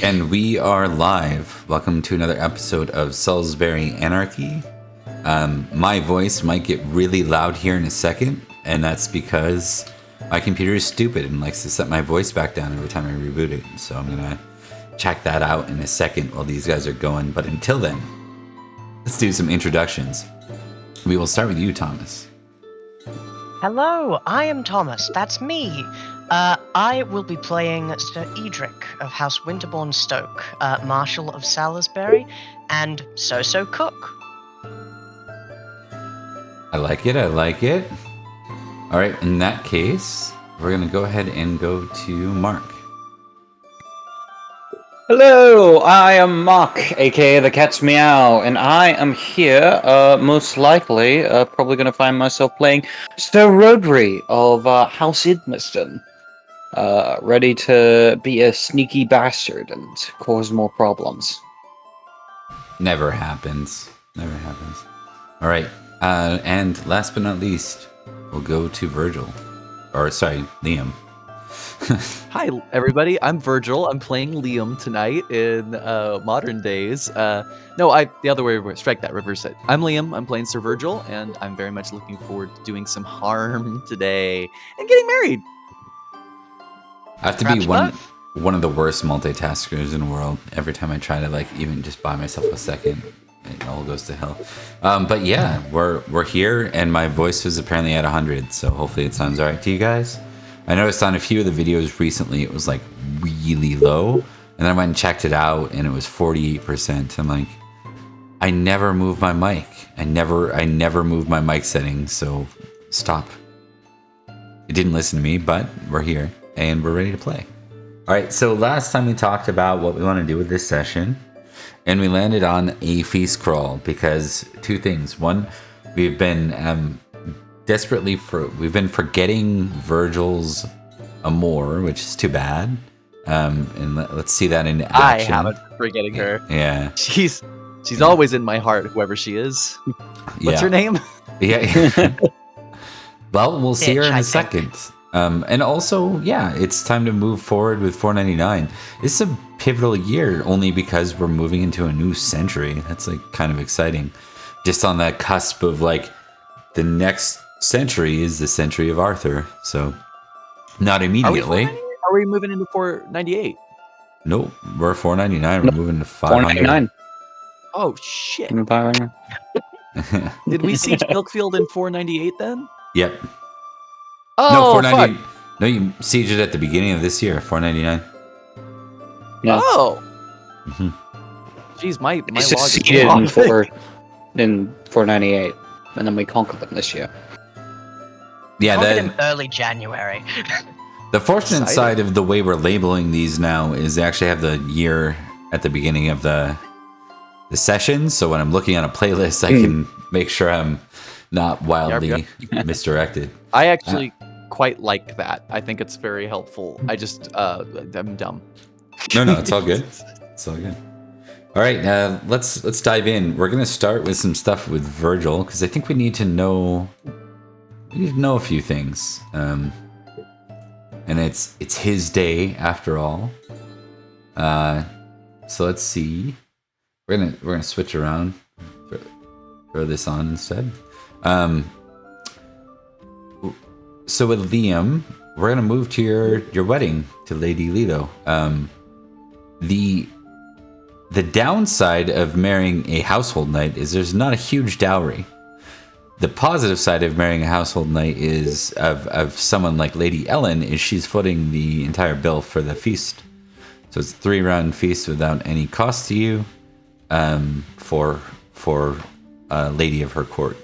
And we are live. Welcome to another episode of Salisbury Anarchy. My voice might get really loud here in a second, and that's because my computer is stupid and likes to set my voice back down every time I reboot it. So I'm gonna check that out in a second while these guys are going. But until then, let's do some introductions. We will start with you, Thomas. Hello, I am Thomas. That's me. I will be playing Sir Edrich of House Winterbourne Stoke, Marshal of Salisbury, and So Cook. I like it. All right, in that case, we're gonna go ahead and go to Mark. Hello, I am Mark, aka the Cat's Meow, and I am here, most likely, probably going to find myself playing Sir Rhodri of House Idmiston. Ready to be a sneaky bastard and cause more problems. Never happens. All right, and last but not least, we'll go to Virgil. Or, sorry, Liam. Hi, everybody. I'm Virgil. I'm playing Liam tonight in modern days. The other way. Strike that. Reverse it. I'm Liam. I'm playing Sir Virgil, and I'm very much looking forward to doing some harm today and getting married. I have to be one of the worst multitaskers in the world. Every time I try to even just buy myself a second, it all goes to hell. But yeah, we're here, and my voice was apparently at 100, so hopefully it sounds alright to you guys. I noticed on a few of the videos recently it was really low, and then I went and checked it out and it was 48%. I'm like, I never move my mic. I never move my mic settings, so stop. It didn't listen to me, but we're here and we're ready to play. All right, so last time we talked about what we want to do with this session, and we landed on a feast crawl because two things. One, we've been we've been forgetting Virgil's amour, which is too bad. And let's see that in action. I haven't forgetting her. Yeah, She's always in my heart, whoever she is. What's her name? Yeah. Well, we'll see her in a second. And also, yeah, it's time to move forward with 499. This is a pivotal year only because we're moving into a new century. That's kind of exciting. Just on that cusp of the next century is the century of Arthur, so not immediately. Are we moving into 498? Nope, we're 499. We're moving to 500. 499. Oh shit! 500. Did we siege Milkfield in 498 then? Yep. Oh, no, 490. fuck. No, you sieged it at the beginning of this year, 499. Yeah. Oh. Mm-hmm. Jeez, my We log is succeeded wrong. in 498, and then we conquered them this year. Yeah, Conquered in early January. the fortunate side of the way we're labeling these now is they actually have the year at the beginning of the session, so when I'm looking on a playlist, I can make sure I'm not wildly misdirected. I actually quite like that. I think it's very helpful. I just, I'm dumb. No, it's all good. It's all good. All right, let's dive in. We're gonna start with some stuff with Virgil because I think we need to know a few things. And it's his day after all. So let's see. We're gonna switch around. Throw this on instead. So with Liam, we're gonna move to your wedding to Lady Leto. The downside of marrying a household knight is there's not a huge dowry. The positive side of marrying a household knight is of someone like Lady Ellen is she's footing the entire bill for the feast. So it's a 3-round feast without any cost to you, for a lady of her court.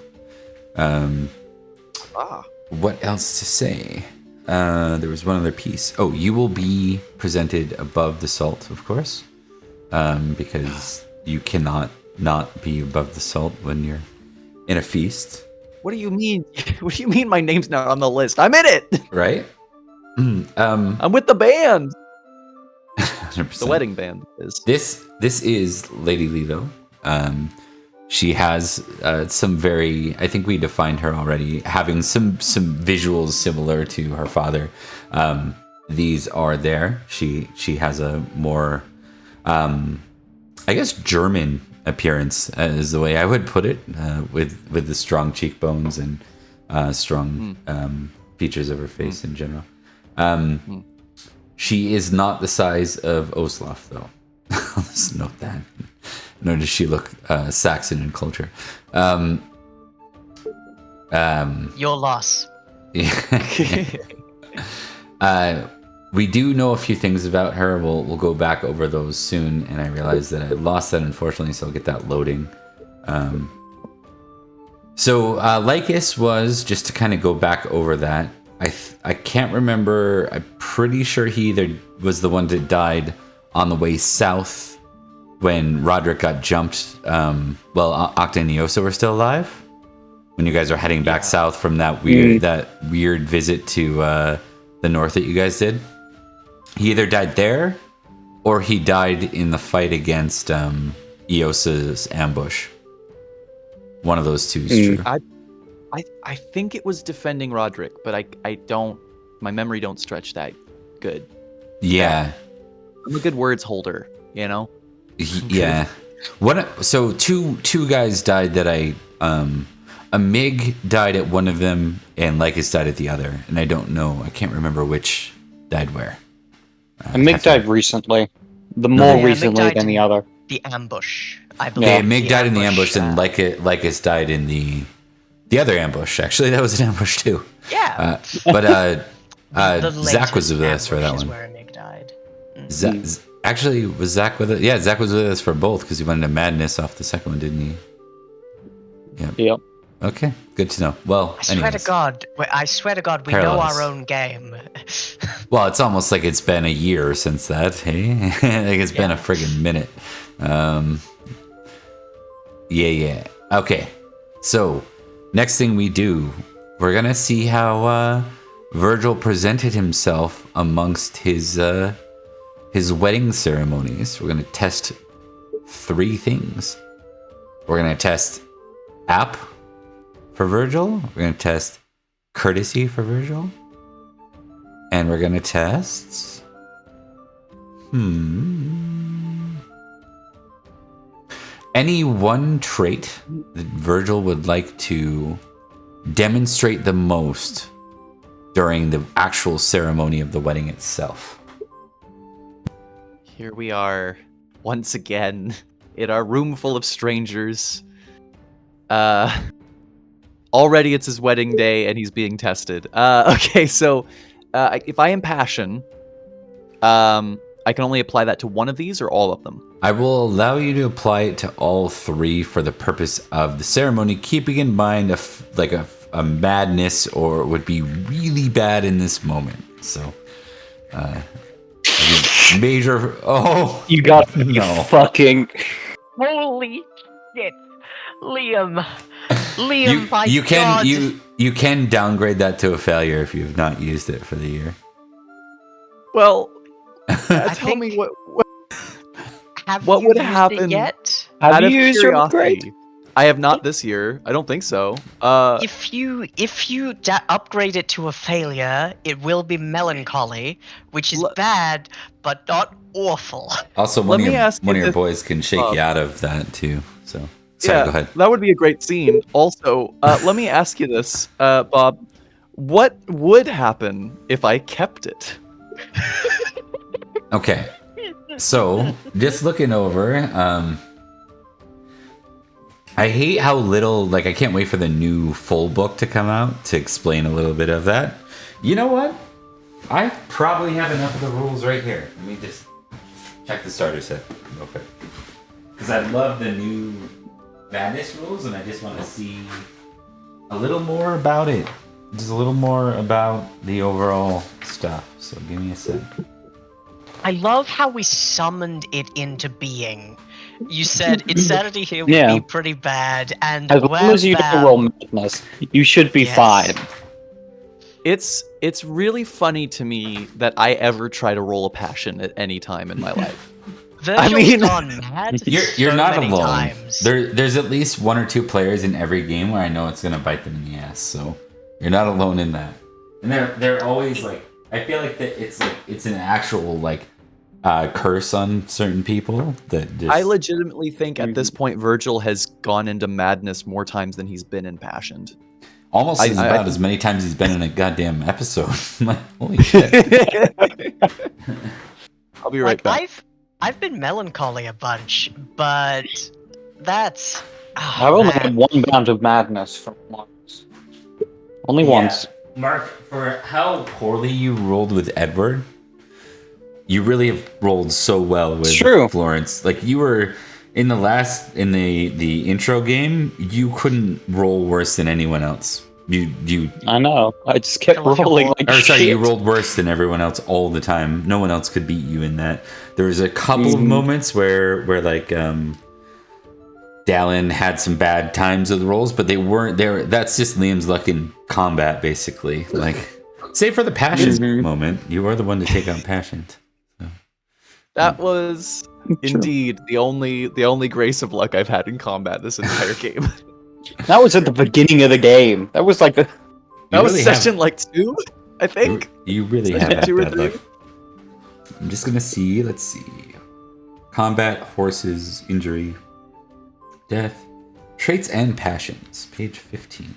What else to say? There was one other piece. Oh, you will be presented above the salt, of course, because you cannot not be above the salt when you're in a feast. What do you mean? What do you mean my name's not on the list? I'm in it! Right? I'm with the band! 100%. The wedding band is. This is Lady Leto. She has some very, I think we defined her already, having some visuals similar to her father. These are there. She has a more I guess German appearance is the way I would put it, with the strong cheekbones and strong features of her face in general. She is not the size of Oslaf, though. Let's note that. Nor does she look Saxon in culture. Your loss. We do know a few things about her. We'll go back over those soon, and I realized that I lost that, unfortunately, so I'll get that loading. So Lycus was, just to kind of go back over that, I can't remember. I'm pretty sure he either was the one that died on the way south when Roderick got jumped. Octa and Neosa were still alive when you guys are heading back south from that weird visit to the north that you guys did. He either died there, or he died in the fight against Eosa's ambush. One of those two is true. I think it was defending Roderick, but I don't. My memory don't stretch that good. Yeah, I'm a good words holder, you know. Yeah. So two guys died that a Mig died at one of them, and Lycus died at the other, and I don't know. I can't remember which died where. And Mig died recently. More recently than the other. The ambush, I believe. Yeah, Mig died in the ambush, and Lycus died in the other ambush. Actually, that was an ambush too. Yeah. But The Zach was with us for that ambush is one. where Mig died. Actually, was Zach with us? Yeah, Zach was with us for both because he went into madness off the second one, didn't he? Yep. Okay, good to know. Well, I swear to God, we know our own game. Well, it's almost like it's been a year since that, hey? Like it's been a friggin' minute. Yeah. Okay, so next thing we do, we're gonna see how Virgil presented himself amongst his wedding ceremonies. We're gonna test 3 things. We're gonna test app for Virgil. We're going to test courtesy for Virgil. And we're going to test... any one trait that Virgil would like to demonstrate the most during the actual ceremony of the wedding itself. Here we are, once again, in our room full of strangers. Already it's his wedding day and he's being tested. Okay, so if I impassion, I can only apply that to one of these or all of them? I will allow you to apply it to all 3 for the purpose of the ceremony, keeping in mind a madness or would be really bad in this moment. So, major. Oh, you got fucking. Holy shit, Liam, you can downgrade that to a failure if you've not used it for the year. Well, tell me what would happen yet? Have you used your upgrade? I have not this year. I don't think so. If you upgrade it to a failure, it will be melancholy, which is bad, but not awful. Also, one of your boys can shake you out of that too. So, sorry, go ahead. That would be a great scene. Also, let me ask you this, Bob. What would happen if I kept it? Okay. So, just looking over, I hate how little, I can't wait for the new full book to come out to explain a little bit of that. You know what? I probably have enough of the rules right here. Let me just check the starter set real quick. Because I love the new Madness rules, and I just want to see a little more about it. Just a little more about the overall stuff. So, give me a sec. I love how we summoned it into being. You said insanity here would be pretty bad, and as long as you don't roll madness, you should be fine. It's really funny to me that I ever try to roll a passion at any time in my life. Virgil's gone mad you're so not many alone. Times. There's at least 1 or 2 players in every game where I know it's gonna bite them in the ass. So you're not alone in that. And they're always I feel like that it's an actual curse on certain people that just... I legitimately think at this point Virgil has gone into madness more times than he's been impassioned. Almost as many times he's been in a goddamn episode. Like, holy shit. I'll be right back. I've been melancholy a bunch, but that's... I've only had one bout of madness from once. Only once. Mark, for how poorly you rolled with Edward, you really have rolled so well with Florence. Like, you were in the intro game, you couldn't roll worse than anyone else. I know. I just kept rolling like shit. You rolled worse than everyone else all the time. No one else could beat you in that. There was a couple of moments where like Dallin had some bad times of the rolls, but they weren't there. That's just Liam's luck in combat, basically. Like, save for the passion moment, you are the one to take out passion. So. That was indeed the only grace of luck I've had in combat this entire game. That was at the beginning of the game. That was like that was session like 2, I think. You really have that bad luck. I'm just gonna see. Let's see. Combat, horses, injury, death, traits and passions. Page 15.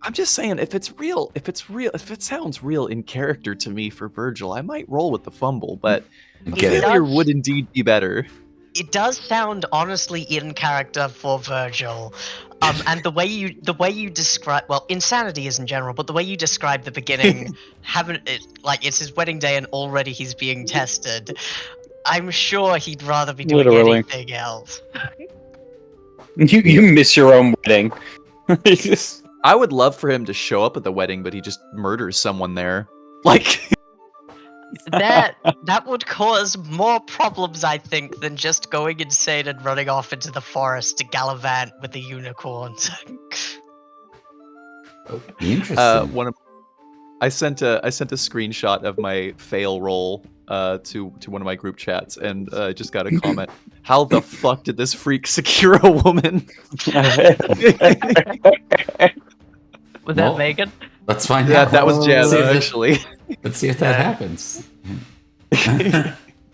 I'm just saying, if it sounds real in character to me for Virgil, I might roll with the fumble, but failure would indeed be better. It does sound honestly in character for Virgil. And the way you describe, well, insanity is in general, but the way you describe the beginning, it's his wedding day and already he's being tested. I'm sure he'd rather be doing anything else. You miss your own wedding. I would love for him to show up at the wedding, but he just murders someone there. Like that would cause more problems, I think, than just going insane and running off into the forest to gallivant with the unicorns. Interesting. I sent a screenshot of my fail roll to one of my group chats, and I just got a comment. How the fuck did this freak secure a woman? Was that Megan? Let's find out. Yeah, that was Jazza, actually. Let's see if that happens.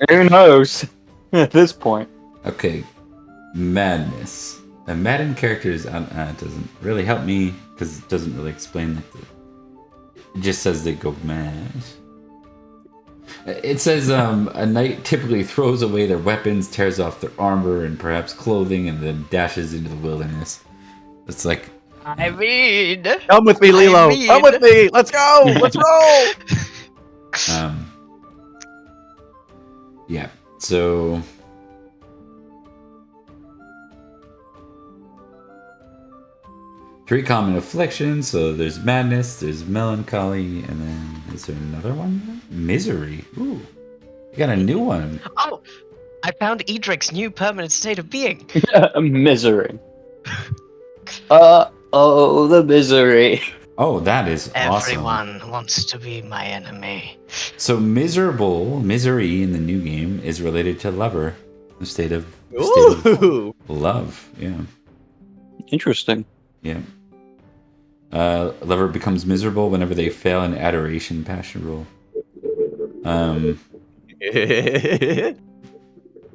Who knows at this point? Okay. Madness. A Madden character doesn't really help me because it doesn't really explain it just says they go mad. It says a knight typically throws away their weapons, tears off their armor and perhaps clothing, and then dashes into the wilderness. It's like, I mean, come with me, Lilo. Come with me. Let's go. Let's roll. Yeah. So. Three common afflictions. So there's madness, there's melancholy, and then is there another one? Misery. Ooh, you got a new one. Oh, I found Edric's new permanent state of being. Misery. Oh, the misery. Oh, that is awesome. Everyone wants to be my enemy. So misery in the new game is related to lover, the state of love. Yeah. Interesting. Yeah. Lover becomes miserable whenever they fail an adoration passion roll.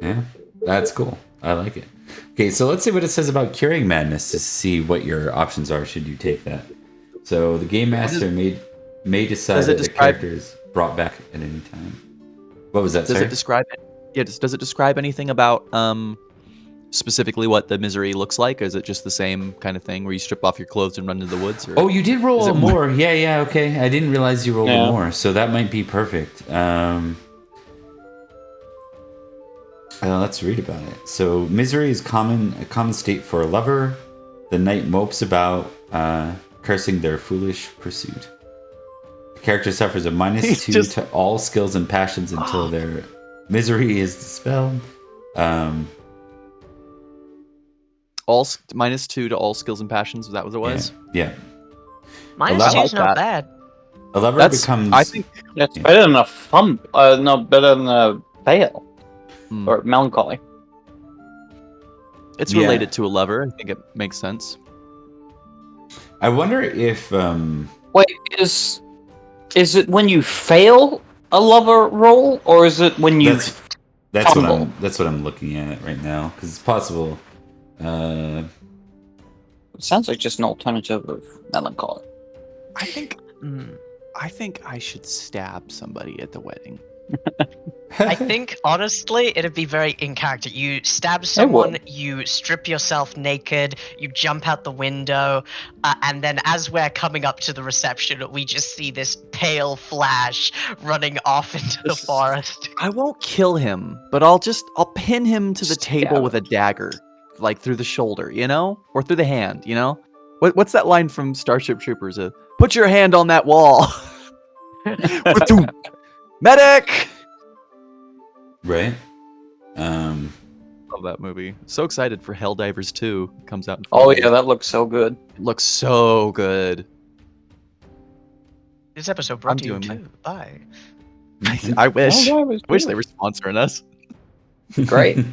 Yeah, that's cool. I like it. Okay, so let's see what it says about curing madness to see what your options are should you take that. So the game master may decide that the character is brought back at any time. What was that? Does it describe it? Yeah, does it describe anything about specifically what the misery looks like? Or is it just the same kind of thing where you strip off your clothes and run into the woods? Or oh, you did roll more. Yeah, okay. I didn't realize you rolled more, so that might be perfect. Let's read about it. So misery is a common state for a lover. The knight mopes about, cursing their foolish pursuit. The character suffers a -2 to all skills and passions until their misery is dispelled. All -2 to all skills and passions. Was that what it was? Yeah. -2's not bad. A lover becomes. I think that's better than a better than a fail or melancholy. It's related to a lover. I think it makes sense. I wonder if wait, is it when you fail a lover roll, or is it when you That's Fumble. what I'm looking at right now because it's possible. It sounds like just an alternative of melancholy. I think Hmm. I should stab somebody at the wedding. I think, honestly, it'd be very in character. You stab would. someone, you strip yourself naked, you jump out the window, and then as we're coming up to the reception, we just see this pale flash running off into the forest. I won't kill him, but I'll pin him to the table Stab with a dagger, like through the shoulder, or through the hand, What's that line from Starship Troopers? Put your hand on that wall. Medic. Right. Love that movie. So excited for Helldivers 2. Comes out in 4 Oh days. yeah, that looks so good. It looks so good. This episode brought I'm to you doing too by... I wish. Oh, I that was wish good. they were sponsoring us. Great.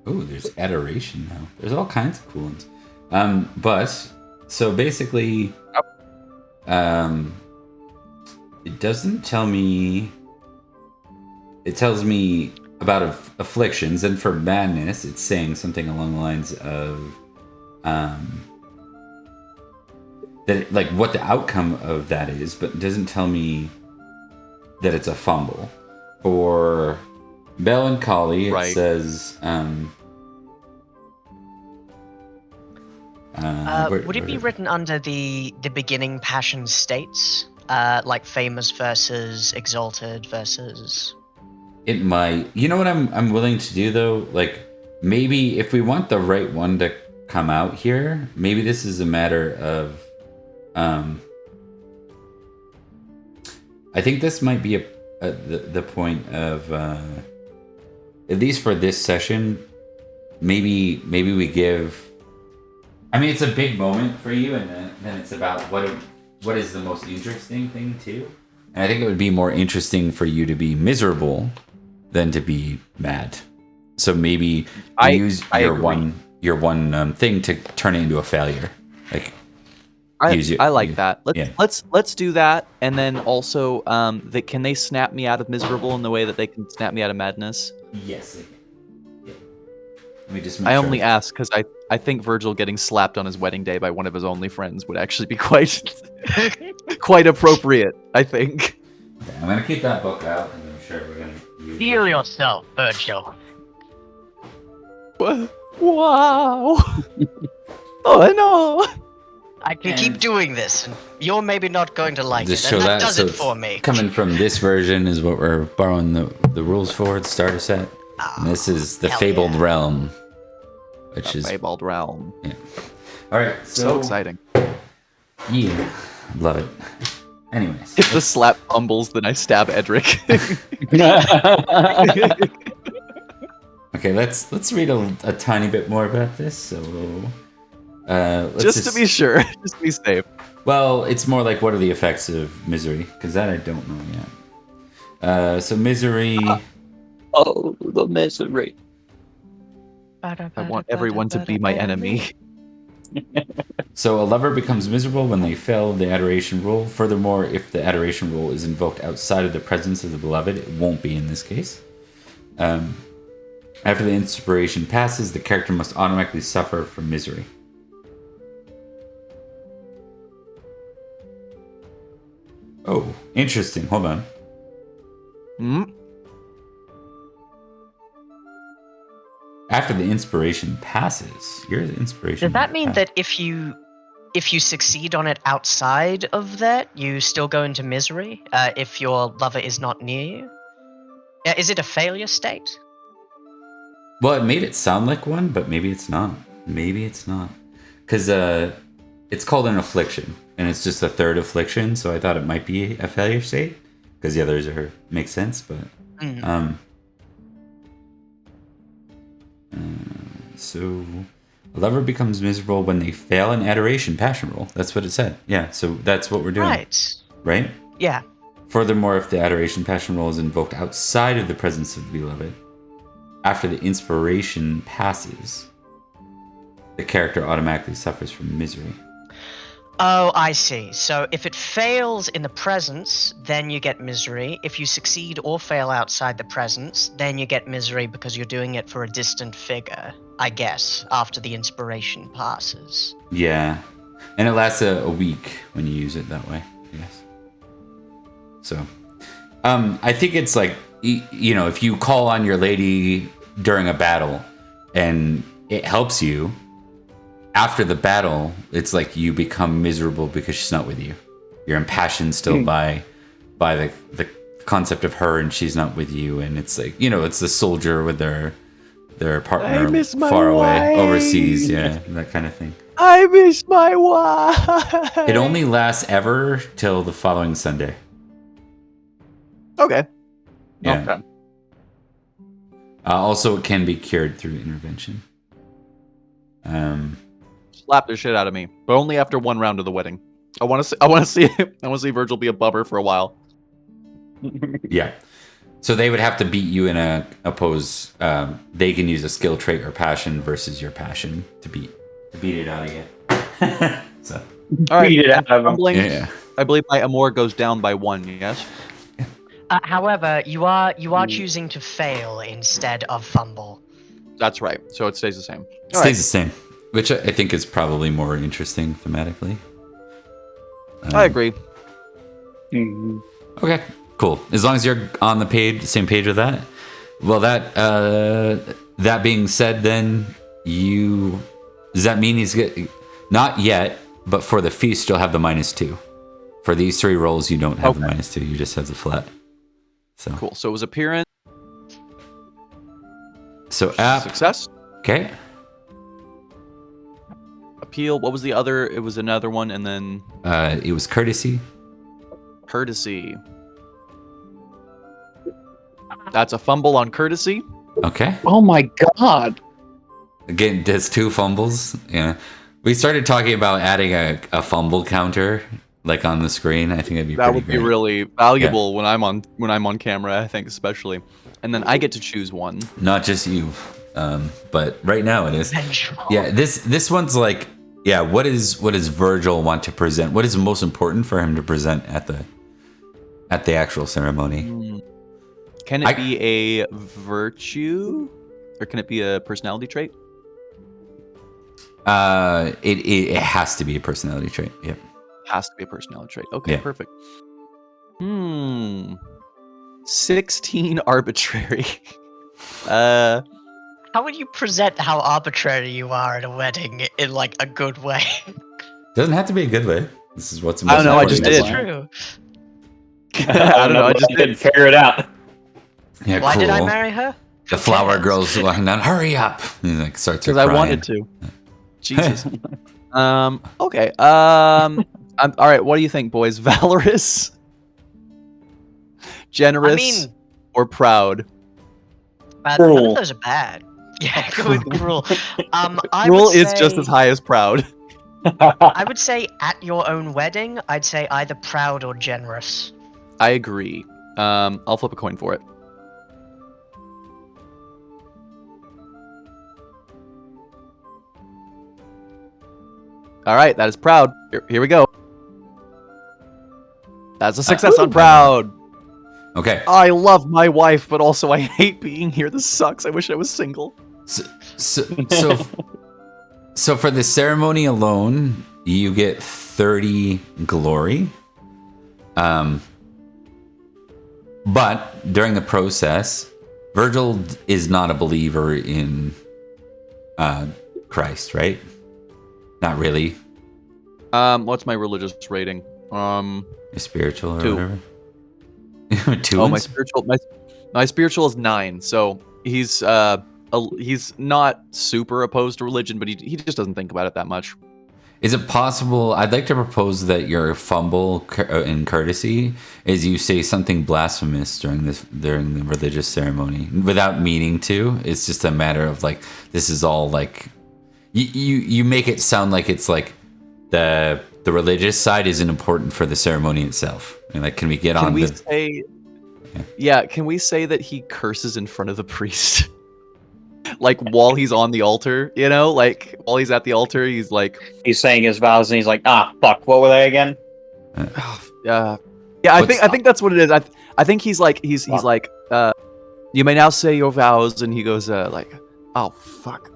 Oh, there's adoration now. There's all kinds of cool ones. But so basically, it doesn't tell me. It tells me about afflictions, and for madness, it's saying something along the lines of that, like what the outcome of that is, but it doesn't tell me that it's a fumble. For melancholy, it says. Would it be written under the beginning passion states? Like famous versus exalted versus... It might. You know what I'm willing to do though? Like maybe if we want the right one to come out here, maybe this is a matter of I think this might be the point of at least for this session, maybe we give. I mean, it's a big moment for you, and then it's about what is the most interesting thing too. And I think it would be more interesting for you to be miserable than to be mad. So maybe use your one thing to turn it into a failure. Like I like that. Let's do that, and then also, can they snap me out of miserable in the way that they can snap me out of madness? Yes, they can. Yeah. Let me just. I only ask because I think Virgil getting slapped on his wedding day by one of his only friends would actually be quite appropriate. I think. Okay, I'm gonna keep that book out, and I'm sure we're gonna use Feel yourself, Virgil. Wow. Oh no. I can keep doing this, and you're maybe not going to like Just it, show and that that. does So it for me. coming from this version is what we're borrowing the rules for the starter set. And this is the hell Fabled yeah. Realm, which is Fabled Realm. Yeah. All right. So exciting. Yeah, love it. Anyways, If the slap fumbles, then I stab Edrich. okay. Let's read a tiny bit more about this. So, let's just to be sure, just to be safe. Well, it's more like what are the effects of misery? Because that I don't know yet. So misery. Oh, the misery. I want everyone to be my enemy. So a lover becomes miserable when they fail the adoration rule. Furthermore, if the adoration rule is invoked outside of the presence of the beloved, it won't be in this case. After the inspiration passes, the character must automatically suffer from misery. Oh, interesting. Hold on. Hmm? After the inspiration passes, your inspiration. Does that mean that if you succeed on it outside of that, you still go into misery? If your lover is not near you? Yeah, is it a failure state? Well, it made it sound like one, but maybe it's not. Maybe it's not. Because it's called an affliction, and it's just a third affliction, so I thought it might be a failure state, because the others make sense, but... So, a lover becomes miserable when they fail an adoration passion roll. That's what it said. Yeah, so that's what we're doing. Right. Right? Yeah. Furthermore, if the adoration passion roll is invoked outside of the presence of the beloved, after the inspiration passes, the character automatically suffers from misery. Oh, I see. So if it fails in the presence, then you get misery. If you succeed or fail outside the presence, then you get misery because you're doing it for a distant figure, I guess, after the inspiration passes. Yeah. And it lasts a week when you use it that way, I guess. So, I think it's like, you know, if you call on your lady during a battle and it helps you, after the battle, it's like you become miserable because she's not with you. You're impassioned still by the concept of her, and she's not with you. And it's like, you know, it's the soldier with their partner far away, overseas, yeah, that kind of thing. I miss my wife. It only lasts ever till the following Sunday. Okay. Yeah. Okay. Also, it can be cured through intervention. Slap the shit out of me, but only after one round of the wedding. I want to see Virgil be a bummer for a while. Yeah. So they would have to beat you in a oppose. They can use a skill trait or passion versus your passion to beat it out of you. So. All right. Beat it out of him. Fumbling, Yeah. I believe my amour goes down by 1. Yes. However, you are choosing to fail instead of fumble. That's right. So it stays the same. It stays the same, which I think is probably more interesting thematically. I agree. Mhm. Okay, cool. As long as you're on the same page with that. Well, that being said, then does that mean he's not yet, but for the feast you'll have the -2. For these 3 rolls, you don't have the -2. You just have the flat. So Cool. So it was appearance. So app. Success. Okay. Appeal. What was the other? It was another one, and then It was courtesy. courtesy. That's a fumble on courtesy. Okay. Oh my god. Again, does 2 fumbles. Yeah. We started talking about adding a fumble counter like on the screen. I think it'd be That pretty would be great. really valuable when I'm on camera. I think especially, and then I get to choose one. Not just you, but right now it is. Vengeful. Yeah, this one's like, yeah. What does Virgil want to present? What is most important for him to present at the actual ceremony? Can it be a virtue, or can it be a personality trait? It has to be a personality trait. Yep. Has to be a personality trait. Okay, Yeah. perfect. 16 arbitrary. How would you present how arbitrary you are at a wedding in like a good way? Doesn't have to be a good way. This is what's. I don't know, I just That's did. true. I don't know. I just didn't figure it out. Yeah, Why did I cool. marry her? The flower girl's walking down. Hurry up! He like starts. Because I wanted to. Jesus. Okay. All right. What do you think, boys? Valorous, generous, I mean, or proud? none Cruel. of those are bad. Yeah, go with cruel. I Rule would is just say- as high as proud. I would say at your own wedding, I'd say either proud or generous. I agree. I'll flip a coin for it. All right, that is proud. Here we go. That's a success on proud. Okay. I love my wife, but also I hate being here. This sucks. I wish I was single. So for the ceremony alone, you get 30 glory. But during the process, Virgil is not a believer in Christ, right? Not really. What's my religious rating? Spiritual or 2. whatever. 2. Oh, my spiritual is 9. So he's not super opposed to religion, but he just doesn't think about it that much. Is it possible? I'd like to propose that your fumble in courtesy is you say something blasphemous during the religious ceremony without meaning to. It's just a matter of like this is all like you make it sound like it's like the religious side isn't important for the ceremony itself. And like, can we get on? Can we say that he curses in front of the priest? like while he's on the altar, you know, like while he's at the altar, he's like, He's saying his vows, and he's like, fuck, what were they again? yeah, I think that's what it is. I think he's like you may now say your vows, and he goes like, oh fuck,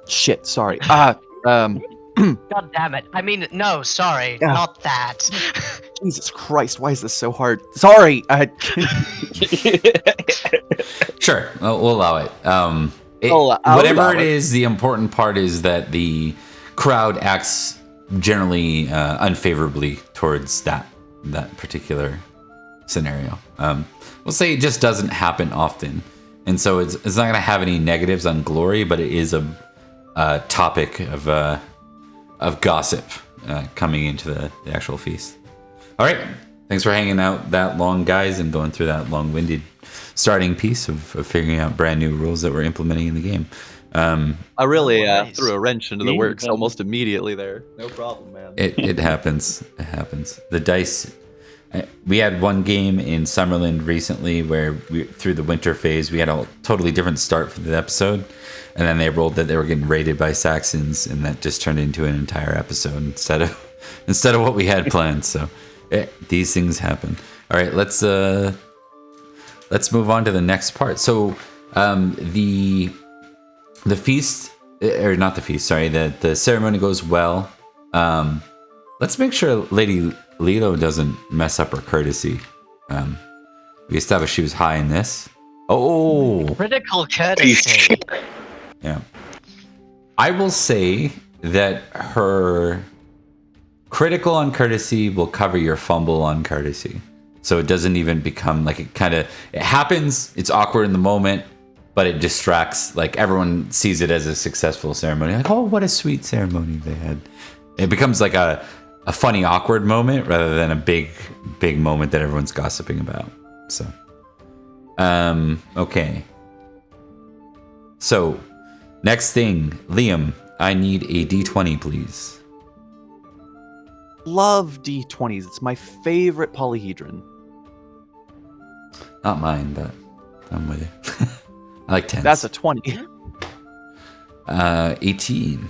shit, sorry, God damn it. I mean, no, sorry, Yeah. not that. Jesus Christ, why is this so hard? Sorry, Sure, we'll allow it. I'll Whatever allow it it. is, the important part is that the crowd acts generally unfavorably towards that particular scenario. We'll say it just doesn't happen often, and so it's not going to have any negatives on glory, but it is a topic of gossip coming into the actual feast. All right, thanks for hanging out that long, guys, and going through that long-winded starting piece of figuring out brand new rules that we're implementing in the game. I really Nice. threw a wrench into the works almost immediately there. No problem, man. It happens. It happens. The dice. We had one game in Summerland recently where through the winter phase, we had a totally different start for the episode. And then they rolled that they were getting raided by Saxons, and that just turned into an entire episode instead of what we had planned. So these things happen. All right, let's move on to the next part. So the feast, or not the feast, sorry, the ceremony goes well. Let's make sure Lady Lilo doesn't mess up her courtesy. We established she was high in this. Oh, Critical courtesy. yeah. I will say that her critical on courtesy will cover your fumble on courtesy. So it doesn't even become like it happens, it's awkward in the moment, but it distracts. Like everyone sees it as a successful ceremony. Like, oh, what a sweet ceremony they had. It becomes like a funny, awkward moment rather than a big moment that everyone's gossiping about. So, okay. So, next thing, Liam, I need a D20, please. Love D20s. It's my favorite polyhedron. Not mine, but I'm with you. I like 10s. That's a 20. 18.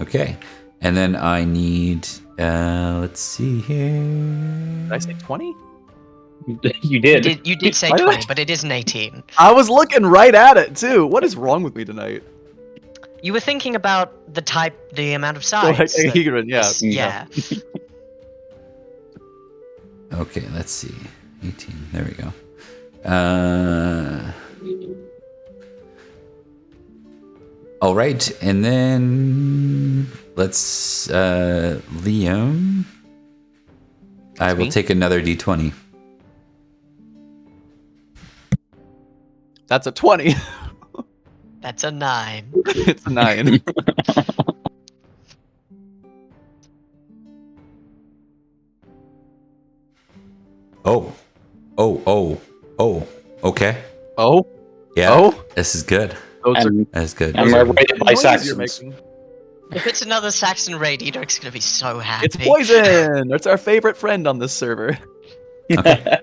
Okay. And then I need, let's see here. Did I say 20? You did. You did say Why did I- 20, but it is an 18. I was looking right at it too. What is wrong with me tonight? You were thinking about the amount of sides. Dodecahedron, yeah. Yeah. Okay, let's see. 18. There we go. All right, and then let's Liam. I will me? take another D20. That's a 20. That's a 9. It's a 9. Oh. Okay. Oh? Yeah. Oh? This is good. Those are And, That's good. and we're raided by noises you're Saxons. making. If it's another Saxon raid, Edric's gonna be so happy. It's poison! It's our favorite friend on this server. Okay.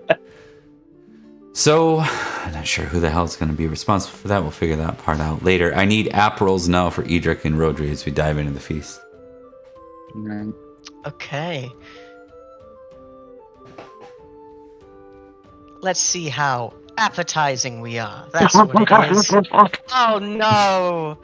So, I'm not sure who the hell is going to be responsible for that. We'll figure that part out later. I need app rolls now for Edrich and Rhodri as we dive into the feast. Okay. Let's see how appetizing we are. That's what it is. Oh no!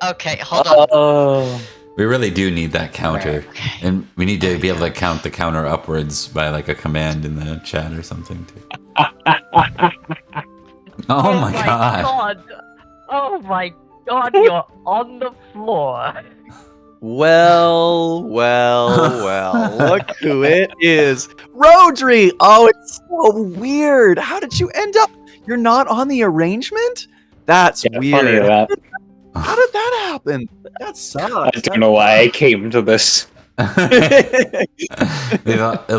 Okay, hold on. Oh. We really do need that counter. Okay. And we need to be able to count the counter upwards by like a command in the chat or something too. Oh my god. Oh my god, you're on the floor. Well, look who it is. Rhodri! Oh, it's so weird. How did you end up? You're not on the arrangement? That's Yeah, weird. funny that. How did that happen? That sucks. I don't know why I came to this. It'll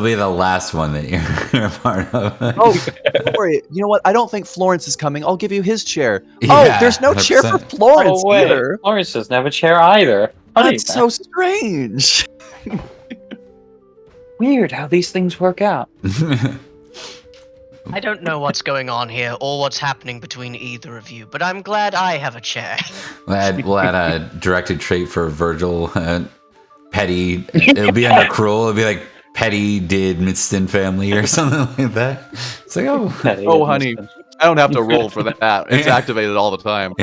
be the last one that you're a part of. Oh, don't worry. You know what? I don't think Florence is coming. I'll give you his chair. Yeah, oh, there's no chair for 100%. Florence Oh, wait. either. Florence doesn't have a chair either. Funny That's so strange. weird how these things work out. I don't know what's going on here or what's happening between either of you, but I'm glad I have a chair. We'll add a directed trait for Virgil. Petty. It'll be under cruel. It'll be like Petty did Idmiston family or something like that. It's like, oh. Oh, honey, I don't have to roll for that. It's activated all the time.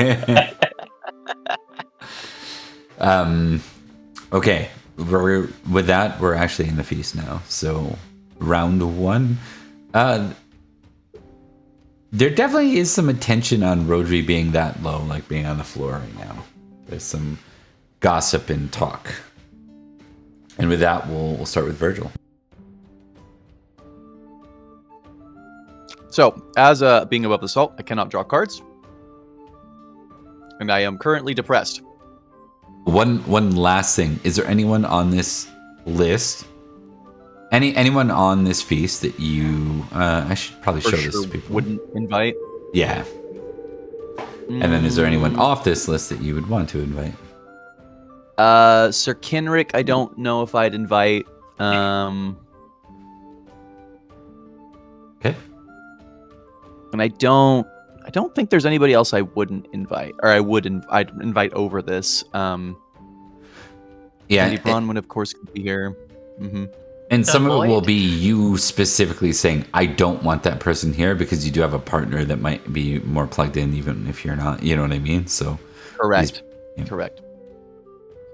Okay. With that, we're actually in the feast now. So, round 1. There definitely is some attention on Rhodri being that low, like being on the floor right now. There's some gossip and talk. And with that, we'll start with Virgil. So, as being above the salt, I cannot draw cards. And I am currently depressed. One last thing. Is there anyone on this list? Anyone on this feast that you... I should probably show this to people. Wouldn't invite? Yeah. And then is there anyone off this list that you would want to invite? Sir Kinrick, I don't know if I'd invite. Okay. And I don't think there's anybody else I wouldn't invite, or I'd invite over this. Yeah. Andy Bronwyn, of course, could be here. Mm-hmm. And some of it will Lloyd? be you specifically saying, I don't want that person here, because you do have a partner that might be more plugged in, even if you're not. You know what I mean? So Correct. Yeah. Correct.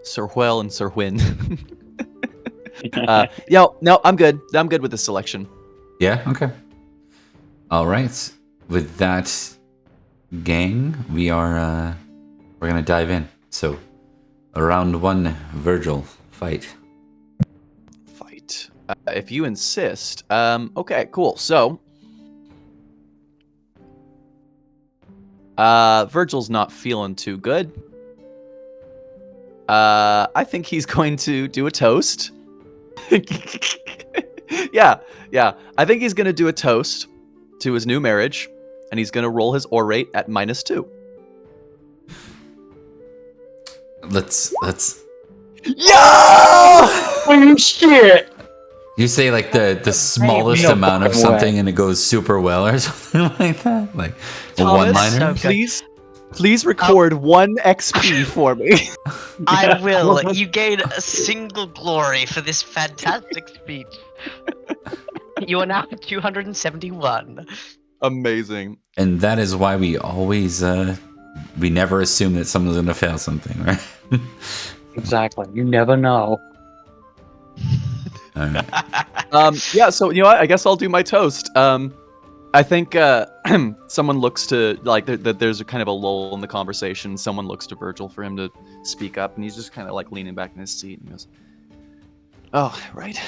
Sir Huel and Sir Win. No, I'm good. I'm good with the selection. Yeah, okay. All right. With that, gang, we're gonna dive in. So, round 1, Virgil, fight. Fight. If you insist. Okay, cool. So, Virgil's not feeling too good. I think he's going to do a toast. Yeah. I think he's going to do a toast to his new marriage, and he's going to roll his orate at -2. Let's. Oh shit! You say like the smallest no amount of fucking something way. and it goes super well or something like that? Like a Thomas, one-liner? Please record 1 XP for me. I will. You gain a single glory for this fantastic speech. You are now at 271. Amazing. And that is why we always, we never assume that someone's going to fail something, right? Exactly. You never know. All right. Yeah, so you know what? I guess I'll do my toast. I think someone looks to like there's a kind of a lull in the conversation. Someone looks to Virgil for him to speak up, and he's just kind of like leaning back in his seat and he goes, "Oh, right."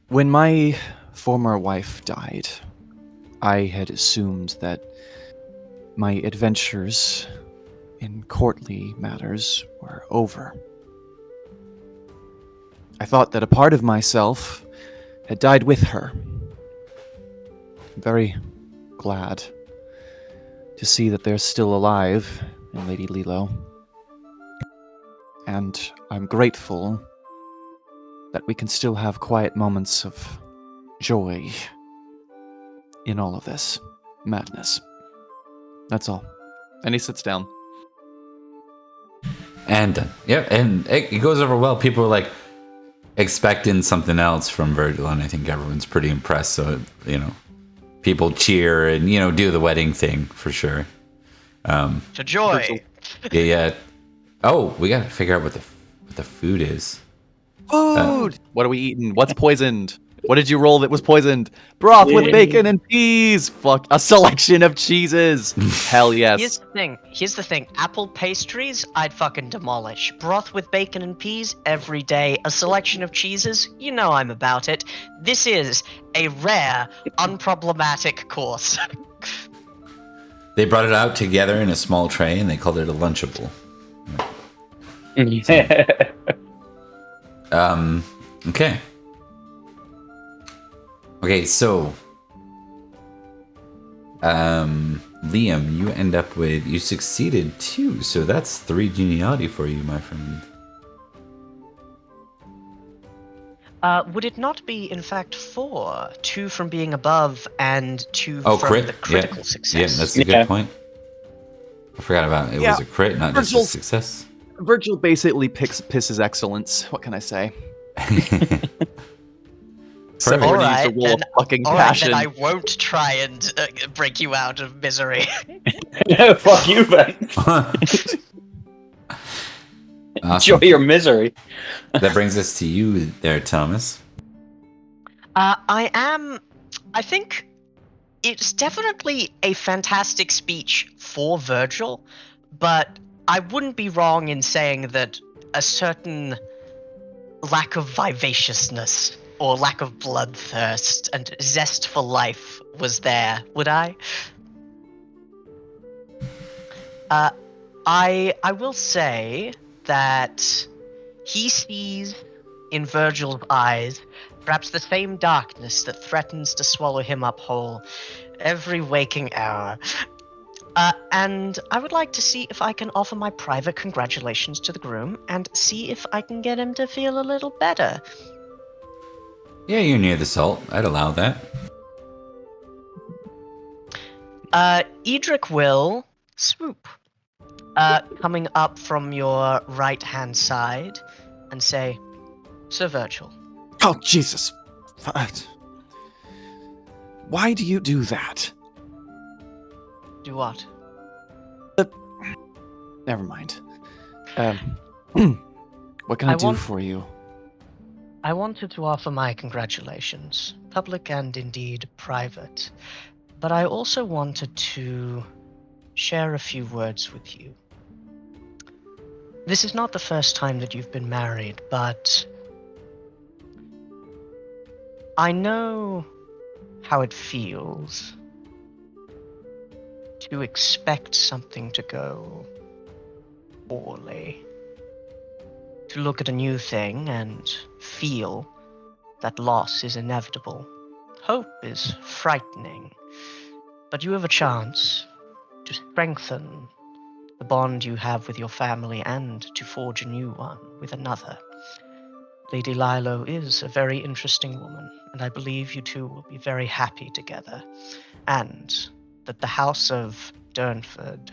When my former wife died, I had assumed that my adventures in courtly matters were over. I thought that a part of myself had died with her. I'm very glad to see that they're still alive in Lady Lilo. And I'm grateful that we can still have quiet moments of joy in all of this madness. That's all. And he sits down. And done. Yeah, and it goes over well. People are like expecting something else from Virgil, and I think everyone's pretty impressed. So, you know, people cheer and, you know, do the wedding thing for sure. To joy. Yeah. Oh, we gotta figure out what the food is. Food! What are we eating? What's poisoned? What did you roll that was poisoned? Broth with bacon and peas! Fuck, a selection of cheeses! Hell yes. Here's the thing. Apple pastries, I'd fucking demolish. Broth with bacon and peas, every day. A selection of cheeses, you know I'm about it. This is a rare, unproblematic course. They brought it out together in a small tray, and they called it a Lunchable. Okay. Okay, so Liam, you end up with, you succeeded 2, so that's 3 geniality for you, my friend. Would it not be, in fact, 4? 2 from being above and 2 Oh, from crit. the critical Yeah, success? that's a Yeah. good point. I forgot about it. It Yeah, was a crit, not just a Virgil's- success. Virgil basically pisses excellence. What can I say? Except Perfect. when he needs to Alright, roll then, a fucking alright, passion. then I won't try and break you out of misery. Fuck you, Ben. Enjoy Awesome. your misery. That brings us to you there, Thomas. I think it's definitely a fantastic speech for Virgil, but I wouldn't be wrong in saying that a certain lack of vivaciousness or lack of bloodthirst and zest for life was there, would I? I will say that he sees in Virgil's eyes perhaps the same darkness that threatens to swallow him up whole every waking hour. And I would like to see if I can offer my private congratulations to the groom and see if I can get him to feel a little better. Yeah, you're near the salt. I'd allow that. Edrich will swoop, coming up from your right-hand side and say, Sir Virgil. Oh, Jesus. Why do you do that? Do what? Never mind. What can I do for you? I wanted to offer my congratulations, public and indeed private, but I also wanted to share a few words with you. This is not the first time that you've been married, but I know how it feels to expect something to go poorly. To look at a new thing and feel that loss is inevitable. Hope is frightening, but you have a chance to strengthen the bond you have with your family and to forge a new one with another. Lady Lilo is a very interesting woman, and I believe you two will be very happy together, and that the house of Durnford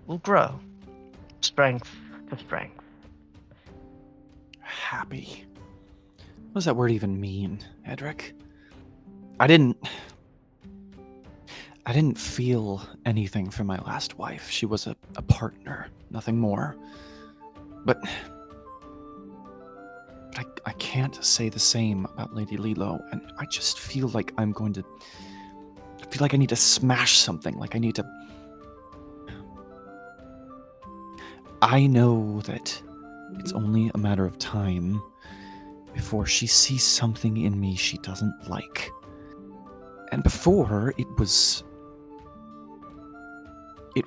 will grow, strength to strength. Happy. What does that word even mean, Edrich? I didn't feel anything for my last wife. She was a partner, nothing more. But I can't say the same about Lady Lilo, and I just feel like I feel like I need to smash something, like I need to... I know that it's only a matter of time before she sees something in me she doesn't like. And before, it was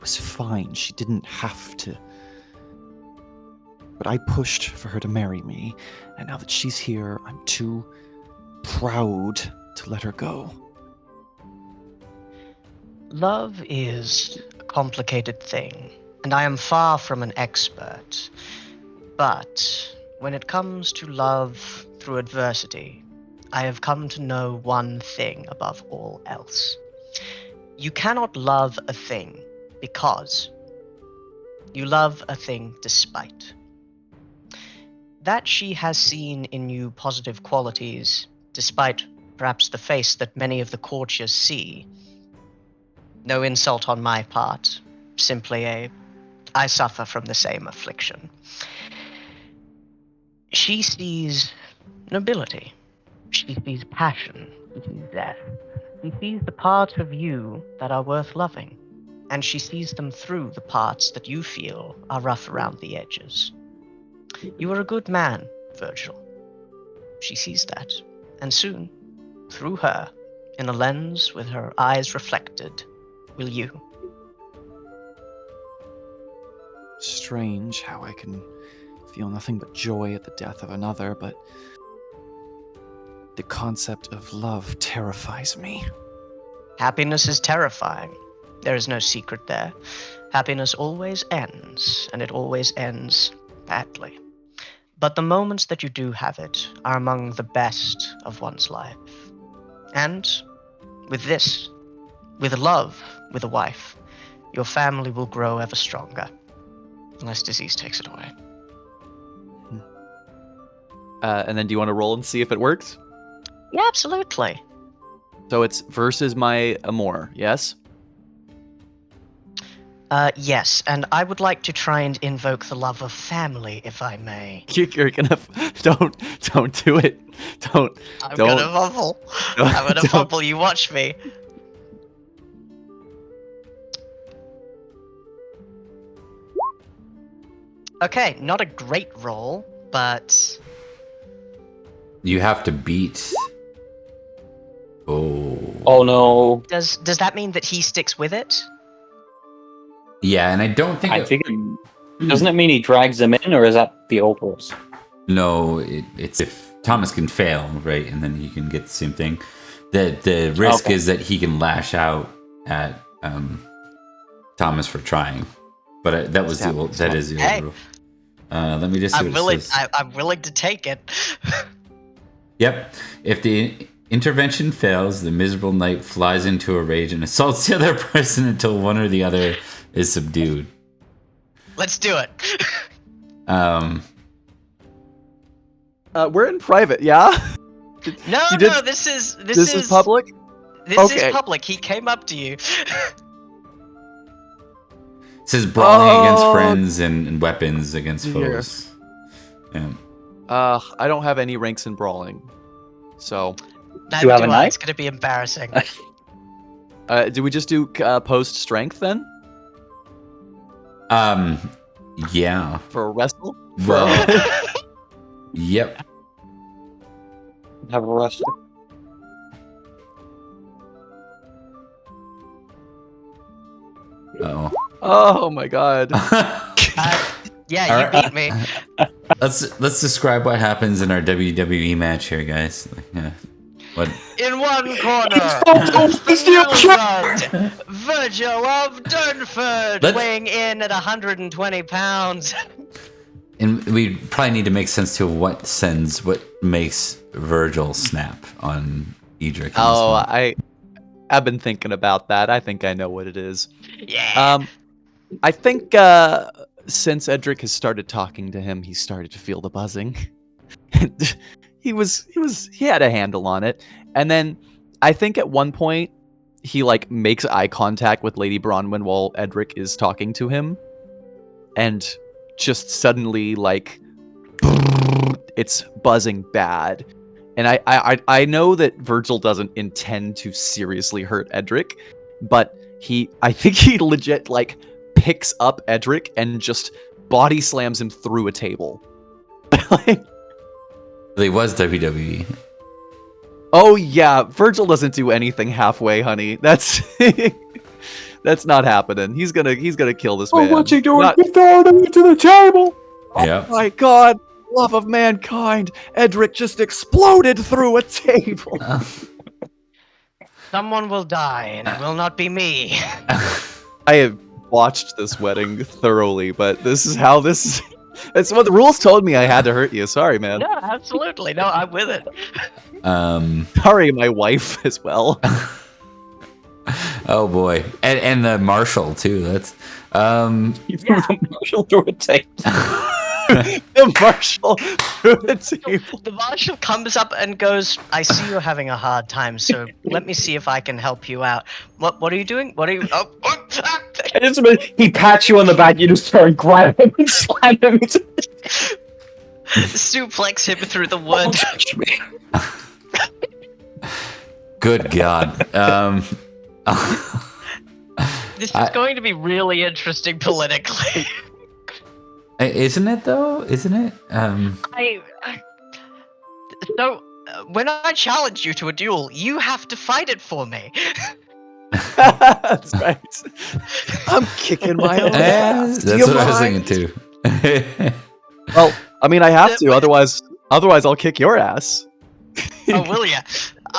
fine. She didn't have to. But I pushed for her to marry me, and now that she's here, I'm too proud to let her go. Love is a complicated thing, and I am far from an expert. But when it comes to love through adversity, I have come to know one thing above all else. You cannot love a thing because. You love a thing despite. That she has seen in you positive qualities, despite perhaps the face that many of the courtiers see. No insult on my part, simply I suffer from the same affliction. She sees nobility. She sees passion. She sees death. She sees the parts of you that are worth loving, and she sees them through the parts that you feel are rough around the edges. You are a good man, Virgil. She sees that, and soon, through her, in a lens with her eyes reflected, will you. Strange how I can feel nothing but joy at the death of another, but the concept of love terrifies me. Happiness is terrifying. There is no secret there. Happiness always ends, and it always ends badly. But the moments that you do have it are among the best of one's life. And with this, with love, with a wife, your family will grow ever stronger, unless disease takes it away. And then do you want to roll and see if it works? Yeah, absolutely. So it's versus my amour, yes? Yes, and I would like to try and invoke the love of family, if I may. You're gonna don't do it. Don't. I'm Don't. gonna fumble. Don't- I'm gonna don't. fumble. You watch me. Okay, not a great roll, but You have to beat. Oh. Oh no. does that mean that he sticks with it? Yeah, and I don't think. I think doesn't it mean he drags them in, or is that the old rules? No, it's if Thomas can fail, right, and then he can get the same thing. The risk is that he can lash out at Thomas for trying, but that is the old rule. Let me just see I'm what willing. it says. I'm willing to take it. Yep. If the intervention fails, the miserable knight flies into a rage and assaults the other person until one or the other is subdued. Let's do it. We're in private, yeah. No, You did- no. This is This is public. This Okay. is public. He came up to you. It says brawling against Oh. friends and weapons against Here. foes. Yeah. I don't have any ranks in brawling, so Neither have a do I. knife? It's gonna be embarrassing. do we just do post strength then Yeah. for a wrestle? Well, yep. Have a rest. Oh. Oh my god. Yeah, you beat me. Let's describe what happens in our WWE match here, guys. Yeah. What? In one corner, Virgil of Durnford, Let's- weighing in at 120 pounds. And we probably need to make sense to what makes Virgil snap on Edrich. in this Oh, one. I've been thinking about that. I think I know what it is. Yeah. I think since Edrich has started talking to him, he started to feel the buzzing. And he had a handle on it. And then I think at one point he like makes eye contact with Lady Bronwyn while Edrich is talking to him. And just suddenly like it's buzzing bad. And I know that Virgil doesn't intend to seriously hurt Edrich, but I think he legit like picks up Edrich and just body slams him through a table. Like, It was WWE. oh yeah, Virgil doesn't do anything halfway, honey. That's not happening. He's gonna kill this man. what's he doing? Not- He's throwing him into the table. Yeah. Oh my god, love of mankind. Edrich just exploded through a table. Someone will die, and it will not be me. I have watched this wedding thoroughly, but this is how this is. That's what the rules told me I had to hurt you. Sorry, man. No, absolutely. No, I'm with it. Sorry, my wife as well. Oh boy, and the marshal too. That's He threw the marshal through a table. The marshal through the table. The marshal comes up and goes, I see you're having a hard time, so let me see if I can help you out. What are you doing? What are you... Oh, He pats you on the back, you just start and grab him and slam him into suplex him through the wood. touch me. good God. This is going to be really interesting politically. Isn't it though? Isn't it? So, when I challenge you to a duel, you have to fight it for me. That's right. I'm kicking my own ass. Do That's you what I was mind? thinking too. Well, I mean, I have to. Otherwise, I'll kick your ass. Oh, will ya?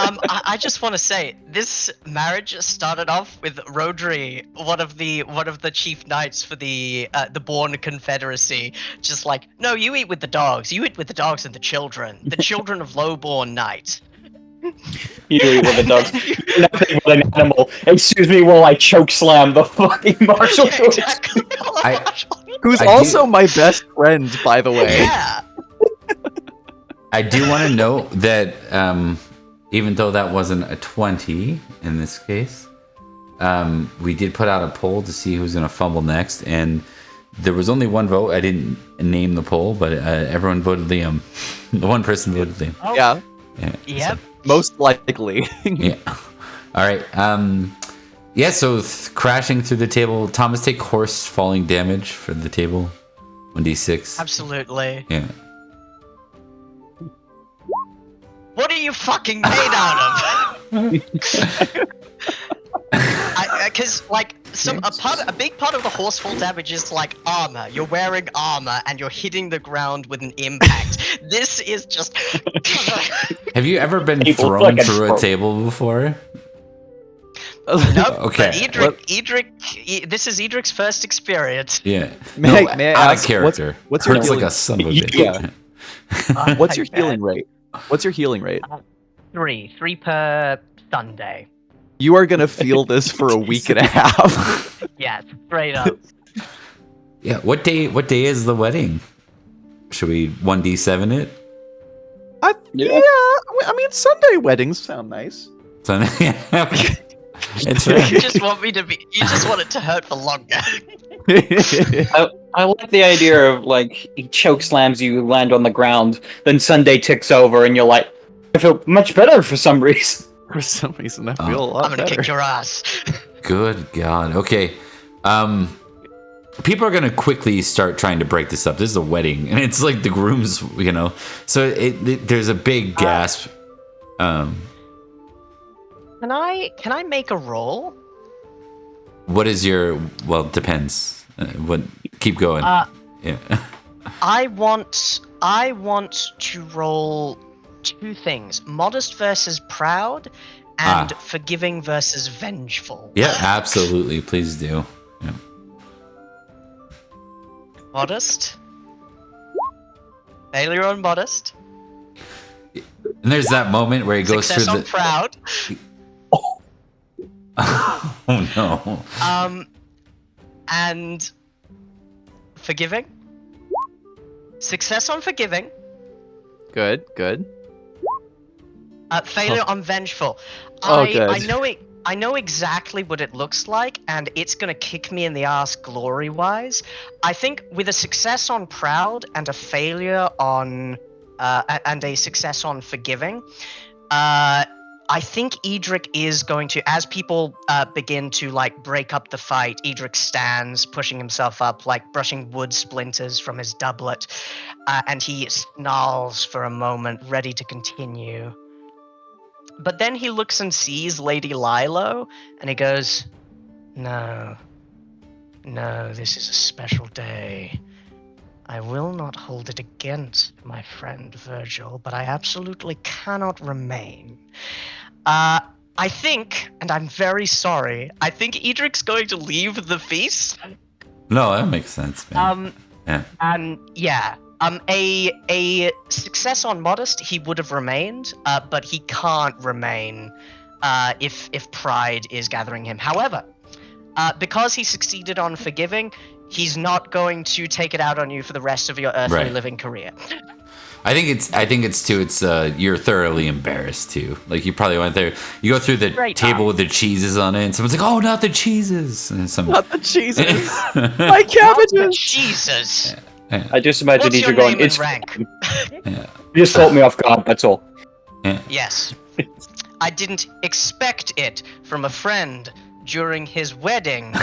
I just want to say this marriage started off with Rhodri, one of the chief knights for the Bourne Confederacy, just like, no, you eat with the dogs. You eat with the dogs and the children of lowborn knights. You eat with the dogs. Nothing but an animal. Excuse me while I choke slam the fucking martial Yeah, goat. exactly. Who's I also do- my best friend, by the way. Yeah. I do want to note that even though that wasn't a 20 in this case, we did put out a poll to see who's going to fumble next, and there was only one vote. I didn't name the poll, but everyone voted Liam. The one person voted Liam. Oh. Yeah, Yep. most likely. Yeah. All right. Yeah, so crashing through the table. Thomas, take horse falling damage for the table. 1d6. Absolutely. Yeah. What are you fucking made out of? Because like a big part of the horseful damage is like armor. You're wearing armor and you're hitting the ground with an impact. This is just. Have you ever been People thrown fucking through a throw. table before? Nope. Okay. But this is Edric's first experience. Yeah. May I out ask, of character. what's your Hurts like healing- a son of a bitch. Yeah. What's your healing rate? What's your healing rate? Three per Sunday. You are gonna feel this for a week and a half. Yeah, straight up. Yeah. What day is the wedding? Should we 1d7 it? Yeah. I mean, Sunday weddings sound nice. So, it's You right. just want me to be. You just want it to hurt for longer. I like the idea of like he choke slams you, land on the ground, then Sunday ticks over, and you're like, I feel much better for some reason. For some reason, I feel a lot I'm gonna better. kick your ass. Good God. Okay. People are gonna quickly start trying to break this up. This is a wedding, and it's like the groom's, So there's a big gasp. Can I make a roll? What is your? Well, depends. What? Keep going. Yeah. I want to roll two things: modest versus proud, and forgiving versus vengeful. Yeah. Absolutely. Please do. Yeah. Modest. Failure on modest. And there's that moment where he goes Success through on the. proud. Oh no. And forgiving. Success on forgiving. Good. Failure on vengeful. Oh, good. I know exactly what it looks like, and it's gonna kick me in the ass glory-wise. I think with a success on proud and a failure on, and a success on forgiving, I think Edrich is going to, as people begin to like break up the fight, Edrich stands, pushing himself up, like brushing wood splinters from his doublet, and he snarls for a moment, ready to continue. But then he looks and sees Lady Lilo, and he goes, No, this is a special day. I will not hold it against my friend Virgil, but I absolutely cannot remain. I think, and I'm very sorry, I think Edric's going to leave the feast. No, that makes sense, man. Yeah. And yeah, a success on modest, he would have remained, but he can't remain if pride is gathering him. However, because he succeeded on forgiving, he's not going to take it out on you for the rest of your earthly living career. I think it's you're thoroughly embarrassed too. Like you probably went there. You go through the table with the cheeses on it, and someone's like, "Oh, not the cheeses!" And Not the cheeses. My cabbages. Jesus. I just imagine What's your Edrich going, name and it's rank? Yeah. You just caught me off guard, that's all. Yes. I didn't expect it from a friend during his wedding.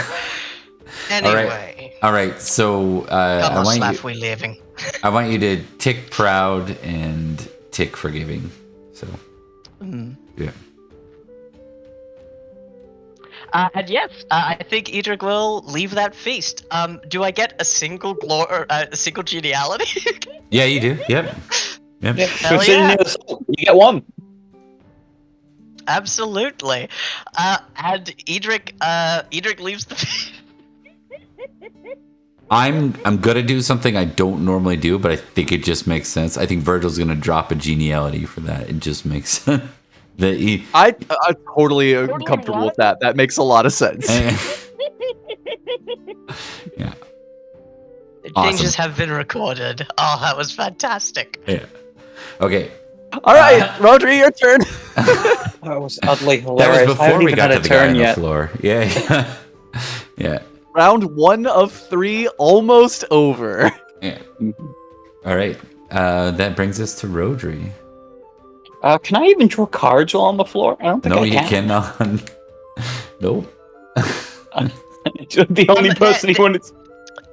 Anyway. All right. So Come on, Slav, we living. I want you to tick proud and tick forgiving. So. Yeah. And yes, I think Edrich will leave that feast. Do I get a single geniality? Yeah, you do. Yep. Yeah, Hell so sitting yeah. near the salt, you get one. Absolutely. And Edrich leaves the. I'm gonna do something I don't normally do, but I think it just makes sense. I think Virgil's gonna drop a geniality for that. It just makes sense. I'm totally comfortable with that. That makes a lot of sense. Yeah. The Awesome. changes have been recorded. Oh, that was fantastic. Yeah. Okay. All right, Rhodri, your turn. That was oddly That hilarious. was I haven't before we even got had to a the guy turn on the yet. floor. Yeah. Yeah. Round 1 of 3, almost over. Yeah. All right. That brings us to Rhodri. Can I even draw cards while on the floor? I don't think No, I you can. cannot. Nope. The only person he wanted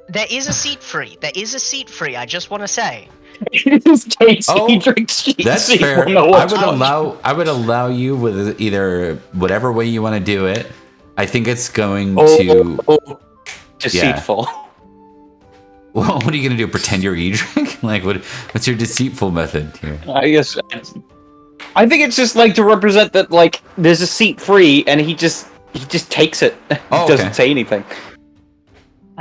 There is a seat free. There is a seat free. I just want to say. to just take Oh, Cedric's cheat That's sheet fair. from the I would allow you with either whatever way you want to do it. I think it's going Oh, to. deceitful. Well, what are you gonna do? Pretend you're Edrich? Like, what's your deceitful method here? I guess. I think it's just like to represent that, like, there's a seat free, and he just takes it. Oh, Doesn't okay. say anything.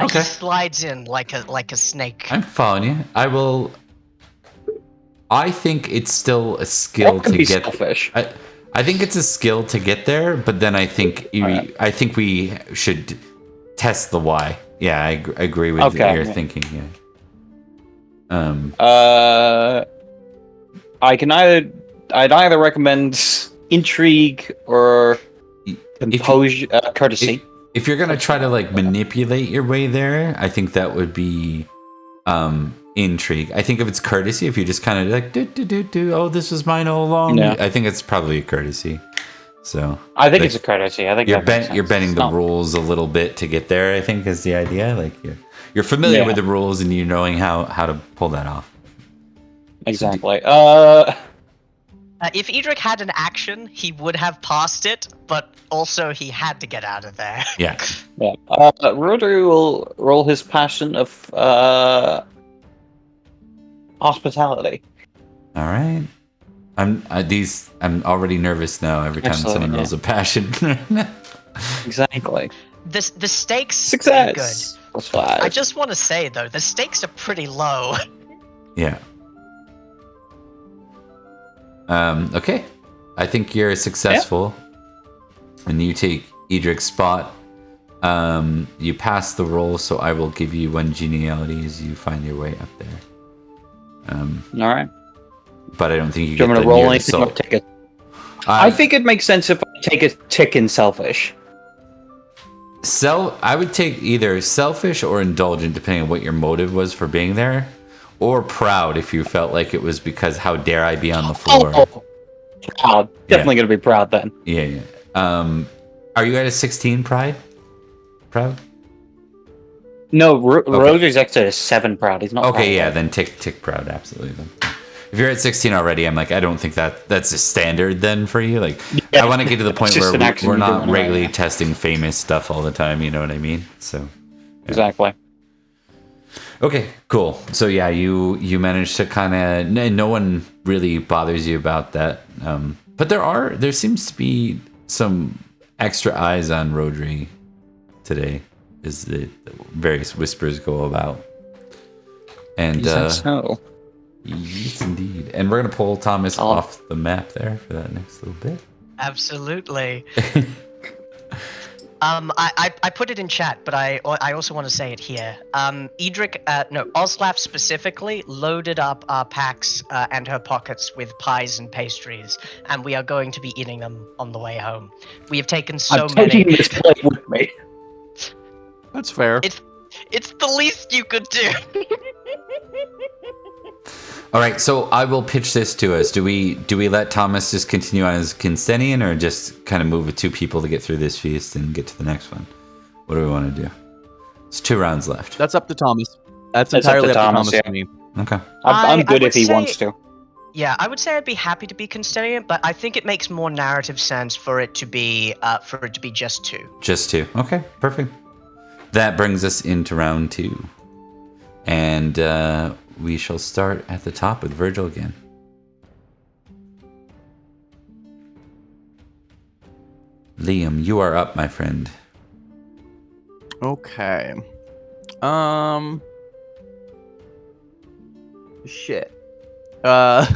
Okay. He slides in like a snake. I'm following you. I think it's still a skill That could to be get. selfish. I think it's a skill to get there, but then I think I think we should test the why. Yeah, I agree with your thinking. Yeah. I'd either recommend intrigue or composure, courtesy. If you're gonna try to like manipulate your way there, I think that would be intrigue. I think if it's courtesy, if you just kind of like oh, this was mine all along. Yeah. I think it's probably courtesy. So I think it's a courtesy. I think you're that makes sense. you're bending It's the not- rules a little bit to get there. I think is the idea. Like you're familiar with the rules and you knowing how to pull that off. Exactly. If Edrich had an action, he would have passed it, but also he had to get out of there. Yeah. Yeah. Rhodri will roll his passion of hospitality. All right. I'm already nervous now every time Excellent, someone yeah. rolls a passion. Exactly. The stakes are Success. good. Plus 5. I just want to say though, the stakes are pretty low. Yeah. Okay. I think you're successful. And you take Edric's spot. You pass the roll, so I will give you 1 geniality as you find your way up there. All right. But I don't think you Do you get want the to roll near anything or assault. take it? I think it makes sense if I take a tick in selfish. I would take either selfish or indulgent, depending on what your motive was for being there, or proud if you felt like it was because how dare I be on the floor. Proud. Definitely going to be proud then. Yeah. Are you at a 16 pride? Proud? No, Rhodri's actually a 7 proud. He's not proud. Okay, yeah, then tick proud, absolutely. Then. If you're at 16 already, I'm like, I don't think that's a standard then for you. Like, I want to get to the point just where an action we're you're not doing, right? regularly testing famous stuff all the time. You know what I mean? So. Exactly. Okay, cool. So yeah, you managed to kind of no one really bothers you about that. But there seems to be some extra eyes on Rhodri today, as the various whispers go about. And So. yes, indeed. And we're gonna pull Thomas off the map there for that next little bit. Absolutely. I put it in chat, but I also want to say it here. Edrich, Oslaf specifically loaded up our packs and her pockets with pies and pastries, and we are going to be eating them on the way home. We have taken so I'm many. taking this plate with me. That's fair. It's the least you could do. All right, so I will pitch this to us. Do we let Thomas just continue on as Cynstenian, or just kind of move with 2 people to get through this feast and get to the next one? What do we want to do? It's 2 rounds left. That's up to Thomas. That's It's up to entirely up to Thomas, Thomas yeah. and me. Okay. I'm I good would if he say- wants to. Yeah, I would say I'd be happy to be Cynstenian, but I think it makes more narrative sense for it to be just 2. Just 2. Okay, perfect. That brings us into round 2. And we shall start at the top with Virgil again. Liam, you are up, my friend. Okay. Shit. I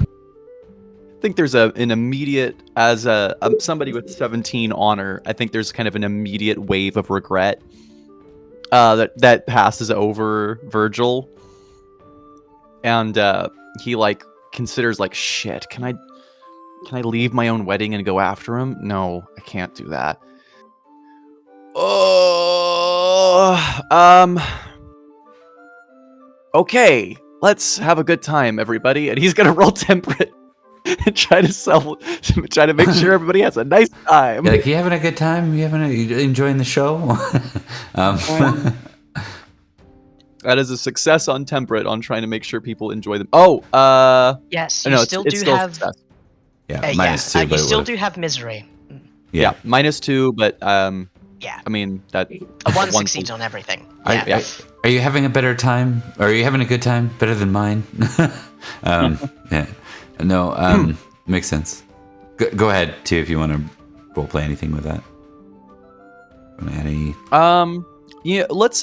think there's an immediate, as somebody with 17 honor, I think there's kind of an immediate wave of regret that passes over Virgil, and he like considers like, shit, can I leave my own wedding and go after him? No, I can't do that. Okay, let's have a good time, everybody. And he's gonna roll temperate and try to make sure everybody has a nice time. Yeah, like, you having a good time? You enjoying the show? That is a success on temperate on trying to make sure people enjoy them. Yes, you no, still it's do still have. success. Yeah, -2. You but still would've- do have misery. Yeah. -2, but Yeah. I mean that One succeeds on everything. Are, Yeah. are you having a better time? Or are you having a good time? Better than mine? Yeah. No, makes sense. Go ahead, too, if you want to roleplay anything with that. Want to add any... Yeah, let's,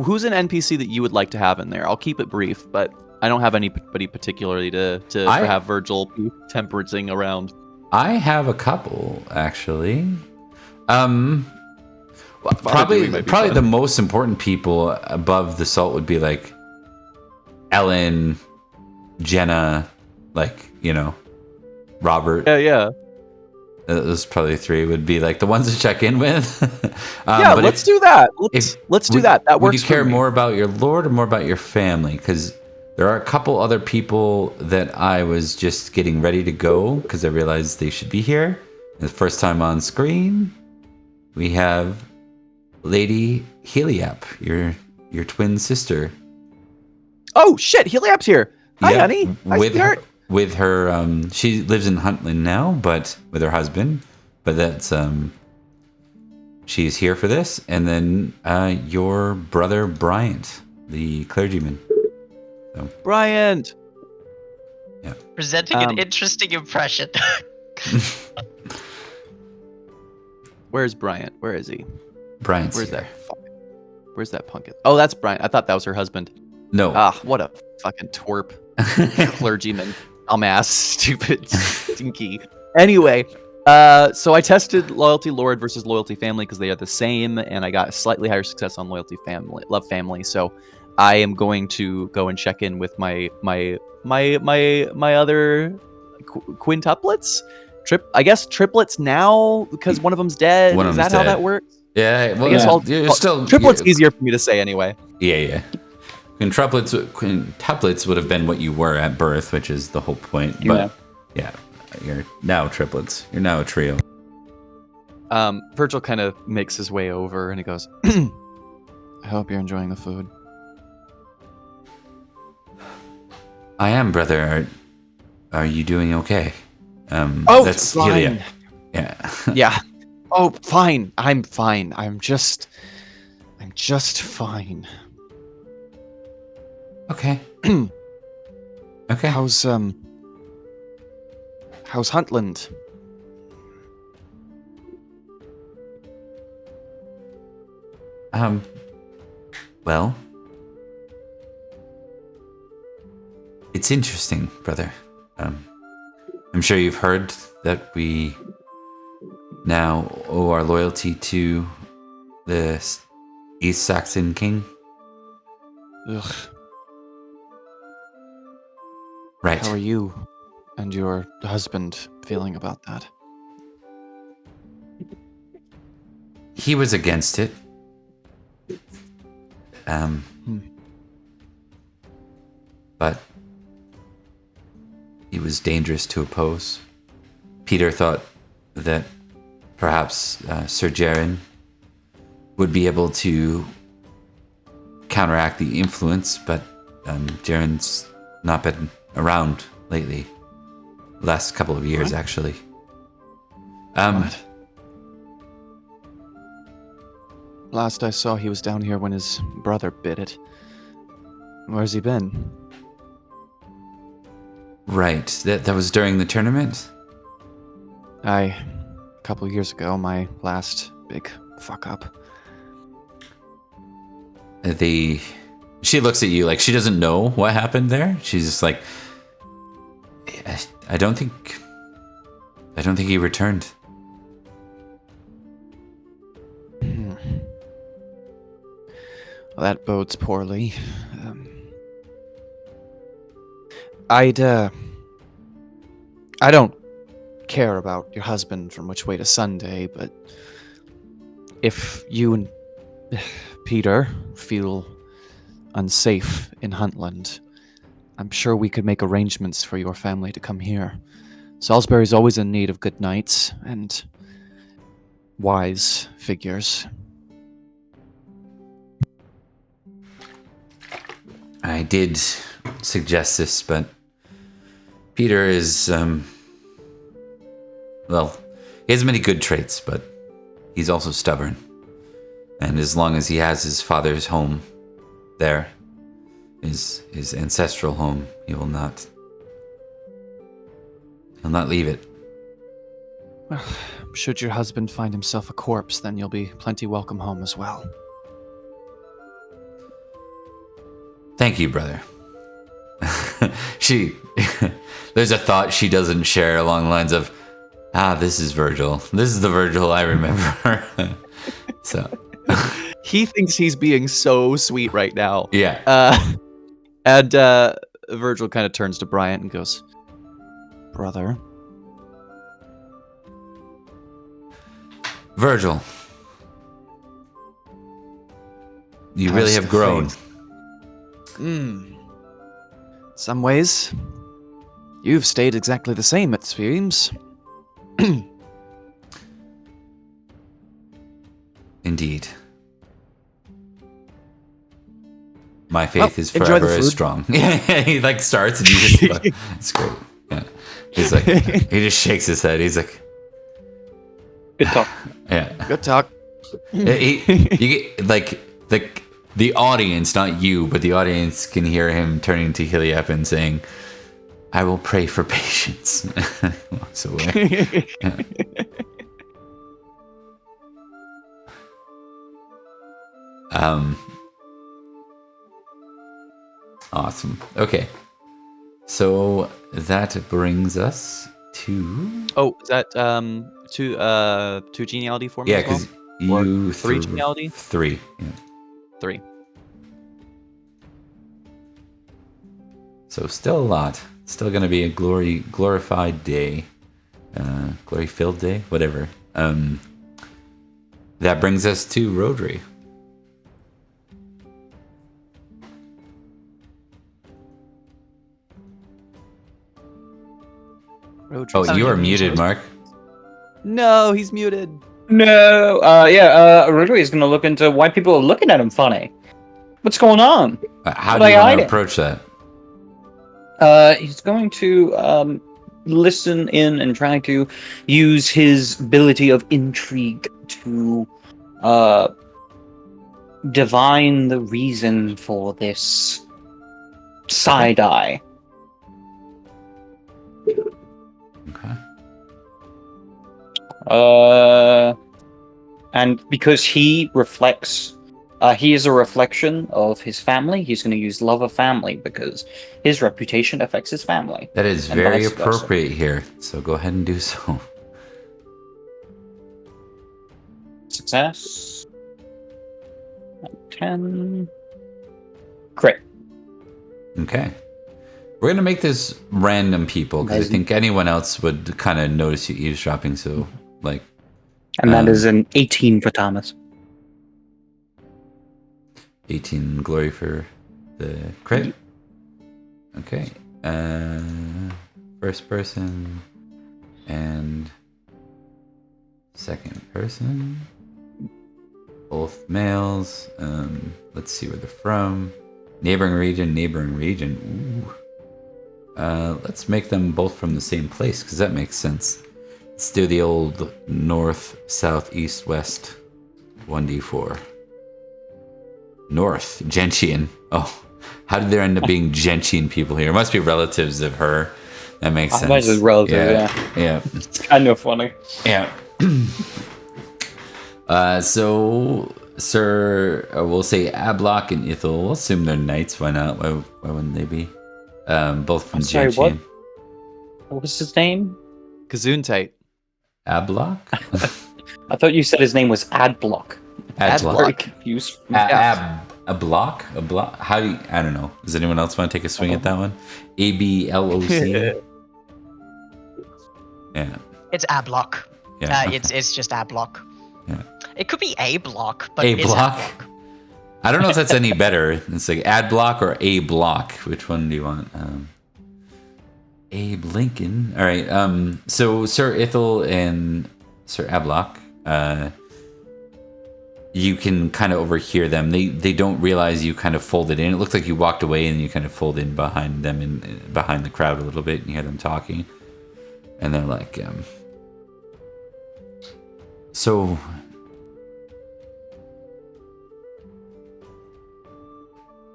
Who's an NPC that you would like to have in there? I'll keep it brief, but I don't have anybody particularly to have Virgil be temperating around. I have a couple, actually. Probably the most important people above the salt would be like Ellen, Jenna, like, you know, Robert. Yeah. Those probably 3 would be like the ones to check in with. Yeah, let's do that. Let's do that. That works. Would you care more about your lord or more about your family? Because there are a couple other people that I was just getting ready to go because I realized they should be here. The first time on screen, we have Lady Heliap, your twin sister. Oh shit, Heliap's here. Hi, honey. Hi, sweetheart. With her, she lives in Huntland now, but with her husband. But that's she's here for this, and then your brother Bryant, the clergyman. So. Bryant. Yeah. Presenting an interesting impression. Where's Bryant? Where is he? Bryant's Where's here. Where's that pumpkin? Oh, that's Bryant. I thought that was her husband. No. Ah, what a fucking twerp. Clergyman. Dumbass. Stupid. Stinky. Anyway, so I tested Loyalty Lord versus Loyalty Family because they are the same, and I got a slightly higher success on Loyalty Family, Love Family. So I am going to go and check in with my other quintuplets. I guess triplets now because one of them's dead. Is that how that works? Yeah. Well, I guess triplets easier for me to say anyway. Yeah. Quintuplets would have been what you were at birth, which is the whole point. But yeah, you're now triplets. You're now a trio. Virgil kind of makes his way over and he goes, I hope you're enjoying the food. I am, brother. Are you doing okay? That's fine. Helia. Yeah. Yeah. Oh, fine. I'm fine. I'm just fine. Okay. Okay. How's Huntland? Well, it's interesting, brother. I'm sure you've heard that we now owe our loyalty to the East Saxon king. Ugh. Right. How are you and your husband feeling about that? He was against it. But he was dangerous to oppose. Peter thought that perhaps Sir Jaren would be able to counteract the influence, but Jaren's not been around lately. Last couple of years, actually. What? Last I saw, he was down here when his brother bit it. Where's he been? Right. That was during the tournament? A couple of years ago, my last big fuck up. She looks at you like she doesn't know what happened there. She's just like, I don't think he returned. Well, that bodes poorly. I don't care about your husband from which way to Sunday, but if you and Peter feel unsafe in Huntland, I'm sure we could make arrangements for your family to come here. Salisbury's always in need of good knights and wise figures. I did suggest this, but Peter is, well, he has many good traits, but he's also stubborn. And as long as he has his father's home there, his ancestral home, he'll not leave it. Well, should your husband find himself a corpse, then you'll be plenty welcome home as well. Thank you, brother. There's a thought she doesn't share along the lines of, this is Virgil. This is the Virgil I remember. So he thinks he's being so sweet right now. Yeah. And Virgil kind of turns to Bryant and goes, "Brother." Virgil, you really have grown. Some ways, you've stayed exactly the same, it seems. Indeed. My faith is forever as strong. He like starts and he just it's great. Yeah. He's like he just shakes his head. He's like, Good talk. yeah. Good talk. You get like the audience, not you, but the audience can hear him turning to Heliap and saying, "I will pray for patience." He walks away. Yeah. Awesome. Okay. So that brings us to... Oh, is that two genealogy for me? Yeah, as well? because you... Three genealogy? Three. Yeah. 3. So still a lot. Still going to be a glorified day. Glory-filled day? Whatever. That brings us to Rhodri. Oh, you are muted, Mark. No, he's muted. No, Rhodri is going to look into why people are looking at him funny. What's going on? How do you want to approach that? He's going to listen in and try to use his ability of intrigue to divine the reason for this side-eye. Okay. And because he reflects, he is a reflection of his family, he's going to use love of family because his reputation affects his family. That is very appropriate here, so go ahead and do so. Success. 10. Crit. Okay. We're going to make this random people, because I think anyone else would kind of notice you eavesdropping, so, like... And that is an 18 for Thomas. 18 glory for the crit. Okay. First person and second person. Both males. Let's see where they're from. Neighboring region. Ooh. Let's make them both from the same place, because that makes sense. Let's do the old north, south, east, west 1d4. North, Gentian. Oh, how did there end up being Gentian people here? It must be relatives of her That makes sense. I imagine it's relative, Yeah. It's kind of funny. Yeah. So, Sir, we'll say Ablock and Ithil. We'll assume they're knights. Why not? Why wouldn't they be? Both from Sorry, Jianqian. What was his name? Gesundheit. Ablock? I thought you said his name was Adblock. Very Adblock. confused. A block? How do you... I don't know. Does anyone else want to take a swing at that one? ABLOC? Yeah. It's Ablock. Yeah. Okay. It's just Ablock. Yeah. It could be A block, but A it is block? Ablock. I don't know if that's any better. It's like ad block or a block. Which one do you want? Abe Lincoln. All right. So Sir Ithil and Sir Ablock, you can kind of overhear them. They don't realize you kind of folded in. It looks like you walked away and you kind of fold in behind them and behind the crowd a little bit, and you hear them talking. And they're like, so.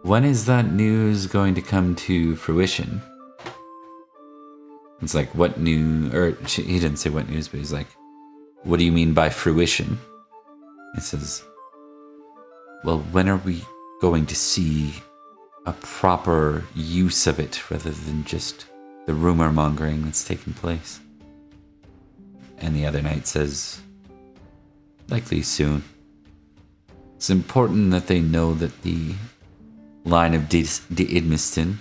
When is that news going to come to fruition? It's like, what news? Or he didn't say what news, but he's like, what do you mean by fruition? He says, well, when are we going to see a proper use of it rather than just the rumor mongering that's taking place? And the other knight says, likely soon. It's important that they know that the line of Idmiston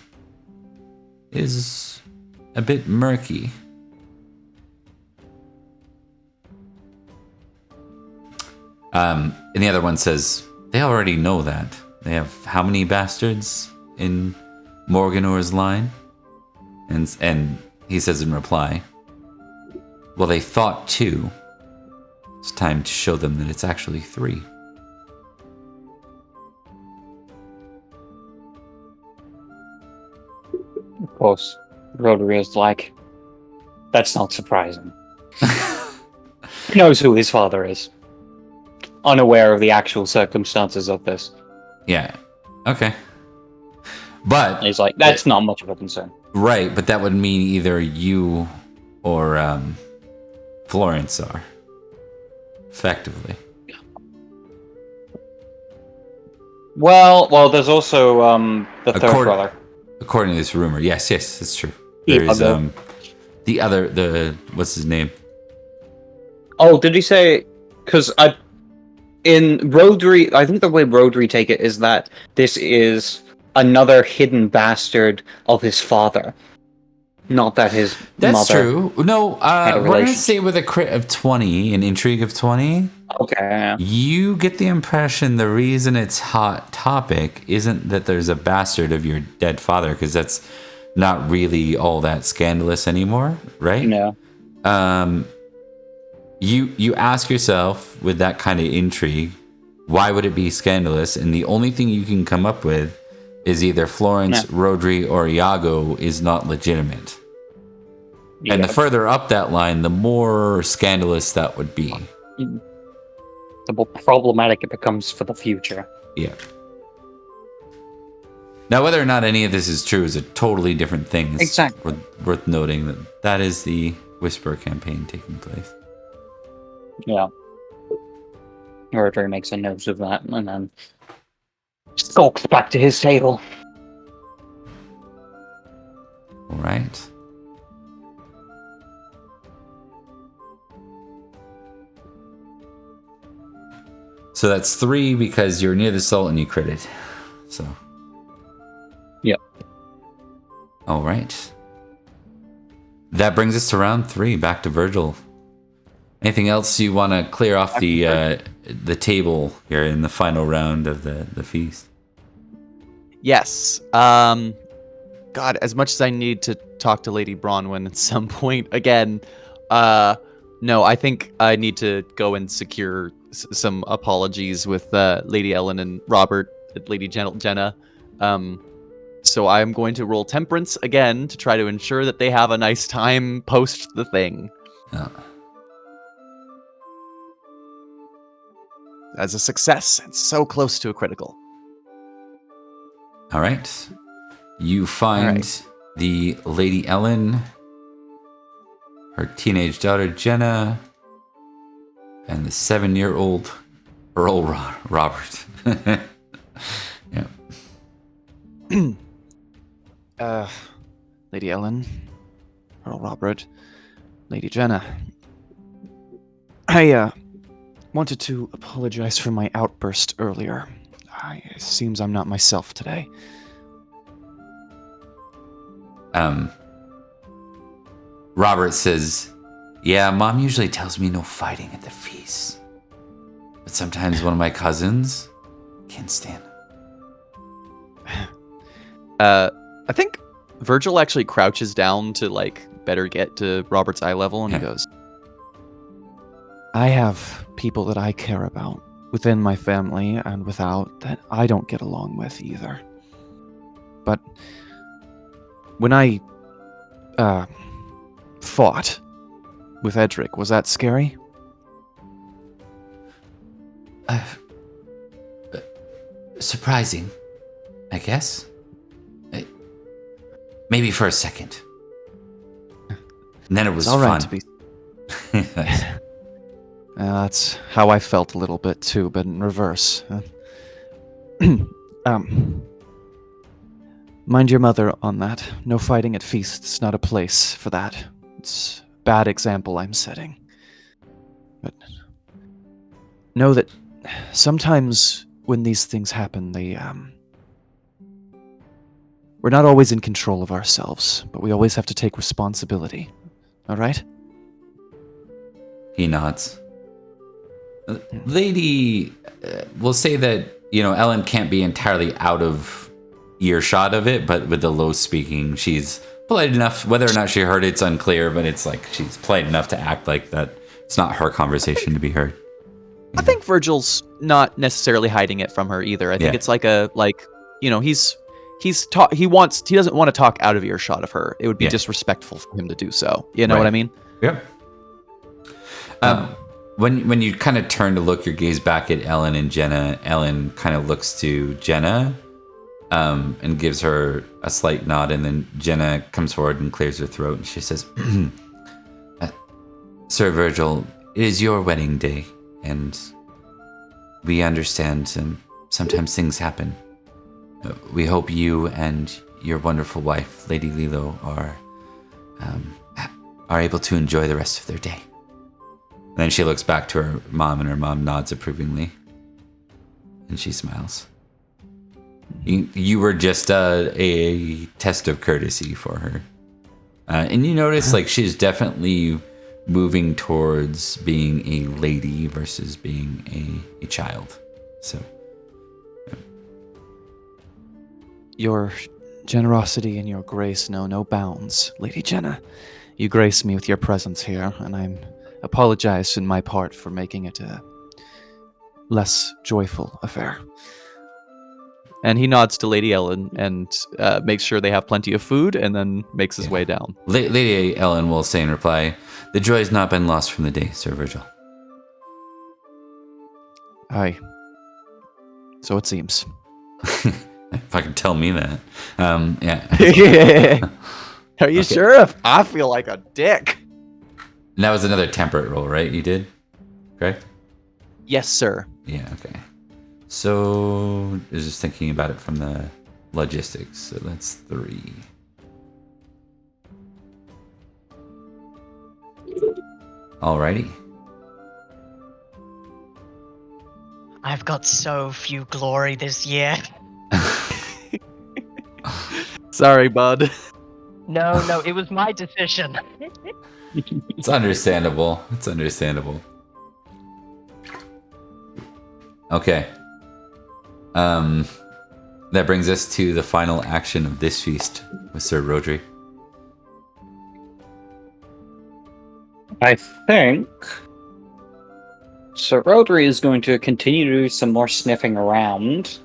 is a bit murky. And the other one says, they already know that. They have how many bastards in Morganor's line? And he says in reply, well, they thought 2. It's time to show them that it's actually 3. Of course, Rhodri is like, that's not surprising. He knows who his father is. Unaware of the actual circumstances of this. Yeah. Okay. But He's like, that's not much of a concern. right, but that would mean either you or Florence are. Effectively. Well, there's also the third brother. According to this rumor. Yes, it's true. The There is other. the what's his name? Oh, did he say? Because in Rhodri, I think the way Rhodri take it is that this is another hidden bastard of his father, not that his That's mother. true. No, a we're gonna relation. say with a crit of 20, an intrigue of 20. Okay. Yeah. You get the impression the reason it's hot topic isn't that there's a bastard of your dead father, because that's not really all that scandalous anymore, right? No. You ask yourself with that kind of intrigue, why would it be scandalous? And the only thing you can come up with is either Florence, Rhodri, or Iago is not legitimate. And the further up that line, the more scandalous that would be. The more problematic it becomes for the future. Yeah. Now, whether or not any of this is true is a totally different thing. It's Exactly. worth noting that that is the Whisper campaign taking place. Yeah. Rhodri makes a note of that and then skulks back to his table. All right. So that's 3 because you're near the salt and you crit it. So. Yep. All right. That brings us to round 3. Back to Virgil. Anything else you want to clear off the table here in the final round of the feast? Yes. God, as much as I need to talk to Lady Bronwyn at some point again, no, I think I need to go and secure some apologies with Lady Ellen and Robert, Lady Jenna. So I'm going to roll Temperance again to try to ensure that they have a nice time post the thing. Oh. As a success, it's so close to a critical. All right. You find the Lady Ellen her teenage daughter Jenna, and the 7-year-old Earl Robert. Yeah. Lady Ellen, Earl Robert, Lady Jenna. I wanted to apologize for my outburst earlier. It seems I'm not myself today. Robert says, "Yeah, Mom usually tells me no fighting at the feast, but sometimes one of my cousins can't stand it." I think Virgil actually crouches down to better get to Robert's eye level, and he goes, "I have people that I care about within my family and without that I don't get along with either. But when I fought with Edrich, was that scary?" Surprising, I guess. Maybe for a second. And then it was all fun. right to be. That's how I felt a little bit too, but in reverse. Mind your mother on that. No fighting at feasts, not a place for that. It's a bad example I'm setting. But know that sometimes when these things happen, we're not always in control of ourselves, but we always have to take responsibility. All right? He nods. Lady, we'll say that, Ellen can't be entirely out of earshot of it, but with the low speaking, she's polite enough. Whether or not she heard it's unclear, but it's like she's polite enough to act like that it's not her conversation to be heard. I think Virgil's not necessarily hiding it from her either. I think it's he doesn't want to talk out of earshot of her. It would be disrespectful for him to do so. You know what I mean? Yep. When you kind of turn to look your gaze back at Ellen and Jenna, Ellen kind of looks to Jenna and gives her a slight nod, and then Jenna comes forward and clears her throat, and she says, "Sir Virgil, it is your wedding day, and we understand sometimes things happen. We hope you and your wonderful wife, Lady Lilo, are able to enjoy the rest of their day." And then she looks back to her mom, and her mom nods approvingly, and she smiles. You were just a test of courtesy for her, and you notice she's definitely moving towards being a lady versus being a child. So. Your generosity and your grace know no bounds, Lady Jenna. You grace me with your presence here, and I apologize in my part for making it a less joyful affair. And he nods to Lady Ellen and makes sure they have plenty of food, and then makes his way down. Lady Ellen will say in reply, "The joy has not been lost from the day, Sir Virgil." Aye. So it seems. Fucking tell me that. Yeah. Are you sure? I feel like a dick. And that was another temperate roll, right? You did? Correct? Yes, sir. Yeah, okay. So, I was just thinking about it from the logistics. So that's 3. Alrighty. I've got so few glory this year. Sorry, bud. No, it was my decision. It's understandable. It's understandable. Okay. That brings us to the final action of this feast with Sir Rhodri. I think Sir Rhodri is going to continue to do some more sniffing around.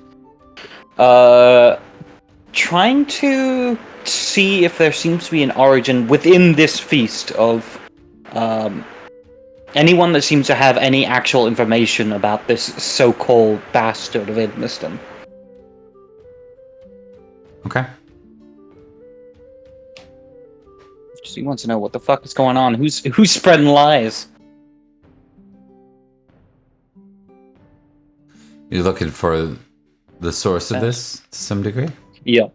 Trying to see if there seems to be an origin within this feast of anyone that seems to have any actual information about this so-called bastard of Idmiston. Okay. He wants to know what the fuck is going on. Who's spreading lies? You're looking for the source of this to some degree? Yeah.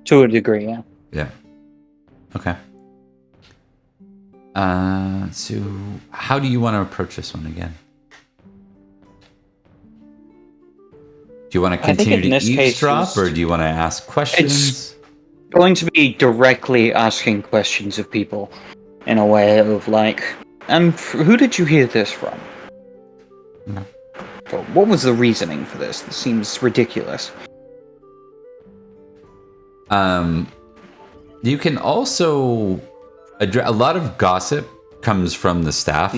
To a degree, yeah. Yeah. Okay. So how do you want to approach this one again? Do you want to continue to eavesdrop, or do you want to ask questions? It's going to be directly asking questions of people in a way of like, and who did you hear this from? No. What was the reasoning for this? This seems ridiculous. You can also a lot of gossip comes from the staff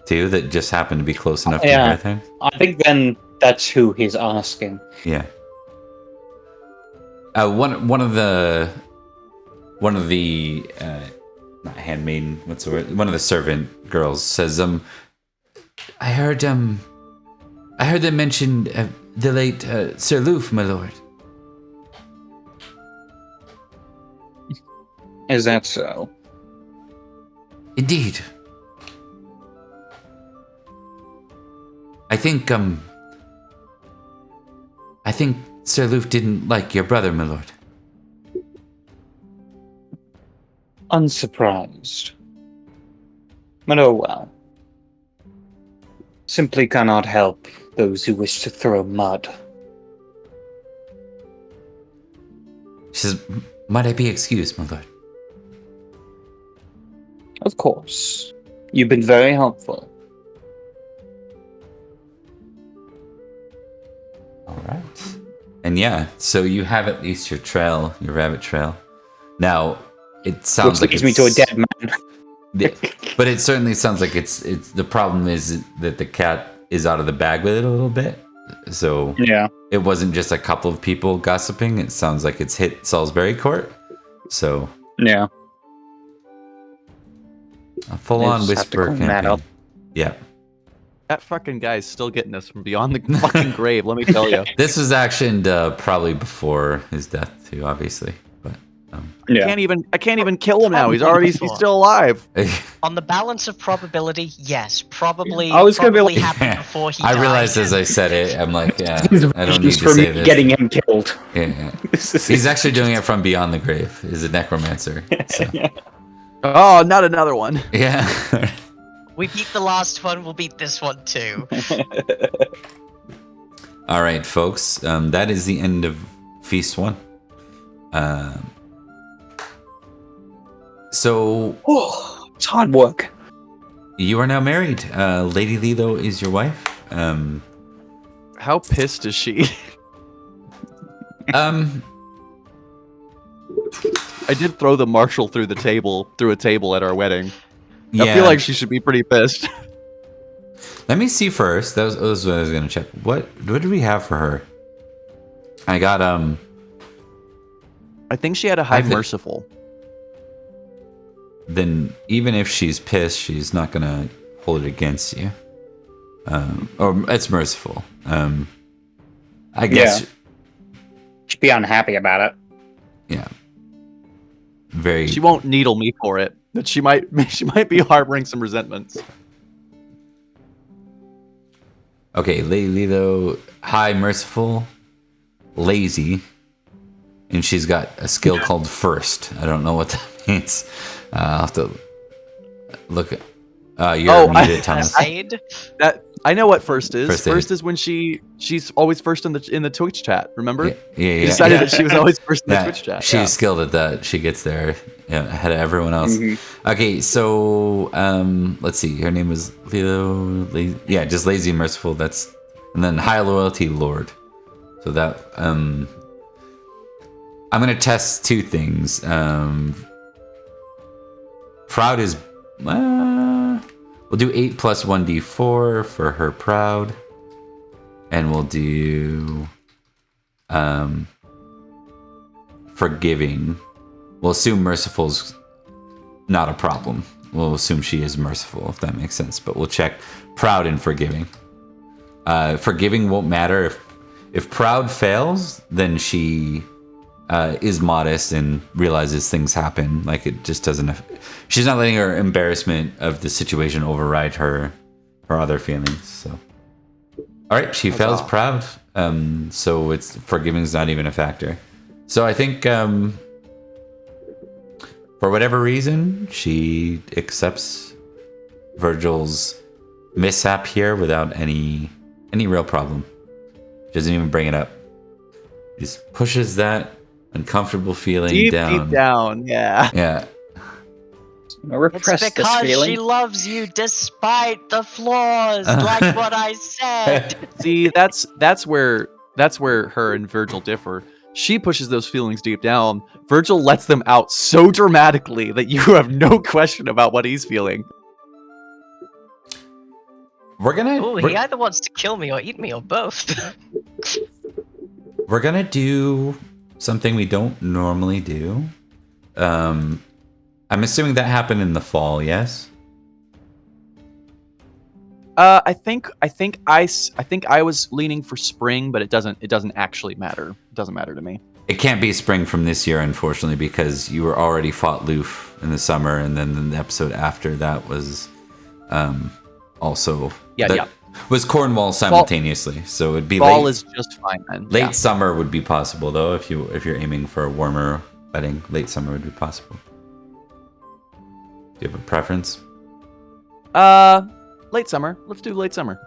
too, that just happen to be close enough to hear things. I think then that's who he's asking. Yeah. One of the not handmaiden, what's the word? One of the servant girls says, I heard they mentioned the late Sir Loof, my lord. Is that so? Indeed. I think Sir Loof didn't like your brother, my lord. Unsurprised. But oh well. Simply cannot help those who wish to throw mud. She says, might I be excused, my lord? Of course. You've been very helpful. All right. And yeah, so you have at least your trail, your rabbit trail. Now, it sounds like leads me to a dead man. But it certainly sounds like it's the problem is that the cat is out of the bag with it a little bit. So yeah, it wasn't just a couple of people gossiping. It sounds like it's hit Salisbury Court. So yeah, a full-on whisper clean that up. Yeah. That fucking guy's still getting us from beyond the fucking grave, let me tell you. This was actioned probably before his death too, obviously. But yeah. I can't even kill him now. He's still alive. On the balance of probability, yes, probably. I was gonna be probably like- happened before he I died. realized as I said it, I'm like, yeah, This is I don't need to for say me this. getting him killed. Yeah. He's actually doing it from beyond the grave. He's a necromancer. So. Oh, not another one. Yeah. We beat the last one, we'll beat this one too. All right, folks. That is the end of Feast 1. So Oh, it's hard work. you are now married. Lady Lilo is your wife. How pissed is she? I I did throw the marshal through a table at our wedding. yeah. I feel like she should be pretty pissed. Let me see first. That was what I was gonna check. What did we have for her? I got I think she had a high I think- merciful. Then even if she's pissed, she's not gonna hold it against you. Or it's merciful. I guess. She'd be unhappy about it. Yeah. Very. She won't needle me for it, but she might be harboring some resentments. Okay, Lady Lilo, high, merciful, lazy, and she's got a skill called First. I don't know what that means. I'll have to look at. You're muted, Thomas. Aid? I know what first is. First First aid. is when she's always first in the Twitch chat. Remember? Yeah. We decided that she was always first in the Yeah, Twitch chat. she's skilled at that. She gets there ahead of everyone else. Okay, so let's see. Her name is Lilo. Just lazy and merciful. And then high loyalty Lord. So that I'm gonna test two things. Proud is we'll do 8 plus 1d4 for her proud, and we'll do forgiving. We'll assume merciful's not a problem. We'll assume she is merciful, if that makes sense. But we'll check proud and forgiving. Forgiving won't matter if proud fails, then she is modest and realizes things happen. Like it just doesn't. She's not letting her embarrassment of the situation override her other feelings. So, all right, she fails proud. So it's forgiving's not even a factor. So I think for whatever reason she accepts Virgil's mishap here without any real problem. She doesn't even bring it up. Just pushes that uncomfortable feeling Deep down. Yeah. Yeah. Repress It's this because feeling. she loves you despite the flaws, like what I said. See, that's where her and Virgil differ. She pushes those feelings deep down. Virgil lets them out so dramatically that you have no question about what he's feeling. He either wants to kill me or eat me or both. We're gonna do something we don't normally do. I'm assuming that happened in the fall, yes? I think I was leaning for spring, but it doesn't actually matter. It doesn't matter to me. It can't be spring from this year, unfortunately, because you were already fought Loof in the summer, and then the episode after that was also was Cornwall simultaneously. So it'd be fall is just fine then. Late summer would be possible though if you're aiming for a warmer wedding. Late summer would be possible. Do you have a preference? Late summer. Let's do late summer.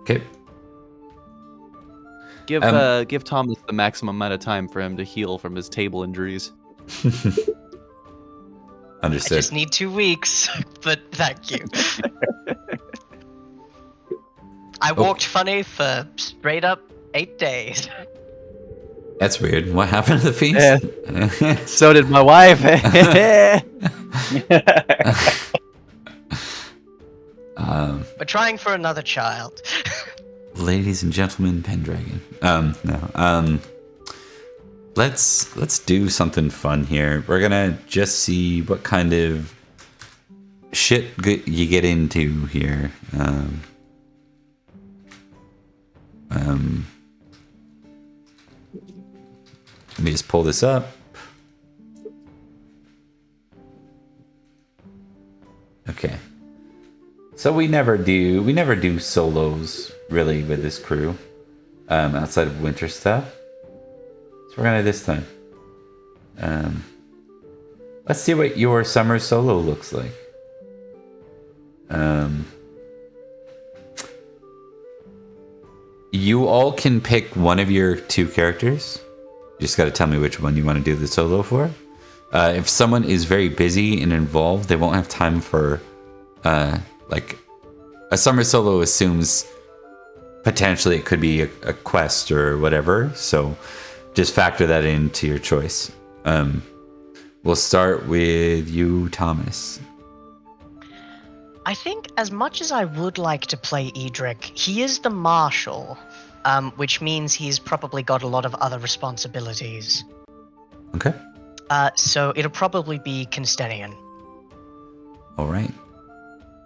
Okay. Give Thomas the maximum amount of time for him to heal from his table injuries. Understood. I just need 2 weeks, but thank you. I walked funny for straight up 8 days. That's weird. What happened to the feast? So did my wife. We're trying for another child. Ladies and gentlemen, Pendragon. No. Let's do something fun here. We're gonna just see what kind of shit you get into here. Let me just pull this up. Okay. So we never do solos really with this crew, outside of winter stuff. So we're gonna this time. Let's see what your summer solo looks like. You all can pick one of your 2 characters. You just got to tell me which one you want to do the solo for. If someone is very busy and involved, they won't have time for, like, a summer solo assumes potentially it could be a quest or whatever. So just factor that into your choice. We'll start with you, Thomas. I think as much as I would like to play Edrich, he is the marshal, which means he's probably got a lot of other responsibilities. Okay. So it'll probably be Cynstenian. All right.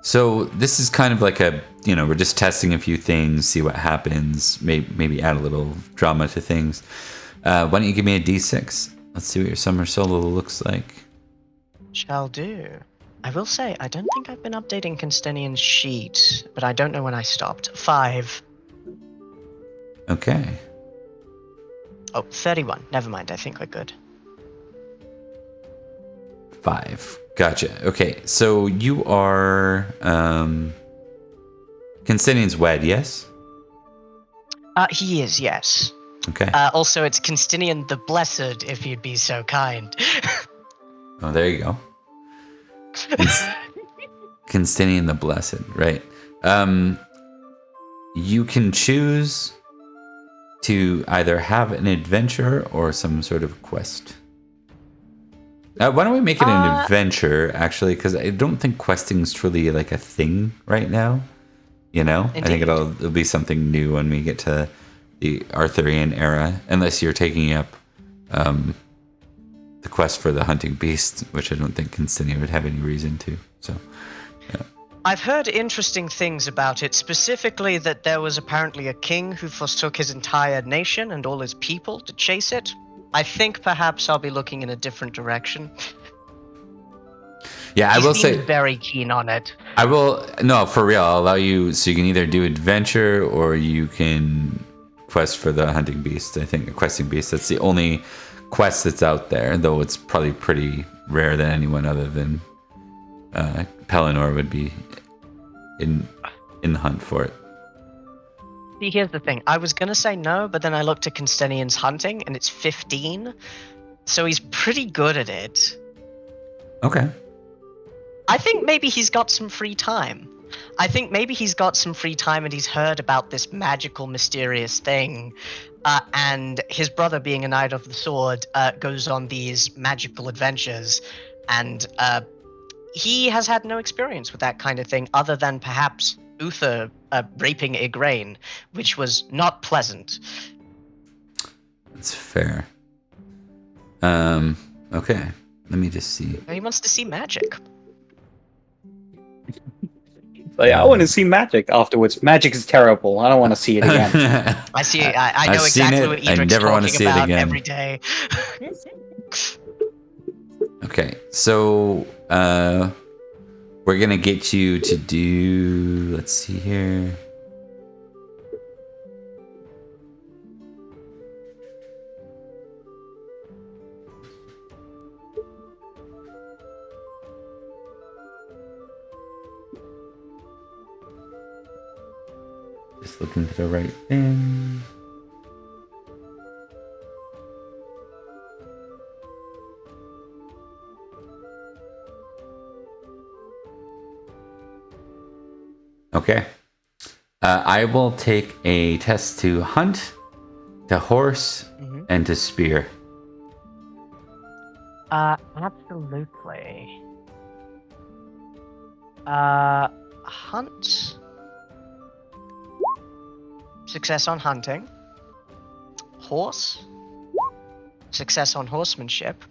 So this is kind of like we're just testing a few things, see what happens, maybe add a little drama to things. Why don't you give me a D6? Let's see what your summer solo looks like. Shall do. I will say, I don't think I've been updating Cynstenian's sheet, but I don't know when I stopped. 5. Okay. Oh, 31. Never mind, I think we're good. 5. Gotcha. Okay, so you are Cynstenian's wed, yes? He is, yes. Okay. Also, it's Cynstenian the Blessed, if you'd be so kind. Oh, there you go. Cynstenian the Blessed, right? You can choose to either have an adventure or some sort of quest. Why don't we make it an adventure, actually? Because I don't think questing's truly like a thing right now. You know, Indeed. I think it'll be something new when we get to the Arthurian era, unless you're taking up the quest for the hunting beast, which I don't think Cynstenian would have any reason to. So, yeah. I've heard interesting things about it, specifically that there was apparently a king who forsook his entire nation and all his people to chase it. I think perhaps I'll be looking in a different direction. Yeah, I He will seems say very keen on it. I will no for real. I'll allow you so you can either do adventure or you can quest for the hunting beast. I think a questing beast. That's the only quest that's out there, though it's probably pretty rare that anyone other than Pelennor would be in the hunt for it. See, here's the thing. I was gonna say no, but then I looked at Cynstenian's hunting, and it's 15, so he's pretty good at it. Okay. I think maybe he's got some free time. I think maybe he's got some free time and he's heard about this magical, mysterious thing. And his brother, being a Knight of the Sword, goes on these magical adventures. And he has had no experience with that kind of thing other than perhaps Uther raping Igraine, which was not pleasant. That's fair. Okay. Let me just see. He wants to see magic. Like, I want to see magic afterwards. Magic is terrible. I don't want to see it again. I see. I know I've seen exactly it. what I Edric's never want to talking see it about again. every day. Okay, so we're gonna get you to do. Let's see here. Just looking for the right thing. Okay. I will take a test to hunt, to horse, and to spear. Absolutely. Hunt. Success on hunting. Horse. Success on horsemanship.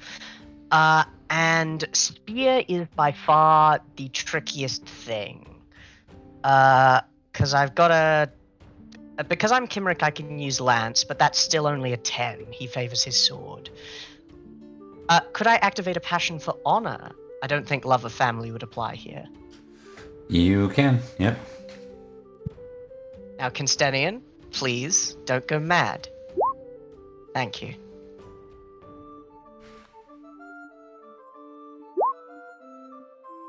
And spear is by far the trickiest thing. Because I've got a... Because I'm Kimric, I can use lance, but that's still only a 10. He favors his sword. Could I activate a passion for honor? I don't think love of family would apply here. You can, yep. Now, Cynstenian, please don't go mad. Thank you.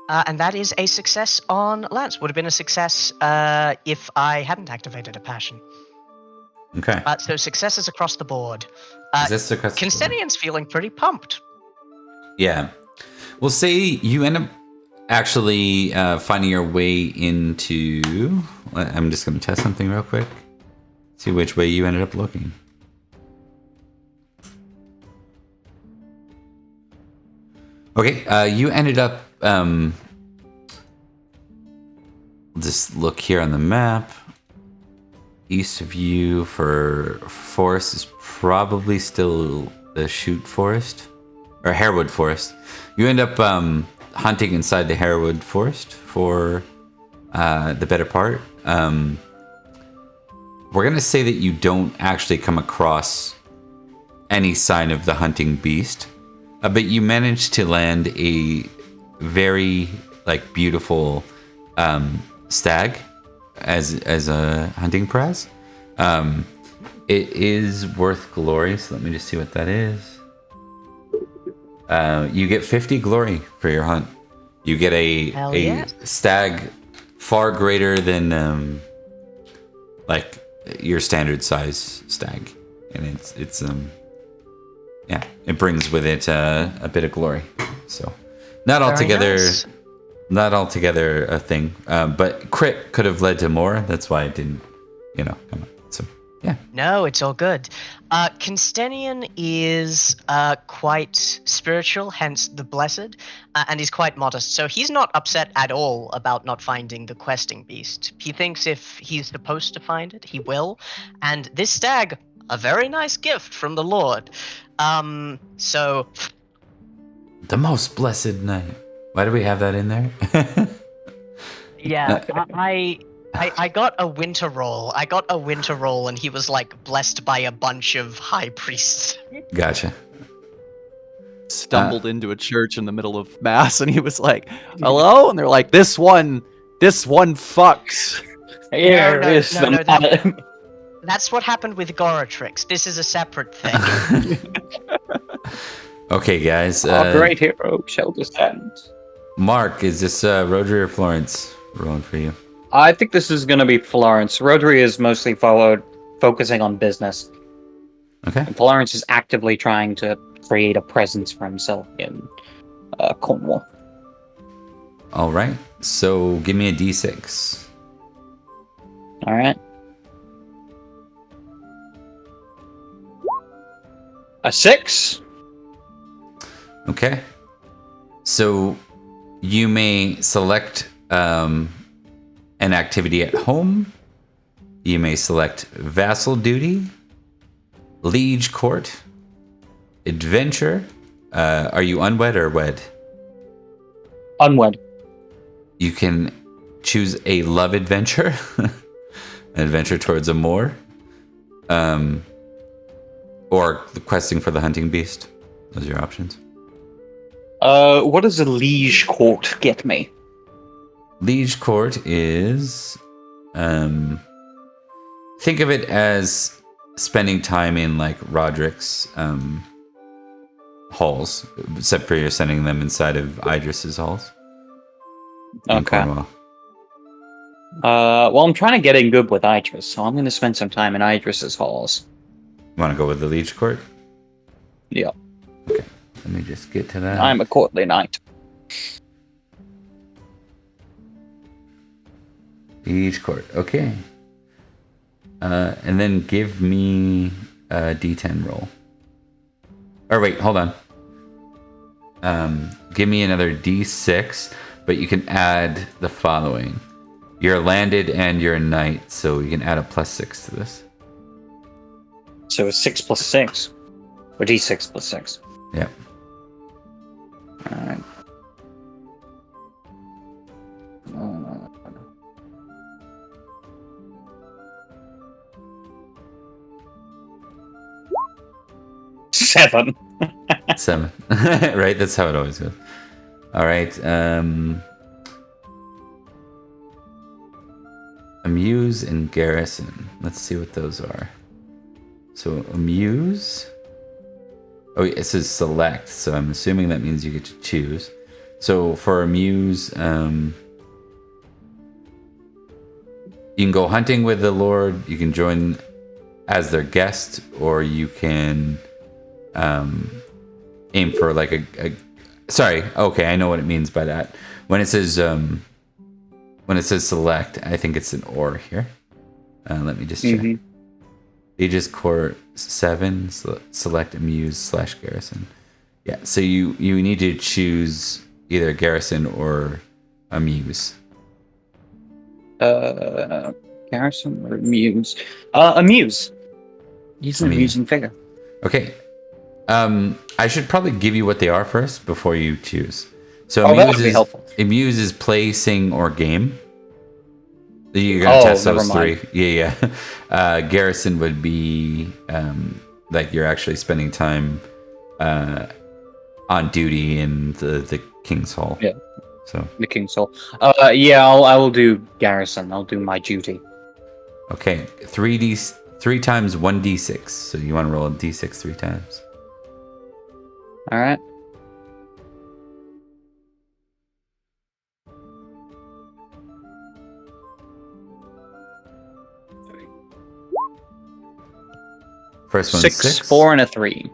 And that is a success on lance. Would have been a success if I hadn't activated a passion. Okay. So successes across the board. Is this across the board? Cynstenian's feeling pretty pumped. Yeah. We'll say you end up actually finding your way into... I'm just going to test something real quick. See which way you ended up looking. Okay, you ended up... just look here on the map. East of you for forest is probably still the Shoot Forest. Or Harewood Forest. You end up hunting inside the Harewood Forest for the better part. We're going to say that you don't actually come across any sign of the hunting beast. But you managed to land a very beautiful stag as a hunting prize. It is worth glory, so let me just see what that is. You get 50 glory for your hunt. You get a stag far greater than your standard size stag, and it's yeah, it brings with it a bit of glory. So not altogether a thing, but crit could have led to more. That's why it didn't, come up. So yeah. No, it's all good. Cynstenian is quite spiritual, hence the blessed, and he's quite modest. So he's not upset at all about not finding the questing beast. He thinks if he's supposed to find it, he will. And this stag, a very nice gift from the Lord. So the most blessed night. Why do we have that in there? yeah, I got a winter roll. I got a winter roll, and he was like blessed by a bunch of high priests. Gotcha. Stumbled into a church in the middle of mass, and he was like, "Hello," and they're like, "This one fucks." Here no, is no, the no, man. That's what happened with Goratrix. This is a separate thing. Okay, guys. Our great hero shall descend. Mark, is this Rhodri or Florence rolling for you? I think this is going to be Florence. Rhodri is mostly focusing on business. Okay. And Florence is actively trying to create a presence for himself in Cornwall. All right. So give me a d6. All right. A 6. Okay. So you may select an activity at home. You may select vassal duty, liege court, adventure. Are you unwed or wed? Unwed. You can choose a love adventure, an adventure towards a moor, or the questing for the hunting beast. Those are your options. What does a liege court get me? Liege court is, think of it as spending time in like Roderick's halls, except for you're sending them inside of Idris's halls. in Okay. Cornwall. Well, I'm trying to get in good with Idris, so I'm going to spend some time in Idris's halls. You want to go with the liege court? Yeah. Okay. Let me just get to that. I'm a courtly knight. Liege court. Okay. And then give me a d10 roll. Or wait, hold on. Give me another d6, but you can add the following. You're landed and you're a knight, so you can add a +6 to this. So it's 6 plus 6. Or d6 plus 6. Yep. Alright. Seven. 7. Right? That's how it always goes. All right. Amuse and garrison. Let's see what those are. So amuse. Oh, it says select. So I'm assuming that means you get to choose. So for amuse, you can go hunting with the Lord. You can join as their guest, or you can aim for like a sorry, okay, I know what it means by that. When it says select, I think it's an or here. Let me just check. Aegis Court 7, select amuse / garrison. Yeah, so you need to choose either garrison or amuse. Garrison or amuse? Amuse. He's an amusing figure. Okay. I should probably give you what they are first before you choose. So that would be helpful. Amuse is play, sing, or game. You're gonna test those three. Yeah. Garrison would be like you're actually spending time on duty in the King's Hall. Yeah. So the King's Hall. Yeah, I will do garrison. I'll do my duty. Okay, 3 times 1d6. So you want to roll a d6 3 times. All right. First one 6, 4, and a 3.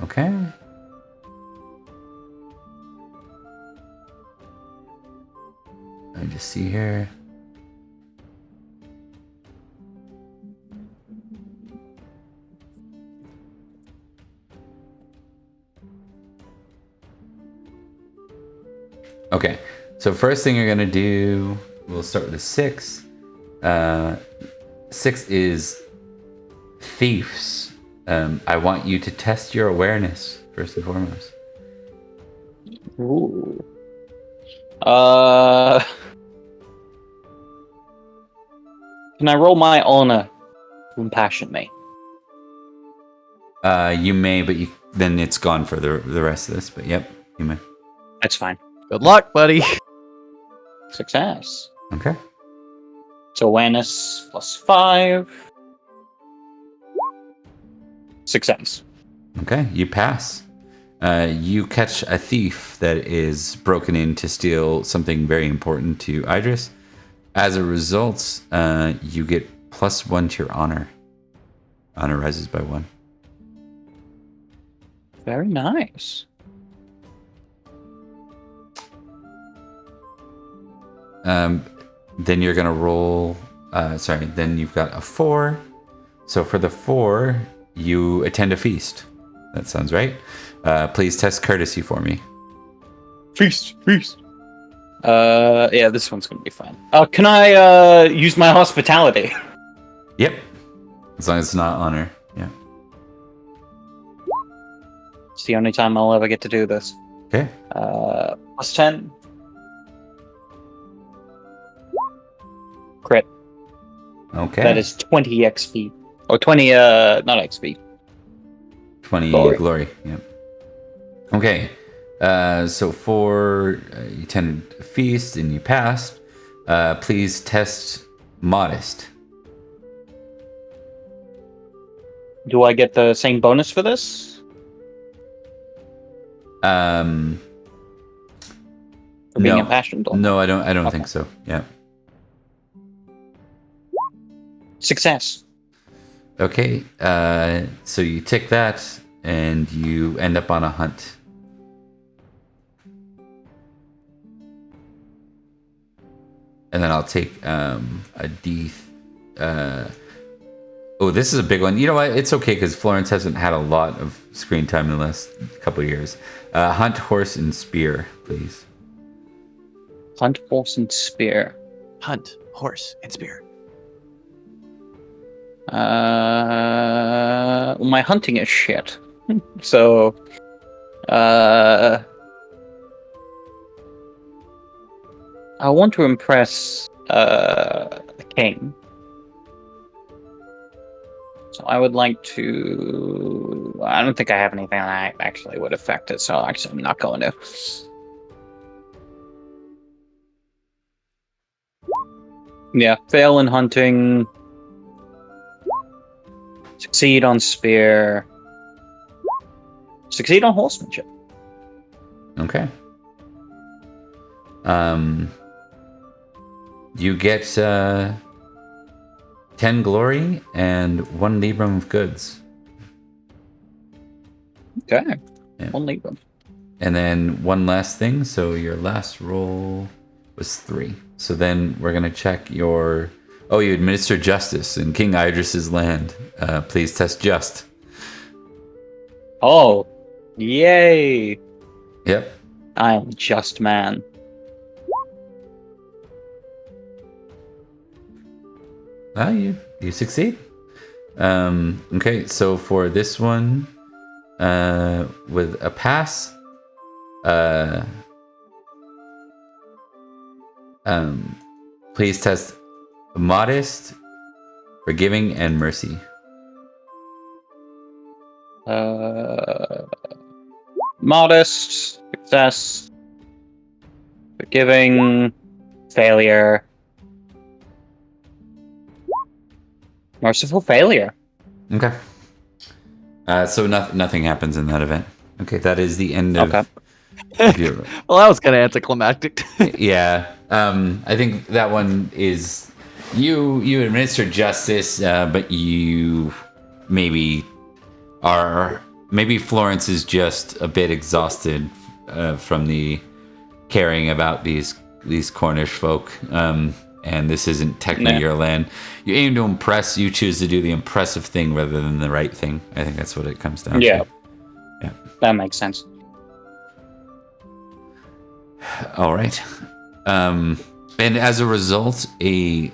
Okay. Let me just see here. Okay, so first thing you're gonna do, we'll start with a 6. 6 is thieves. I want you to test your awareness first and foremost. Ooh. Can I roll my honor to impassion me? You may, but then it's gone for the rest of this. But yep, you may. That's fine. Good luck, buddy. Success. Okay. So awareness +5. Success. Okay, you pass. You catch a thief that is broken in to steal something very important to Idris. As a result, you get +1 to your honor. Honor rises by 1. Very nice. Then you're gonna roll. Then you've got a 4. So for the 4, you attend a feast. That sounds right. Please test courtesy for me. Feast. Yeah, this one's gonna be fine. Can I use my hospitality? Yep. As long as it's not honor. Yeah. It's the only time I'll ever get to do this. Okay. +10. Crit. Okay. That is 20 XP. Or 20, not XP. 20 Glory. glory. Yep. Okay. So for you attended a feast and you passed. Please test modest. Do I get the same bonus for this? For being impassioned? Or? No, I don't Okay. think so. Yeah. Success. Okay. So you tick that and you end up on a hunt. And then I'll take a D. Oh, this is a big one. You know what? It's okay because Florence hasn't had a lot of screen time in the last couple of years. Hunt, horse, and spear, please. Hunt, horse, and spear. Hunt, horse, and spear. My hunting is shit. So, I want to impress the king. So I would like to. I don't think I have anything that actually would affect it, so actually I'm not going to. Yeah, fail in hunting. Succeed on spear. Succeed on horsemanship. Okay. You get 10 glory and 1 librum of goods. Okay. Yeah. 1 librum. And then one last thing. So your last roll was 3. So then we're gonna check your. Oh, you administer justice in King Idris's land. Please test just. Oh, yay! Yep. I am a just man. Ah, you succeed. Okay, so for this one, with a pass, please test modest, forgiving, and mercy. Modest, success, forgiving, failure, merciful failure. Okay. So nothing happens in that event. Okay, that is the end of your. Well, that was kind of anticlimactic. Yeah. I think that one is you administer justice, but you maybe Florence is just a bit exhausted from the caring about these Cornish folk. And this isn't technically your land. You aim to impress. You choose to do the impressive thing rather than the right thing. I think that's what it comes down to. Yeah, that makes sense. All right. And as a result, a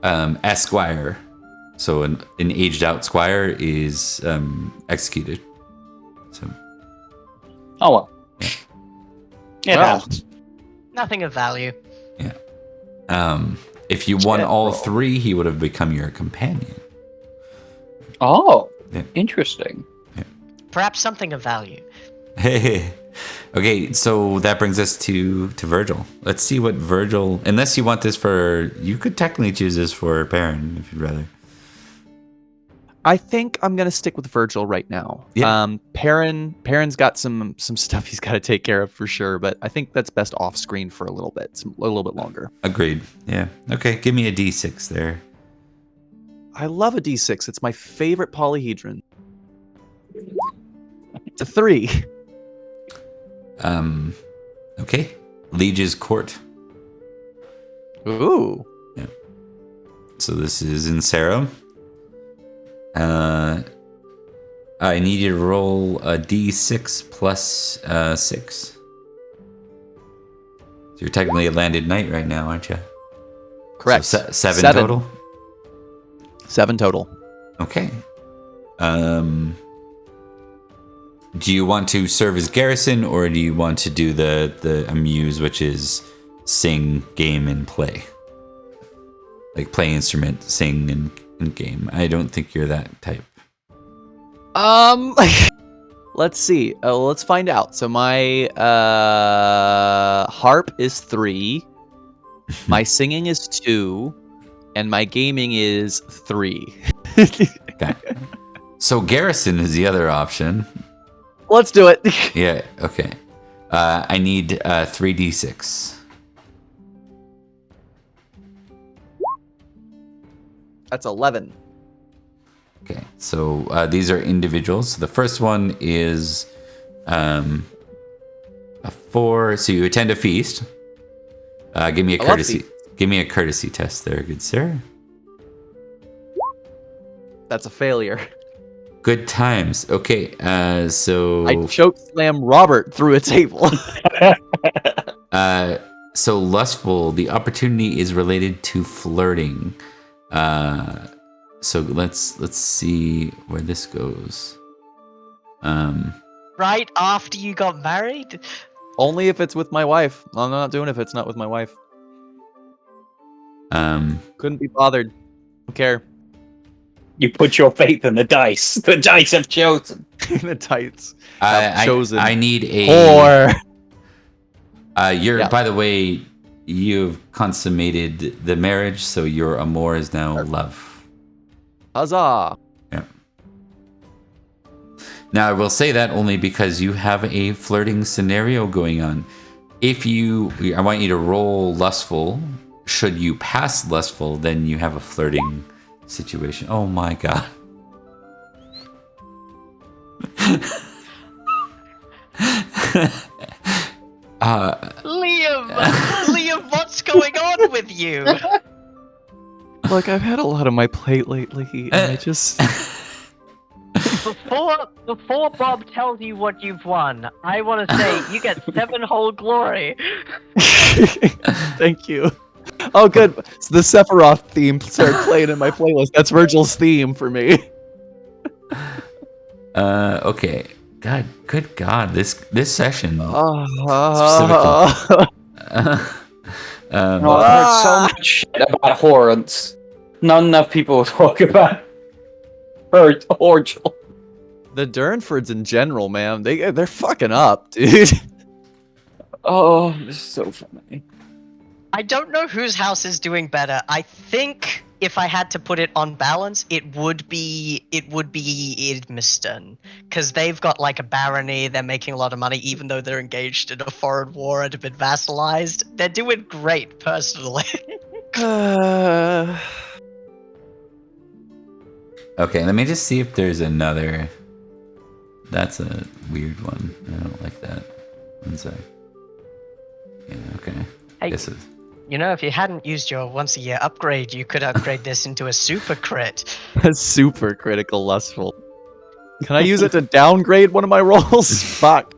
esquire, so an aged out squire, is executed. So. Oh well. Yeah. It happens. Nothing of value. If you won all General. 3, he would have become your companion. Oh, Yeah. interesting. Perhaps something of value. Hey. Okay, so that brings us to Virgil. Let's see what Virgil. Unless you want this for, you could technically choose this for Perin if you'd rather. I think I'm gonna stick with Virgil right now. Yeah. Perin's got some stuff he's got to take care of for sure, but I think that's best off screen for a little bit longer. Agreed. Yeah. Okay, give me a D6 there. I love a D6. It's my favorite polyhedron. It's a 3. Okay. Liege's Court. Ooh. So this is in Sarah. I need you to roll a D6 plus 6. So you're technically a landed knight right now, aren't you? Correct. So 7 7 total? 7 total. Okay. Do you want to serve as garrison, or do you want to do the amuse, which is sing, game, and play? Like play instrument, sing, and game. I don't think you're that type. Let's see. Let's find out. So my harp is 3, my singing is 2, and my gaming is 3. Okay. So garrison is the other option. Let's do it. Yeah, okay. I need 3d6. That's 11. Okay, so these are individuals. So the first one is a 4. So you attend a feast. Give me a I love courtesy. feasts. Give me a courtesy test there, good sir. That's a failure. Good times. Okay, so I choke slam Robert through a table. so lustful. The opportunity is related to flirting. So let's see where this goes. Right after you got married? Only if it's with my wife. I'm not doing it if it's not with my wife. Couldn't be bothered. Don't care. You put your faith in the dice. The dice have chosen. The tights have chosen. I need a. Whore. Yeah. By the way, you've consummated the marriage, so your amour is now love. Huzzah! Yeah. Now I will say that only because you have a flirting scenario going on. I want you to roll lustful. Should you pass lustful, then you have a flirting situation. Oh my god. Liam, what's going on with you? Look, I've had a lot on my plate lately, and I just... Before Bob tells you what you've won, I want to say you get 7 whole glory. Thank you. Oh, good. So the Sephiroth theme started playing in my playlist. That's Virgil's theme for me. Okay. God, good God, this session. I've heard so much shit about Horrence. Not enough people talk about Virgil. The Durnfords in general, man, they're fucking up, dude. Oh, this is so funny. I don't know whose house is doing better. I think if I had to put it on balance, it would be Idmiston, because they've got like a barony. They're making a lot of money, even though they're engaged in a foreign war and have been vassalized. They're doing great, personally. Okay, let me just see if there's another. That's a weird one. I don't like that. One sec. Yeah, okay. Hey, Guess it. you know, if you hadn't used your once-a-year upgrade, you could upgrade this into a super crit. A super critical lustful. Can I use it to downgrade one of my rolls? Fuck.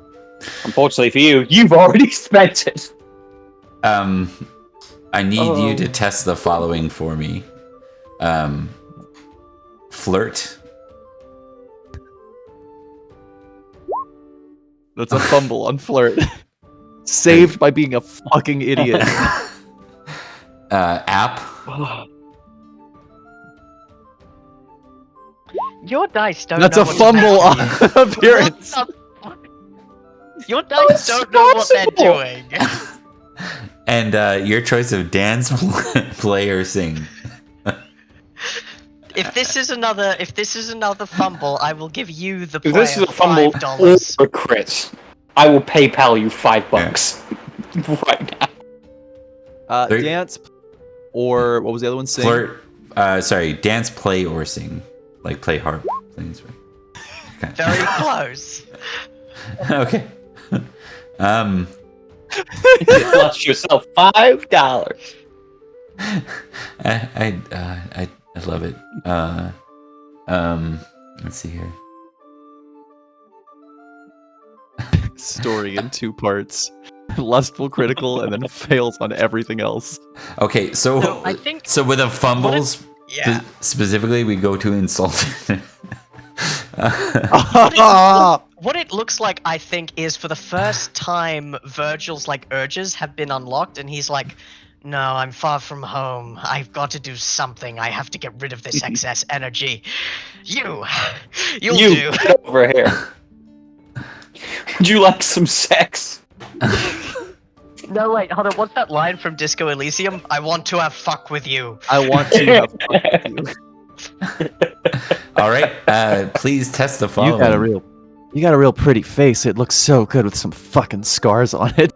Unfortunately for you, you've already spent it. I need you to test the following for me. Flirt. That's a fumble on flirt. Saved by being a fucking idiot. App. Your dice don't That's know a what fumble to make of you. appearance. What the fuck? Your dice don't know what they're doing. And your choice of dance, play, or sing. If this is another fumble, I will give you the If play this is of a fumble $5. or a crit, I will PayPal you $5 right now. Dance, or what was the other one? Sing? Flirt. Dance, play, or sing. Like play harp. Things, right? Okay. Very close. Okay. You lost yourself $5. I love it. Let's see here. Story in 2 parts. Lustful, critical, and then fails on everything else. Okay, so I think with the fumbles yeah. specifically, we go to insulted. What it looks like, I think, is for the first time, Virgil's like urges have been unlocked, and he's like, "No, I'm far from home. I've got to do something. I have to get rid of this excess energy. You'll do." Get over here. Would you like some sex? No, wait, hold on. What's that line from Disco Elysium? I want to have fuck with you. I want to have fun with you. All right, please test the following. You got a real pretty face. It looks so good with some fucking scars on it.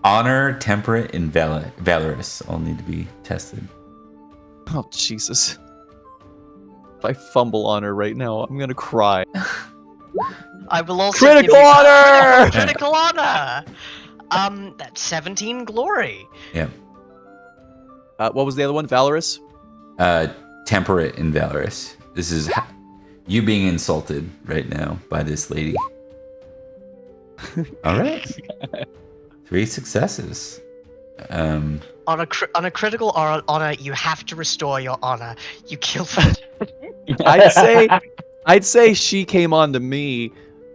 Honor, temperate, and valorous all need to be tested. Oh, Jesus. If I fumble honor right now, I'm gonna cry. I will also Critical give you honor! Critical honor. That's 17 glory. Yeah. What was the other one? Valorous? Temperate and valorous. This is you being insulted right now by this lady. All right. 3 successes. On a critical honor, you have to restore your honor. You kill them. I'd say she came on to me.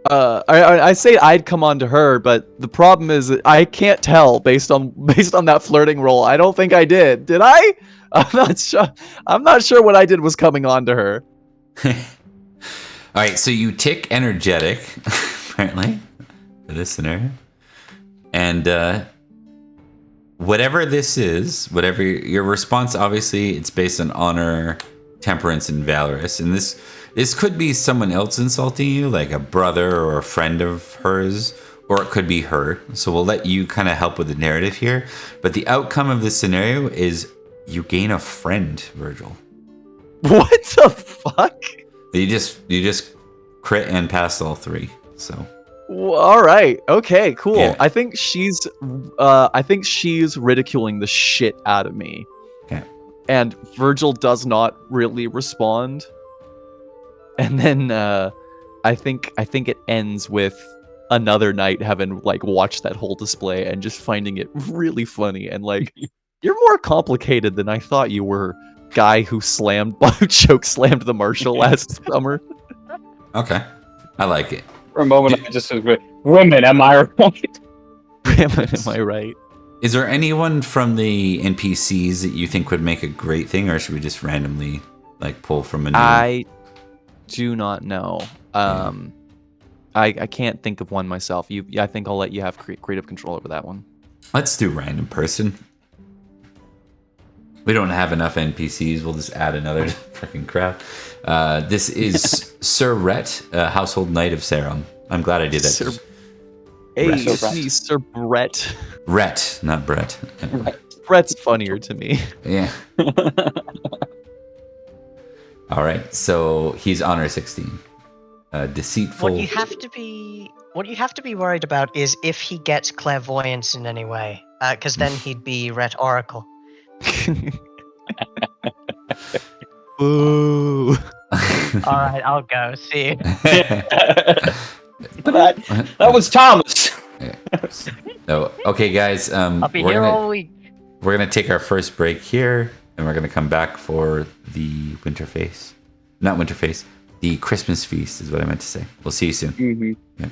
I say I'd come on to her, but the problem is that I can't tell based on that flirting roll. I don't think I did. Did I? I'm not sure what I did was coming on to her. All right, so you tick energetic, apparently, for this scenario, and whatever this is, whatever your response, obviously, it's based on honor, temperance, and valorous, and this could be someone else insulting you, like a brother or a friend of hers, or it could be her. So we'll let you kind of help with the narrative here. But the outcome of this scenario is you gain a friend, Virgil. What the fuck? You just crit and pass all 3. So. Well, all right. Okay. Cool. Yeah. I think she's ridiculing the shit out of me. Okay. And Virgil does not really respond. And then I think it ends with another knight having like watched that whole display and just finding it really funny and like, you're more complicated than I thought you were, guy who choke slammed the marshal last summer. Okay, I like it. For a moment, I just was women, am I right? Am I right? Is there anyone from the NPCs that you think would make a great thing, or should we just randomly like pull from a new... I do not know. I can't think of one myself. I think I'll let you have creative control over that one. Let's do random person. We don't have enough NPCs. We'll just add another freaking crap. This is Sir Rhett, household knight of Sarum. I'm glad I did that. Hey, it's me, Sir Brett. Rhett, not Brett. Brett's funnier to me. Yeah. All right, so he's honor 16. Deceitful. What you have to be worried about is if he gets clairvoyance in any way, because then he'd be Rhett Oracle. Ooh. All right, I'll go. See you. that was Thomas. So, okay, guys. I'll be here all week. We're gonna take our first break here, and we're gonna come back for the the Christmas feast is what I meant to say. We'll see you soon. Mm-hmm. Yeah.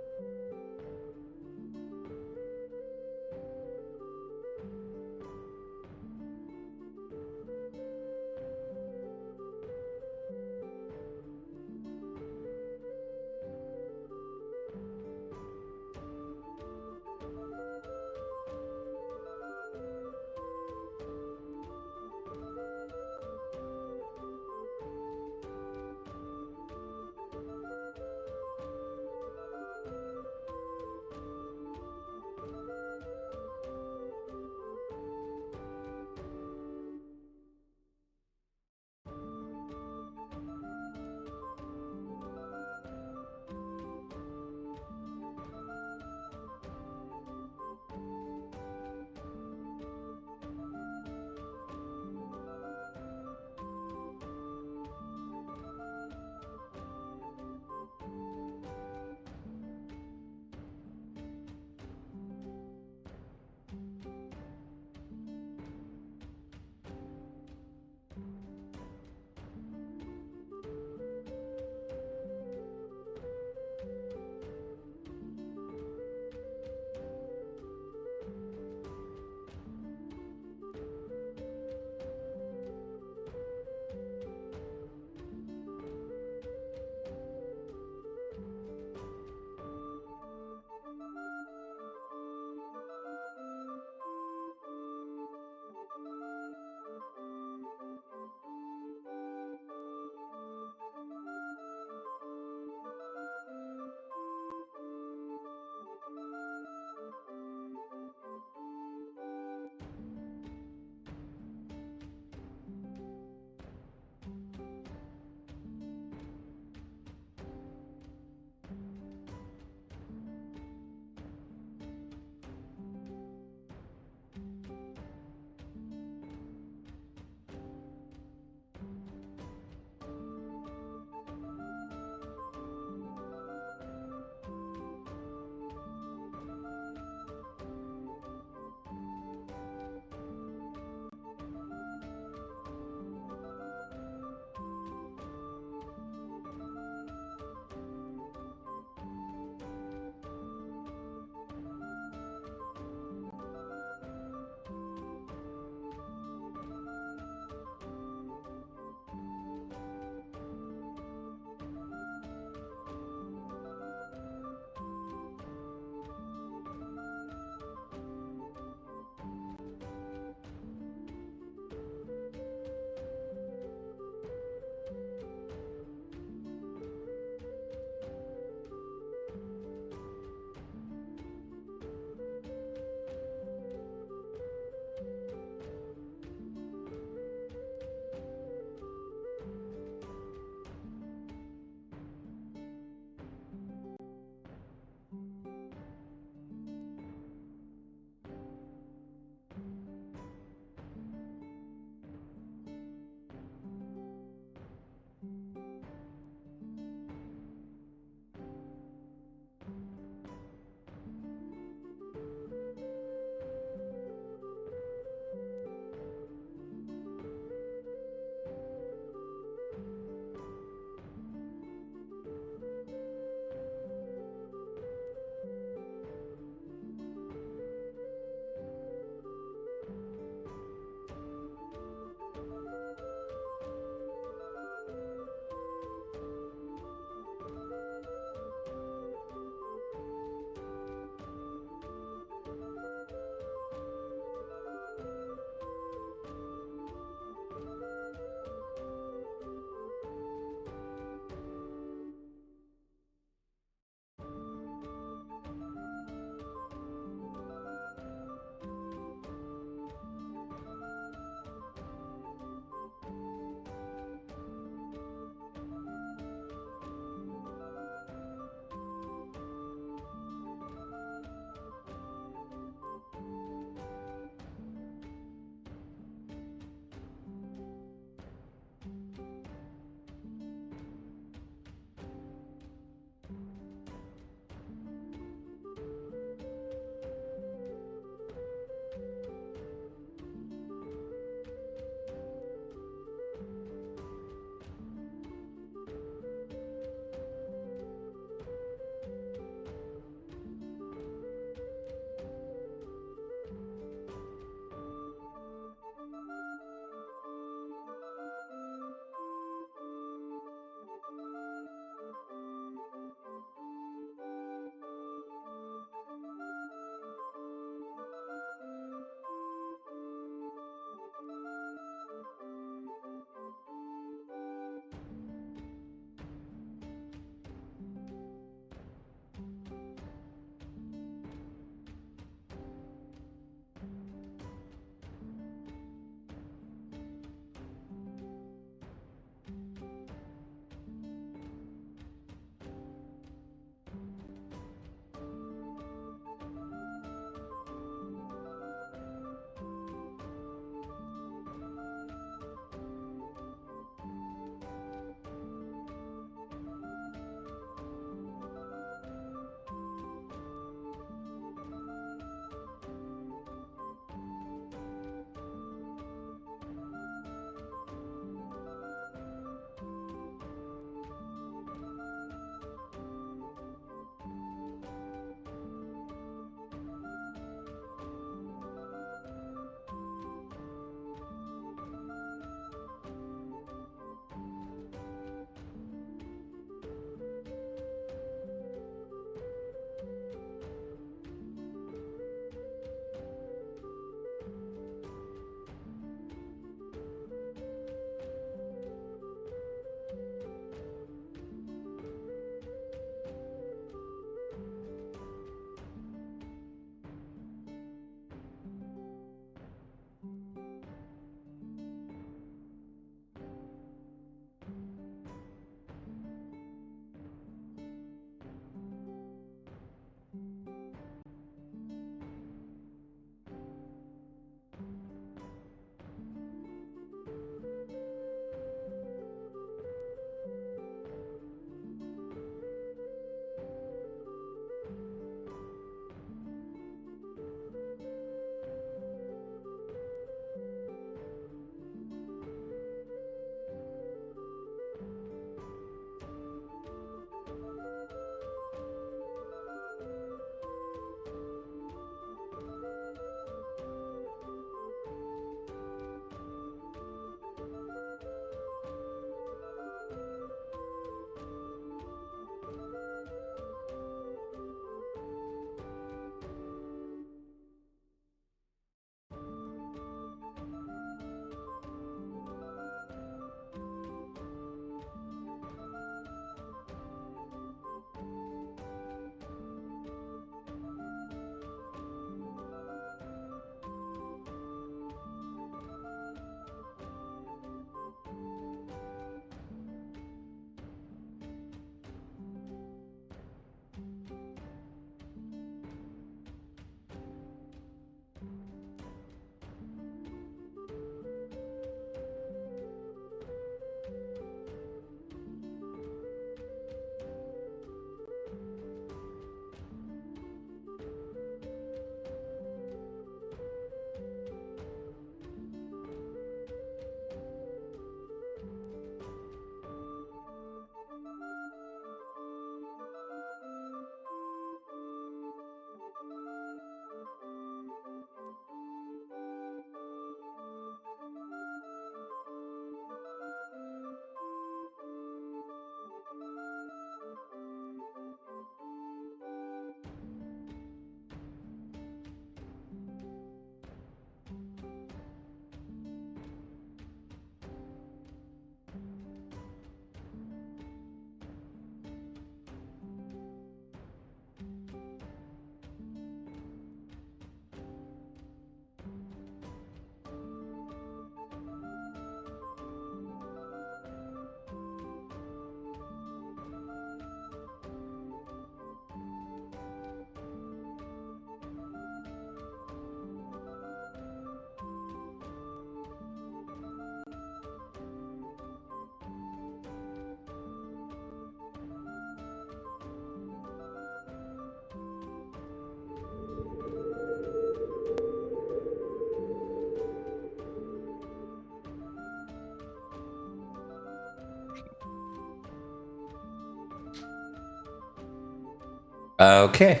Okay.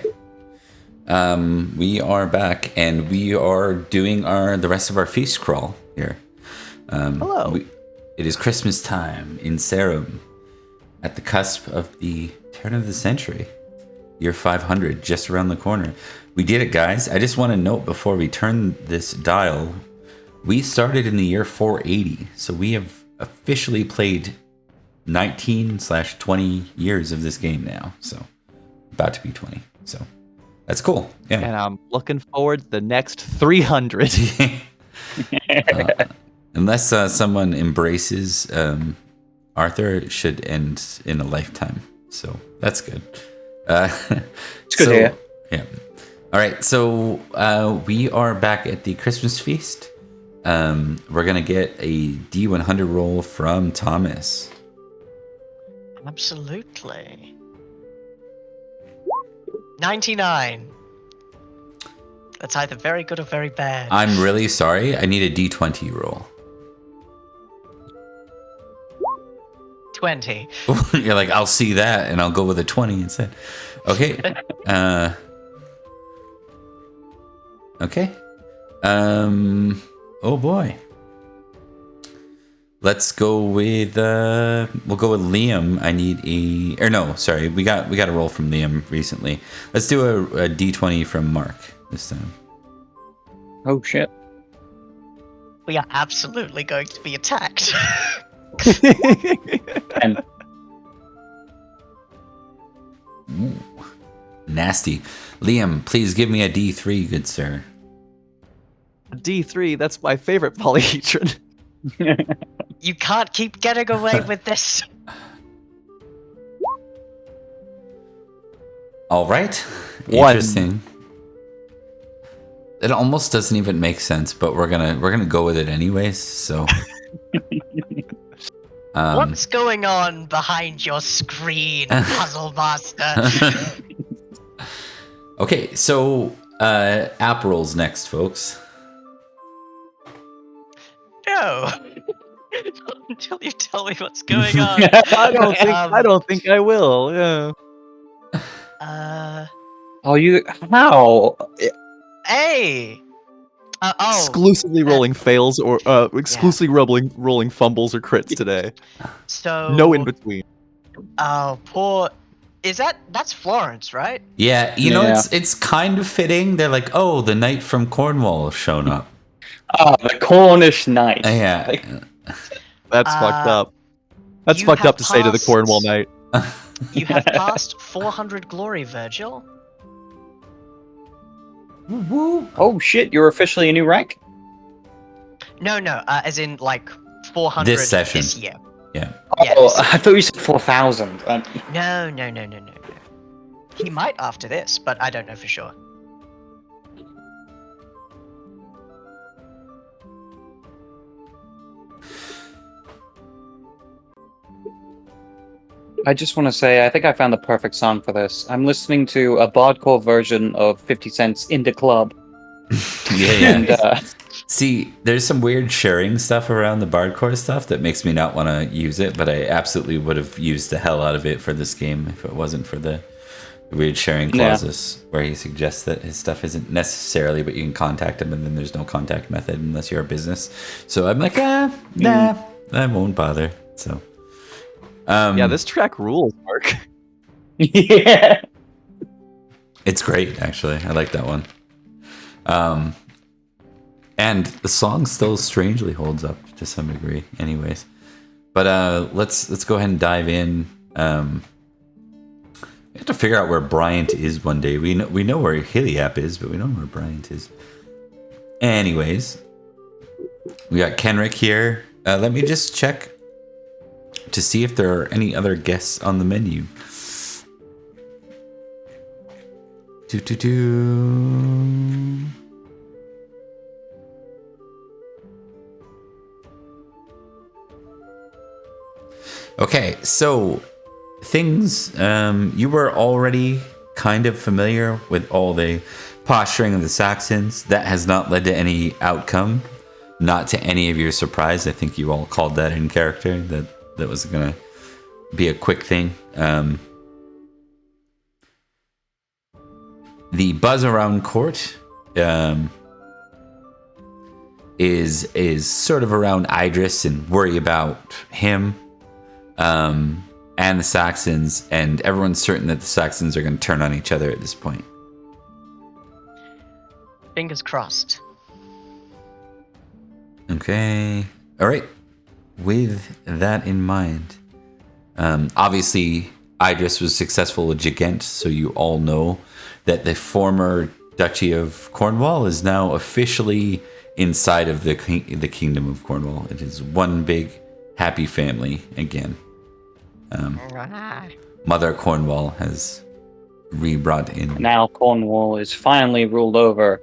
We are back, and we are doing the rest of our feast crawl here. Hello. It is Christmas time in Sarum, at the cusp of the turn of the century, year 500, just around the corner. We did it, guys. I just want to note before we turn this dial, we started in the year 480, so we have officially played 19/20 years of this game now. So about to be 20. So that's cool. Yeah. And I'm looking forward to the next 300. Unless someone embraces Arthur, it should end in a lifetime. So that's good. It's good to hear. Yeah. All right. So we are back at the Christmas feast. We're going to get a D100 roll from Thomas. Absolutely. 99. That's either very good or very bad. I'm really sorry. I need a D20 roll. 20. You're like, I'll see that, and I'll go with a 20 instead. Okay. Okay. Oh boy. Let's go with we'll go with Liam. I need we got a roll from Liam recently. Let's do a D20 from Mark this time. Oh shit. We are absolutely going to be attacked. And Ooh, nasty. Liam, please give me a D3, good sir. D3, that's my favorite polyhedron. You can't keep getting away with this. All right. One. Interesting. It almost doesn't even make sense, but we're gonna go with it anyways. So. What's going on behind your screen, Puzzle Master? Okay, so app rolls next, folks. No. Until you tell me what's going on. I don't think I will. Yeah. oh, you how? Hey. Exclusively rolling fails or exclusively rolling fumbles or crits today. So No in between. Oh, poor. That's Florence, right? Yeah, you know, Yeah. it's kind of fitting. They're like, oh, the knight from Cornwall has shown up. Oh, the Cornish knight. Yeah. That's fucked up. That's you fucked have up to say to the passed- Cornwall Knight. You have passed 400 glory, Virgil. Oh shit, you're officially a new rank? No, as in like 400 This session. this year. Yeah. Yeah, Oh, this- I thought you said 4,000. No. He might after this, but I don't know for sure. I just want to say, I think I found the perfect song for this. I'm listening to a bardcore version of 50 Cent's In the Club. Yeah. And, See, there's some weird sharing stuff around the Bardcore stuff that makes me not want to use it, but I absolutely would have used the hell out of it for this game if it wasn't for the weird sharing clauses where he suggests that his stuff isn't necessarily, but you can contact him, and then there's no contact method unless you're a business. So I'm like, nah, I won't bother. So, Yeah, this track rules, Mark. yeah. it's great, actually. I like that one. And the song still strangely holds up to some degree, anyways. But let's go ahead and dive in. We have to figure out where Bryant is one day. We know where Heliap is, but we don't know where Bryant is. Anyways, we got Kenrick here. Let me just check to see if there are any other guests on the menu. Okay, so things you were already kind of familiar with all the posturing of the Saxons. That has not led to any outcome, not to any of your surprise. I think you all called that in character, that was gonna be a quick thing. the buzz around court is sort of around Idris and worry about him and the Saxons, and everyone's certain that the Saxons are going to turn on each other at this point. Fingers crossed. Okay. All right. With that in mind, obviously Idris was successful with Gigant, so you all know that the former Duchy of Cornwall is now officially inside of the Kingdom of Cornwall. It is one big happy family again. Mother Cornwall has re-brought in. Now Cornwall is finally ruled over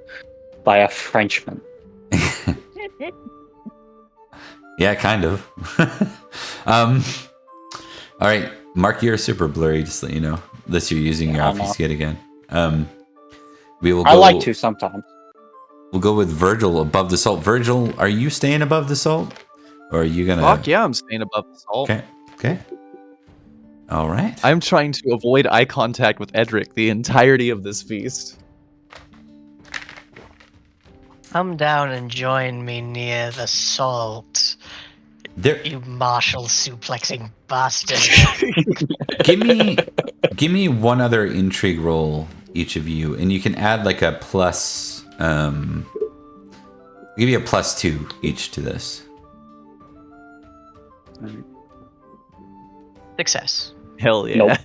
by a Frenchman. Yeah, kind of. All right, Mark, you're super blurry, just to let you know. Unless you're using your obfuscate again. We will go, I like to sometimes. We'll go with Virgil above the salt. Virgil, are you staying above the salt? Or are you gonna... Fuck yeah, I'm staying above the salt. Okay. All right. I'm trying to avoid eye contact with Edrich the entirety of this feast. Come down and join me near the salt. There... You martial suplexing bastard. Give me one other intrigue roll, each of you, and you can add like a plus. I'll give you a +2 each to this. Success. Hell yeah. Nope.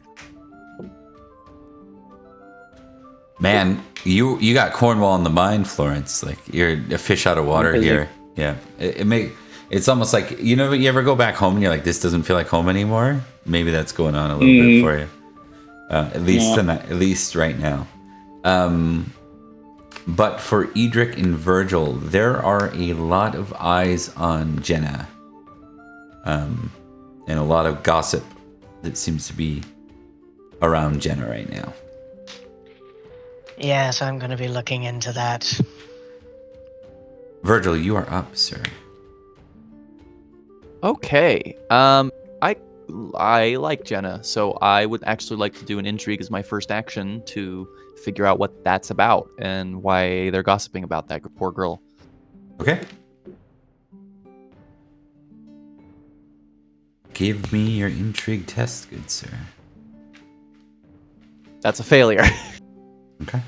Man, you got Cornwall in the mind, Florence. Like you're a fish out of water here. Yeah, it's almost like, you know, you ever go back home and you're like, this doesn't feel like home anymore. Maybe that's going on a little bit for you. At least right now. But for Edrich and Virgil, there are a lot of eyes on Jenna, and a lot of gossip that seems to be around Jenna right now. Yes, I'm going to be looking into that. Virgil, you are up, sir. Okay. I like Jenna, so I would actually like to do an intrigue as my first action to figure out what that's about and why they're gossiping about that poor girl. Okay. Give me your intrigue test, good sir. That's a failure. Okay.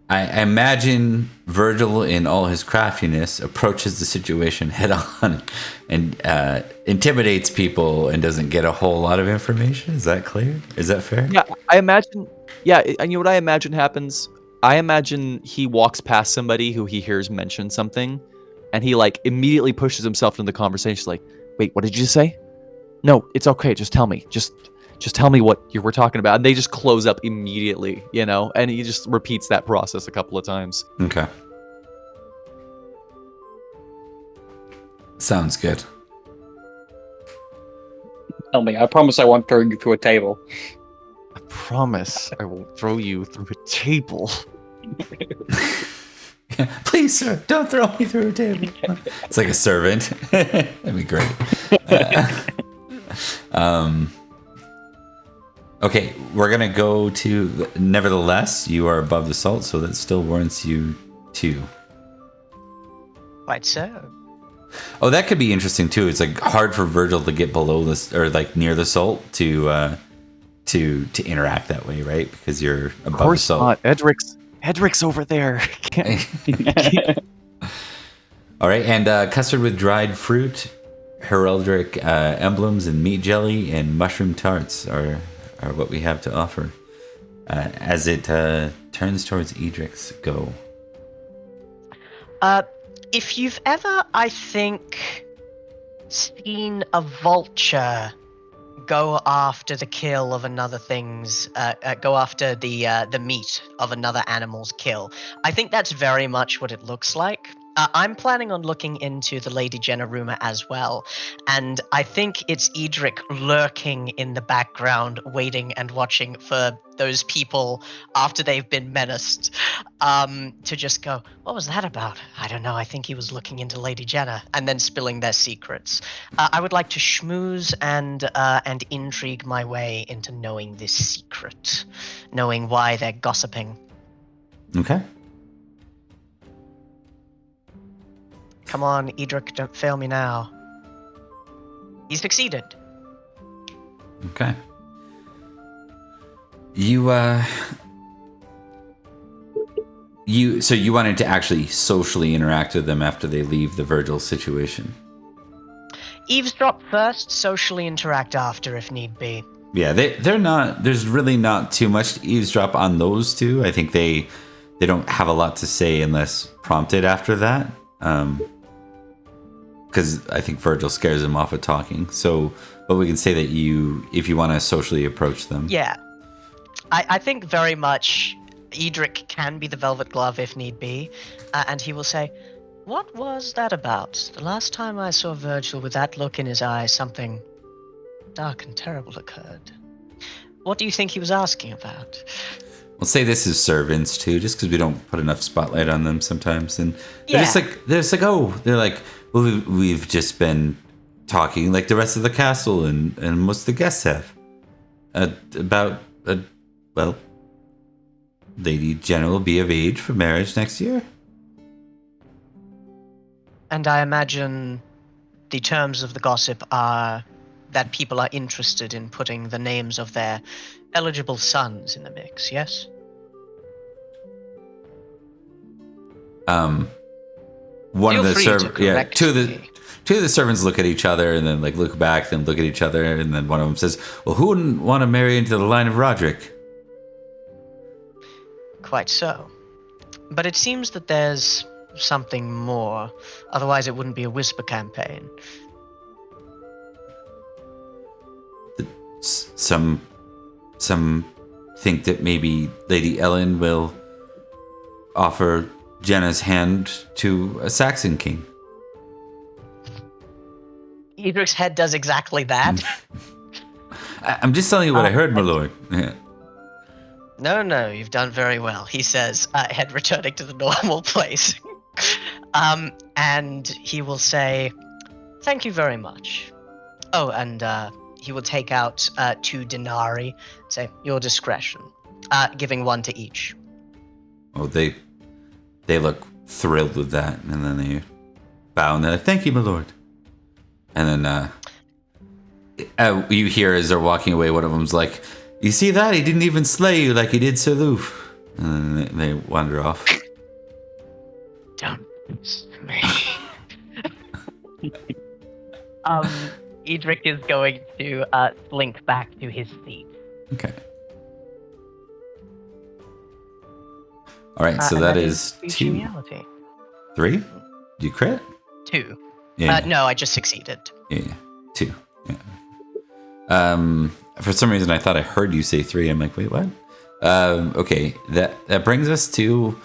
I imagine Virgil, in all his craftiness, approaches the situation head on and intimidates people and doesn't get a whole lot of information. Is that clear? Is that fair? Yeah, I imagine. Yeah, and you know what I imagine happens? I imagine he walks past somebody who he hears mention something, and he like immediately pushes himself into the conversation. Like, wait, what did you say? No, it's okay. Just tell me. Just tell me what you were talking about. And they just close up immediately, you know? And he just repeats that process a couple of times. Okay. Sounds good. Tell me, I promise I won't throw you through a table. I promise I won't throw you through a table. Please, sir, don't throw me through a table. It's like a servant. That'd be great. Okay, we're gonna go to. Nevertheless, you are above the salt, so that still warrants you 2. Quite so. Oh, that could be interesting too. It's like hard for Virgil to get below this or like near the salt to interact that way, right? Because you're above the salt. Not. Edric's over there. All right, and custard with dried fruit, heraldic emblems, and meat jelly and mushroom tarts are what we have to offer as it turns towards Edric's go. If you've ever, I think, seen a vulture go after the kill of another thing's, go after the meat of another animal's kill, I think that's very much what it looks like. I'm planning on looking into the Lady Jenna rumor as well, and I think it's Edrich lurking in the background, waiting and watching for those people after they've been menaced, to just go, "What was that about? I don't know. I think he was looking into Lady Jenna," and then spilling their secrets. I would like to schmooze and intrigue my way into knowing this secret, knowing why they're gossiping. Okay. Come on, Edrich, don't fail me now. He succeeded. Okay. So you wanted to actually socially interact with them after they leave the Virgil situation. Eavesdrop first, socially interact after if need be. Yeah, they're not. There's really not too much to eavesdrop on those two. I think they don't have a lot to say unless prompted after that. Because I think Virgil scares them off of talking. So, but we can say that if you want to socially approach them. Yeah. I think very much Edrich can be the velvet glove if need be. And he will say, "What was that about? The last time I saw Virgil with that look in his eyes, something dark and terrible occurred. What do you think he was asking about?" We'll say this is servants too, just because we don't put enough spotlight on them sometimes. And they're Yeah. like, well, we've just been talking like the rest of the castle and most of the guests have about, well, Lady Jenna will be of age for marriage next year. And I imagine the terms of the gossip are that people are interested in putting the names of their eligible sons in the mix, yes? One Feel of the free to correct two of me. the servants look at each other and then like look back, then look at each other, and then one of them says, "Well, who wouldn't want to marry into the line of Rhodri?" Quite so. But it seems that there's something more. Otherwise, it wouldn't be a whisper campaign. Some think that maybe Lady Ellen will offer Jenna's hand to a Saxon king. Edrich's head does exactly that. I'm just telling you what I heard, my lord. Yeah. No, you've done very well, he says, head returning to the normal place. And he will say, "Thank you very much." Oh, and he will take out 2 denarii, say, "Your discretion," giving 1 to each. Oh, they look thrilled with that, and then they bow and they're like, "Thank you, my lord." And then you hear as they're walking away, one of them's like, "You see that? He didn't even slay you like he did Sir Loof." And then they wander off. Don't me. Edrich is going to slink back to his seat. Okay. All right, so And that is speech 2. reality. 3? Did you crit? 2. Yeah. No, I just succeeded. Yeah. 2. Yeah. For some reason, I thought I heard you say 3. I'm like, wait, what? Okay, that brings us to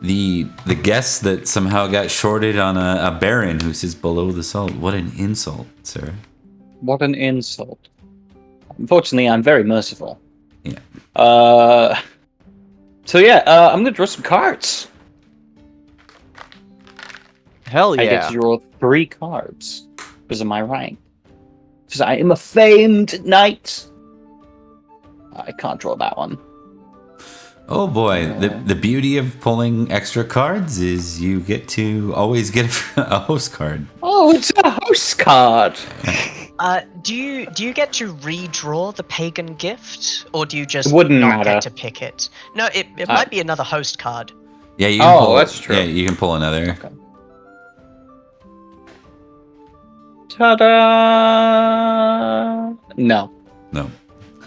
the guest that somehow got shorted on a baron who sits below the salt. What an insult, sir. What an insult. Unfortunately, I'm very merciful. Yeah. So yeah, I'm gonna draw some cards. Hell I get yeah. to draw 3 cards because of my rank. Because I am a famed knight. I can't draw that one. Oh boy, the beauty of pulling extra cards is you get to always get a host card. Oh, it's a host card. Do you get to redraw the pagan gift, or do you just It wouldn't not matter. get to pick it? No, it might be another host card. Yeah, you can pull, that's true. Yeah, you can pull another. Okay. Ta-da! No. No.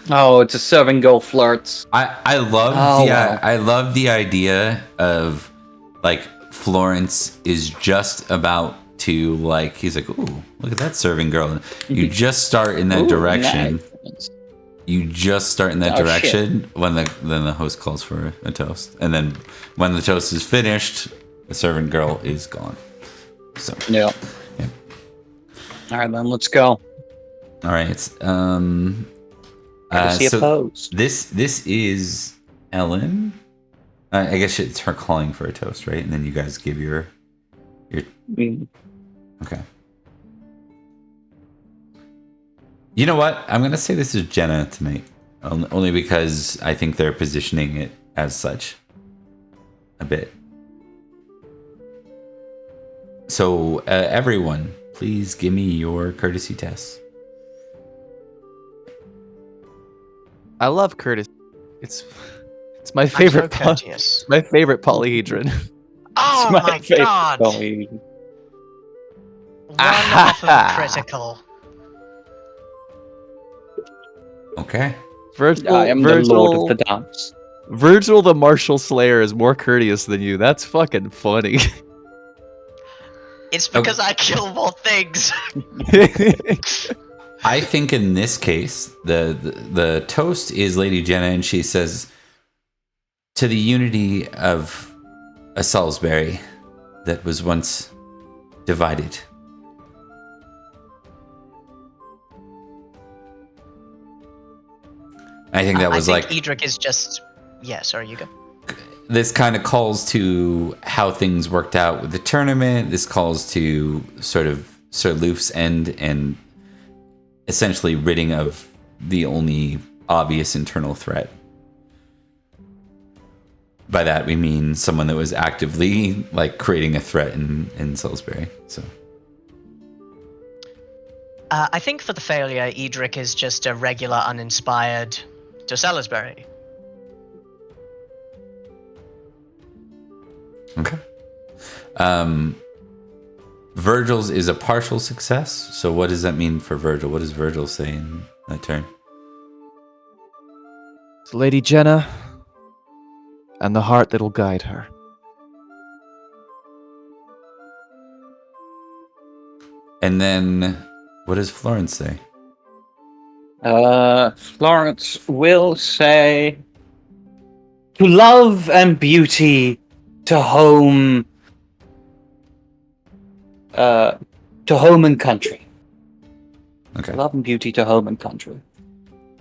Oh, it's a serving goal flirts. I love I love the idea of like Florence is just about to like he's like, ooh, look at that serving girl. You just start in that Ooh, direction. nice. You just start in that Oh, direction when the host calls for a toast. And then when the toast is finished, The servant girl is gone. So Yeah. All right, then let's go. all right. See a pose. This is Ellen. I guess it's her calling for a toast, right? And then you guys give your. Mm. Okay. You know what? I'm gonna say this is Jenna tonight, only because I think they're positioning it as such. A bit. So everyone, please give me your courtesy tests. I love Curtis. It's my favorite. I'm so courteous. My favorite polyhedron. Oh It's my favorite god! poly. One off of a critical. Okay. Virgil, I am the lord of the dance. Virgil the Martial Slayer is more courteous than you. That's fucking funny. It's because I kill more things. I think in this case, the toast is Lady Jenna, and she says, "To the unity of a Salisbury that was once divided." I think that was I think like Edrich is just. Yeah, sorry, you go. this kind of calls to how things worked out with the tournament. This calls to sort of Sir Luff's end and essentially ridding of the only obvious internal threat. By that we mean someone that was actively like creating a threat in Salisbury. So I think for the failure, Edrich is just a regular uninspired to Salisbury. okay. Virgil's is a partial success. So what does that mean for Virgil? What does Virgil say in that turn? It's Lady Jenna and the heart that'll guide her. And then what does Florence say? Florence will say, to love and beauty, to home and country. Okay. Love and beauty to home and country.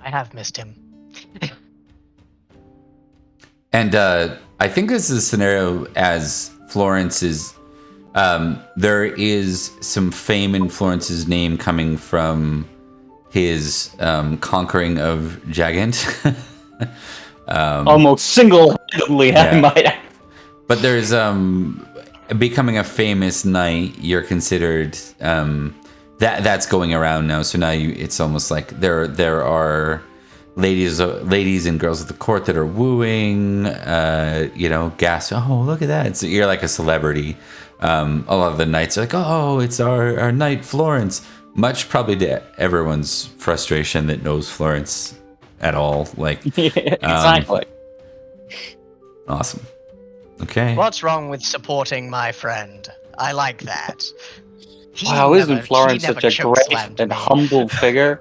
I have missed him. And I think this is a scenario as Florence is. There is some fame in Florence's name coming from his conquering of Jagant. Almost single-handedly, I might add. But there's becoming a famous knight. You're considered that's going around now. So now it's almost like there are ladies and girls at the court that are wooing. Gasp! Oh, look at that! So you're like a celebrity. A lot of the knights are like, oh, it's our knight Florence. Much probably to everyone's frustration that knows Florence at all. Like, exactly. Awesome. Okay. What's wrong with supporting my friend? I like that. Wow, isn't Florence such a great and humble figure?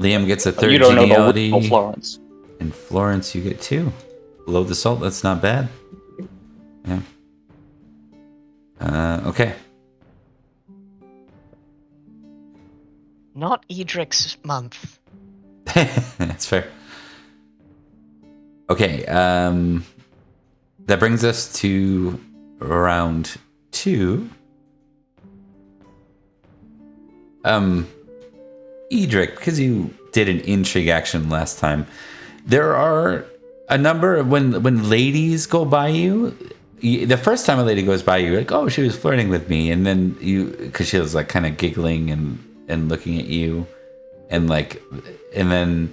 Liam gets a third You don't know the genealogy. real Florence. And Florence, you get 2. Below the salt, that's not bad. Yeah. Okay. Not Edric's month. That's fair. Okay, that brings us to round 2. Edrich, because you did an intrigue action last time, there are a number of when ladies go by you. The first time a lady goes by you, you're like, oh, she was flirting with me, and then because she was like kind of giggling and looking at you, and then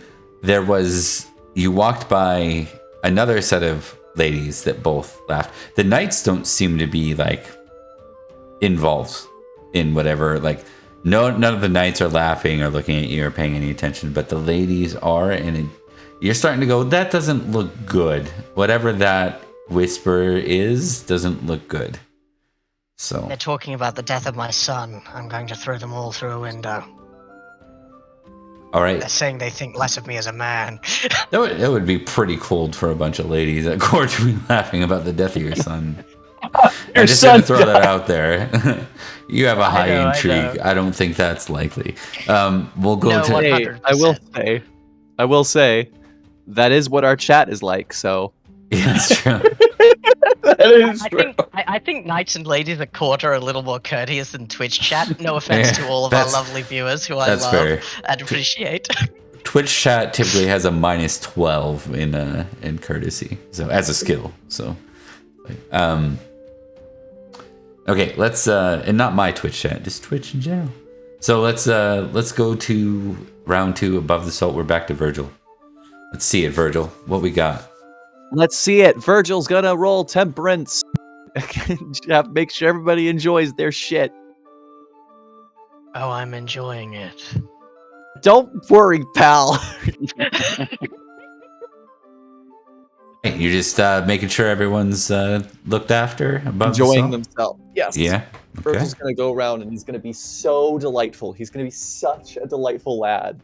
you walked by another set of ladies that both laughed. The knights don't seem to be like involved in whatever, like none of the knights are laughing or looking at you or paying any attention, but the ladies are, and you're starting to go, that doesn't look good. Whatever that whisper is doesn't look good. So They're talking about the death of my son. I'm going to throw them all through a window. all right, They're saying they think less of me as a man. that would be pretty cold for a bunch of ladies at court to be laughing about the death of your son. I'm just gonna throw that out there. You have a high I intrigue. know. I don't think that's likely. We'll go No, to. 100%. I will say, that is what our chat is like. So Yeah, that's true. That is true. I think knights and ladies at court are a little more courteous than Twitch chat. No offense to all of our lovely viewers who I that's love fair. and appreciate. Twitch chat typically has a -12 in courtesy, so as a skill. So, okay, let's and not my Twitch chat, just Twitch in general. So let's go to round 2 above the salt. We're back to Virgil. Let's see it, Virgil. What we got? let's see it. Virgil's gonna roll temperance. Make sure everybody enjoys their shit. Oh, I'm enjoying it. Don't worry, pal. You're just making sure everyone's looked after above Enjoying the salt? themselves. Yes. Yeah. Okay. Virgil's gonna go around and he's gonna be so delightful. He's gonna be such a delightful lad.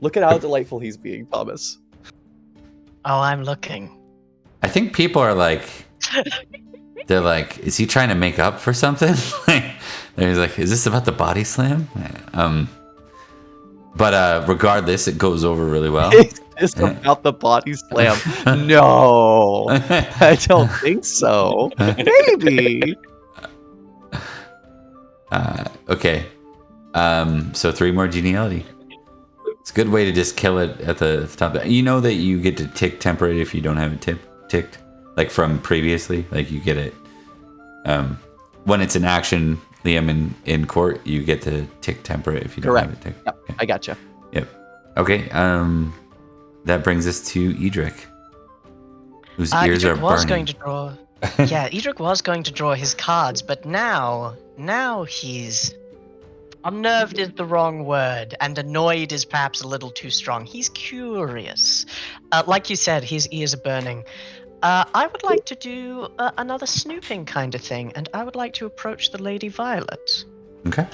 Look at how delightful he's being, Thomas. Oh, I'm looking. I think people are like, they're like, is he trying to make up for something? They're like, is this about the body slam? But regardless, it goes over really well. It's about the body slam. No, I don't think so. Maybe. Okay. So 3 more geniality. It's a good way to just kill it at the top. You know that you get to tick temperate if you don't have it ticked, like from previously. Like you get it when it's an action, Liam, in court. You get to tick temperate if you don't have it ticked. Yep, Okay. I gotcha. Yep. Okay. That brings us to Edrich, whose ears Edric are was burning. going to draw. Yeah, Edric was going to draw his cards, but now he's unnerved is the wrong word, and annoyed is perhaps a little too strong. He's curious. Like you said, his ears are burning. I would like to do another snooping kind of thing, and I would like to approach the Lady Violet. Okay.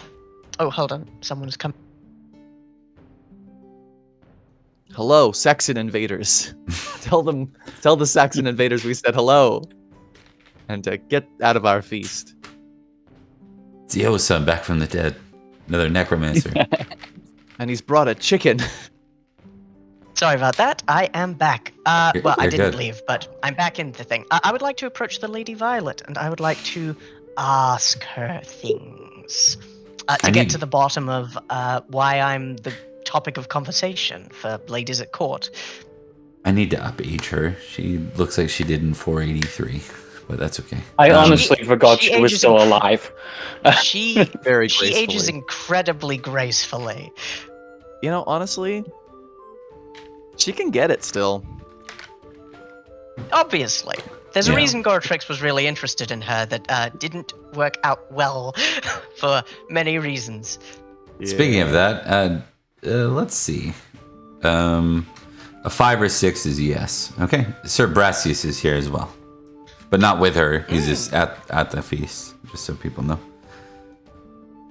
Oh, hold on. Someone's come. Hello, Saxon invaders. tell the Saxon invaders we said hello, and get out of our feast. It's Yosa back from the dead. Another necromancer. And he's brought a chicken. Sorry about that. I am back. Well, I You're didn't good. leave, but I'm back in the thing. I would like to approach the Lady Violet, and I would like to ask her things to get to the bottom of why I'm the topic of conversation for ladies at court. I need to up-age her. She looks like she did in 483, but that's okay. I honestly forgot she was ages still alive. She Very she ages gracefully. incredibly gracefully. You know, honestly, she can get it still. Obviously. There's Yeah. a reason Goretrix was really interested in her that didn't work out well for many reasons. Speaking of that, let's see. A 5 or 6 is yes. Okay. Sir Brassius is here as well. But not with her. He's just at the feast, just so people know.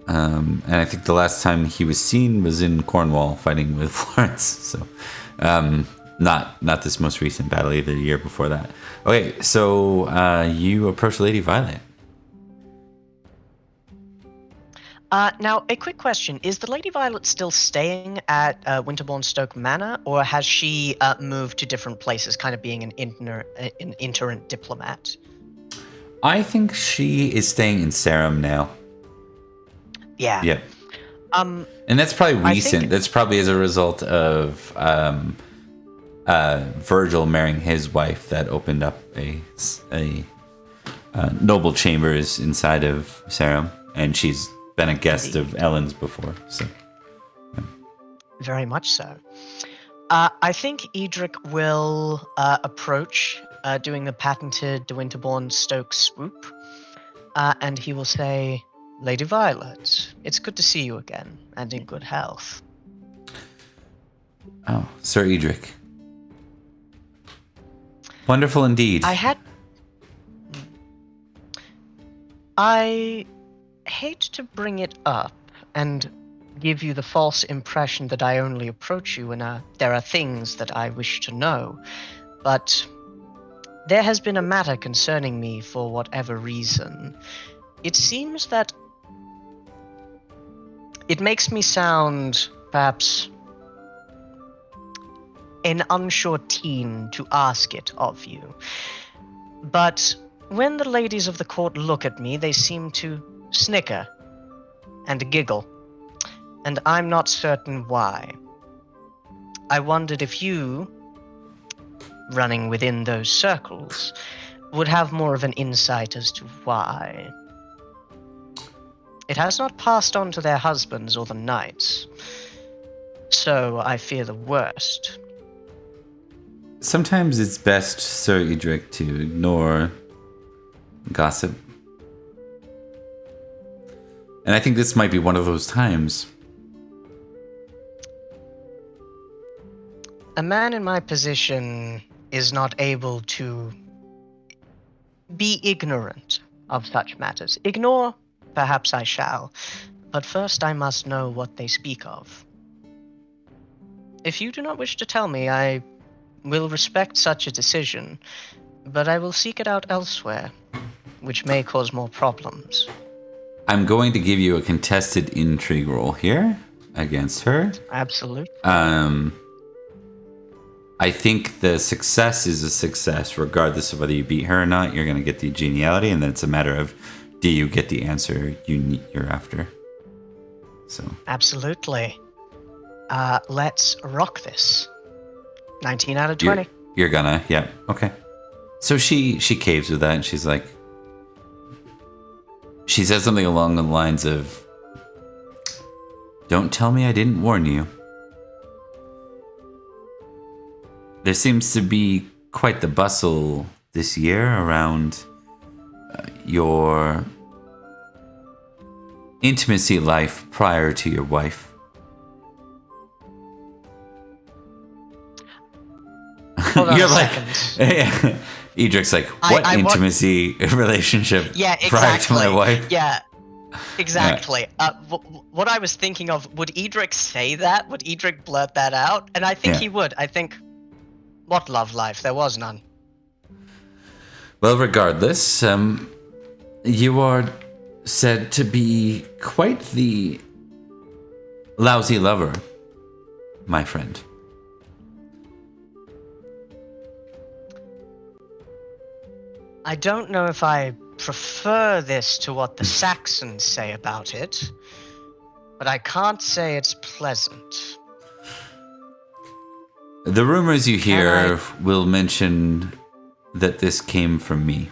And I think the last time he was seen was in Cornwall fighting with Florence. So, not this most recent battle, either the year before that. Okay, so you approach Lady Violet. Now, a quick question. Is the Lady Violet still staying at Winterbourne Stoke Manor, or has she moved to different places, kind of being an itinerant diplomat? I think she is staying in Sarum now. Yeah. Yeah. And that's probably I recent. think- That's probably as a result of Virgil marrying his wife that opened up a noble chambers inside of Sarum, and she's been a guest of Ellen's before. So Very much so. I think Edric will approach doing the patented De Winterbourne Stoke swoop, and he will say, Lady Violet, it's good to see you again, and in good health. oh, Sir Edric. Wonderful indeed. I hate to bring it up and give you the false impression that I only approach you when there are things that I wish to know, but There has been a matter concerning me for whatever reason. It seems that it makes me sound, perhaps, an unsure teen to ask it of you. But when the ladies of the court look at me, they seem to snicker and giggle, and I'm not certain why. I wondered if you, running within those circles, would have more of an insight as to why. It has not passed on to their husbands or the knights, so I fear the worst. Sometimes it's best, Sir Edrich, to ignore gossip. And I think this might be one of those times. A man in my position is not able to be ignorant of such matters. Ignore, perhaps I shall, but first I must know what they speak of. If you do not wish to tell me, I will respect such a decision, but I will seek it out elsewhere, which may cause more problems. I'm going to give you a contested intrigue roll here against her. Absolutely. I think the success is a success regardless of whether you beat her or not. You're going to get the geniality, and then it's a matter of, do you get the answer you're after? So Absolutely. Let's rock this. 19 out of 20. You're gonna, yeah, okay. So she caves with that, and she's like, she says something along the lines of, "Don't tell me I didn't warn you." There seems to be quite the bustle this year around your intimacy life prior to your wife. Hold on You're a like, second. Edric's like, what intimacy relationship prior to my wife? Yeah, exactly. What I was thinking of, would Edric say that? Would Edric blurt that out? And I think he would. I think, what love life? There was none. Well, regardless, you are said to be quite the lousy lover, my friend. I don't know if I prefer this to what the Saxons say about it, but I can't say it's pleasant. The rumors you hear will mention that this came from me.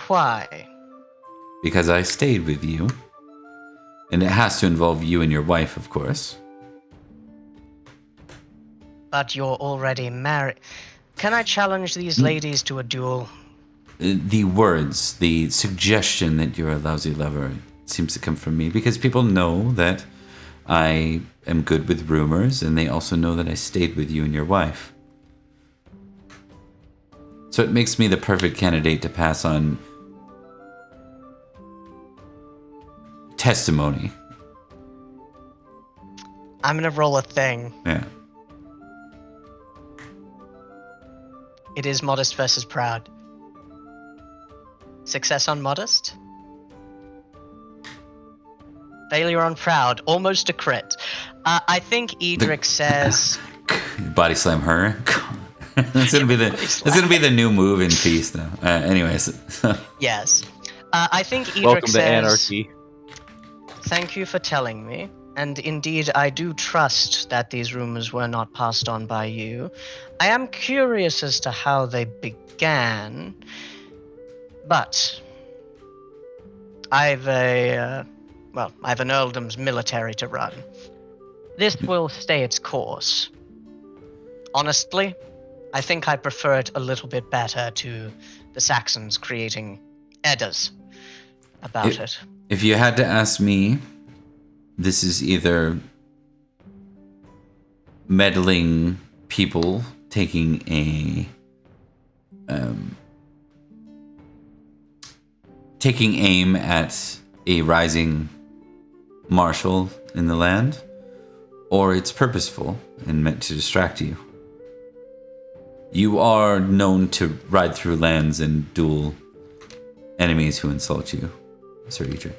Why? Because I stayed with you. And it has to involve you and your wife, of course. But you're already married. Can I challenge these ladies to a duel? The words, the suggestion that you're a lousy lover seems to come from me, because people know that I am good with rumors, and they also know that I stayed with you and your wife. So it makes me the perfect candidate to pass on testimony. I'm gonna roll a thing. Yeah. It is modest versus proud. Success on modest. Failure on proud. Almost a crit. I think Edric says... Body slam her. That's gonna be the new move in Feast now. Anyways. Yes. I think Edric Welcome says... to Anarchy. Thank you for telling me. And indeed, I do trust that these rumors were not passed on by you. I am curious as to how they began, but I've an earldom's military to run. This will stay its course. Honestly, I think I prefer it a little bit better to the Saxons creating eddas about it. If you had to ask me, this is either meddling people taking aim at a rising marshal in the land, or it's purposeful and meant to distract you. You are known to ride through lands and duel enemies who insult you, Sir Edrich.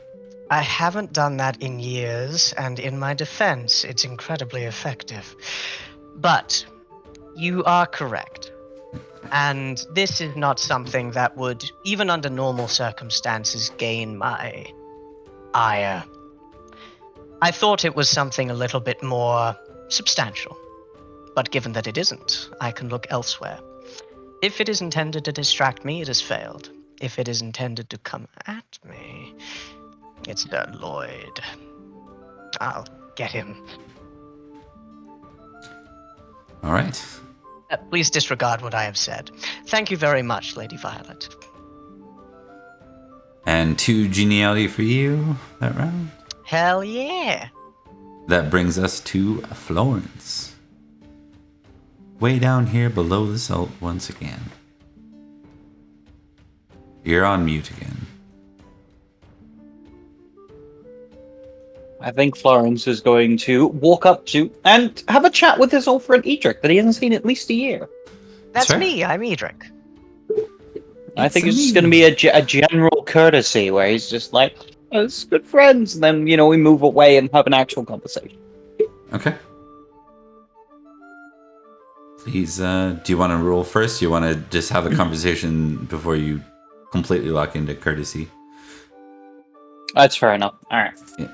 I haven't done that in years, and in my defense, it's incredibly effective. But you are correct. And this is not something that would, even under normal circumstances, gain my ire. I thought it was something a little bit more substantial. But given that it isn't, I can look elsewhere. If it is intended to distract me, it has failed. If it is intended to come at me, it's Sir Lloyd. I'll get him. All right. Please disregard what I have said. Thank you very much, Lady Violet. And 2 geniality for you that round. Hell yeah. That brings us to Florence. Way down here below the salt once again. You're on mute again. I think Florence is going to walk up to and have a chat with his old friend Edrich that he hasn't seen in at least a year. That's Sure. me, I'm Edrich. I think it's just going to be a general courtesy where he's just like, "Us good friends," and then we move away and have an actual conversation. Okay. Please, do you want to roll first? Do you want to just have a conversation before you completely lock into courtesy? That's fair enough. All right. Yeah.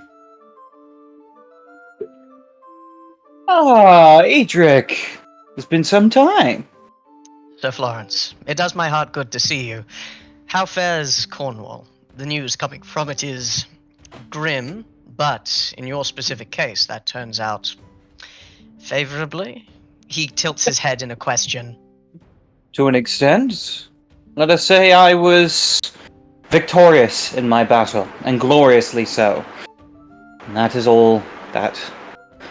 Ah, Edrich. It's been some time. Sir Florence, it does my heart good to see you. How fares Cornwall? The news coming from it is grim, but in your specific case, that turns out favorably. He tilts his head in a question. To an extent. Let us say I was victorious in my battle, and gloriously so. And that is all that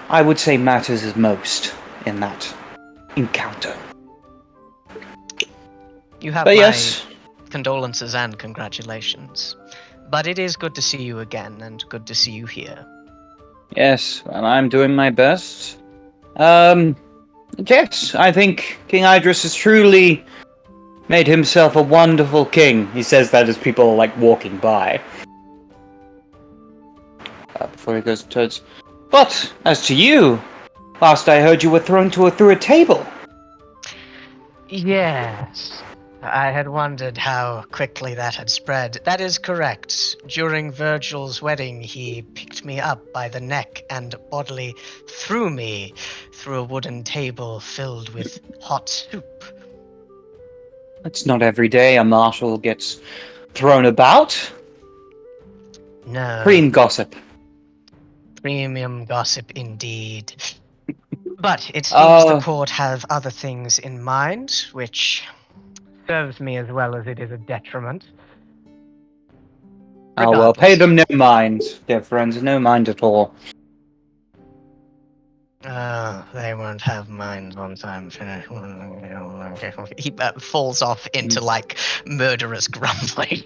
I would say matters most in that encounter. You have But my yes, condolences and congratulations. But it is good to see you again, and good to see you here. yes, well, I'm doing my best. Yes, I think King Idris has truly made himself a wonderful king. He says that as people are, like, walking by. Before he goes towards... But, as to you, last I heard you were thrown through a table. Yes. I had wondered how quickly that had spread. That is correct. During Virgil's wedding, he picked me up by the neck and bodily threw me through a wooden table filled with hot soup. It's not every day a marshal gets thrown about. No. Cream gossip. Premium gossip indeed. But it seems the Oh. court have other things in mind, which serves me as well as it is a detriment. Oh well, pay Regardless. them no mind, dear friends, no mind at all. They won't have minds once I'm finished. He falls off into, like, murderous grumbling.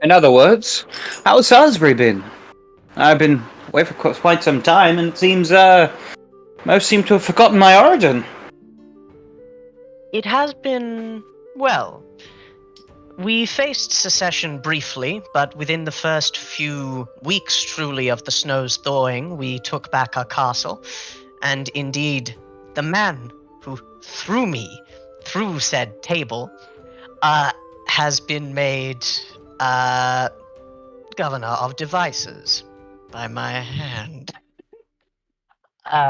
In other words, how's Salisbury been? I've been away for quite some time, and it seems, most seem to have forgotten my origin. It has been, well, we faced secession briefly, but within the first few weeks, truly, of the snow's thawing, we took back our castle. And indeed, the man who threw me through said table has been made governor of devices by my hand.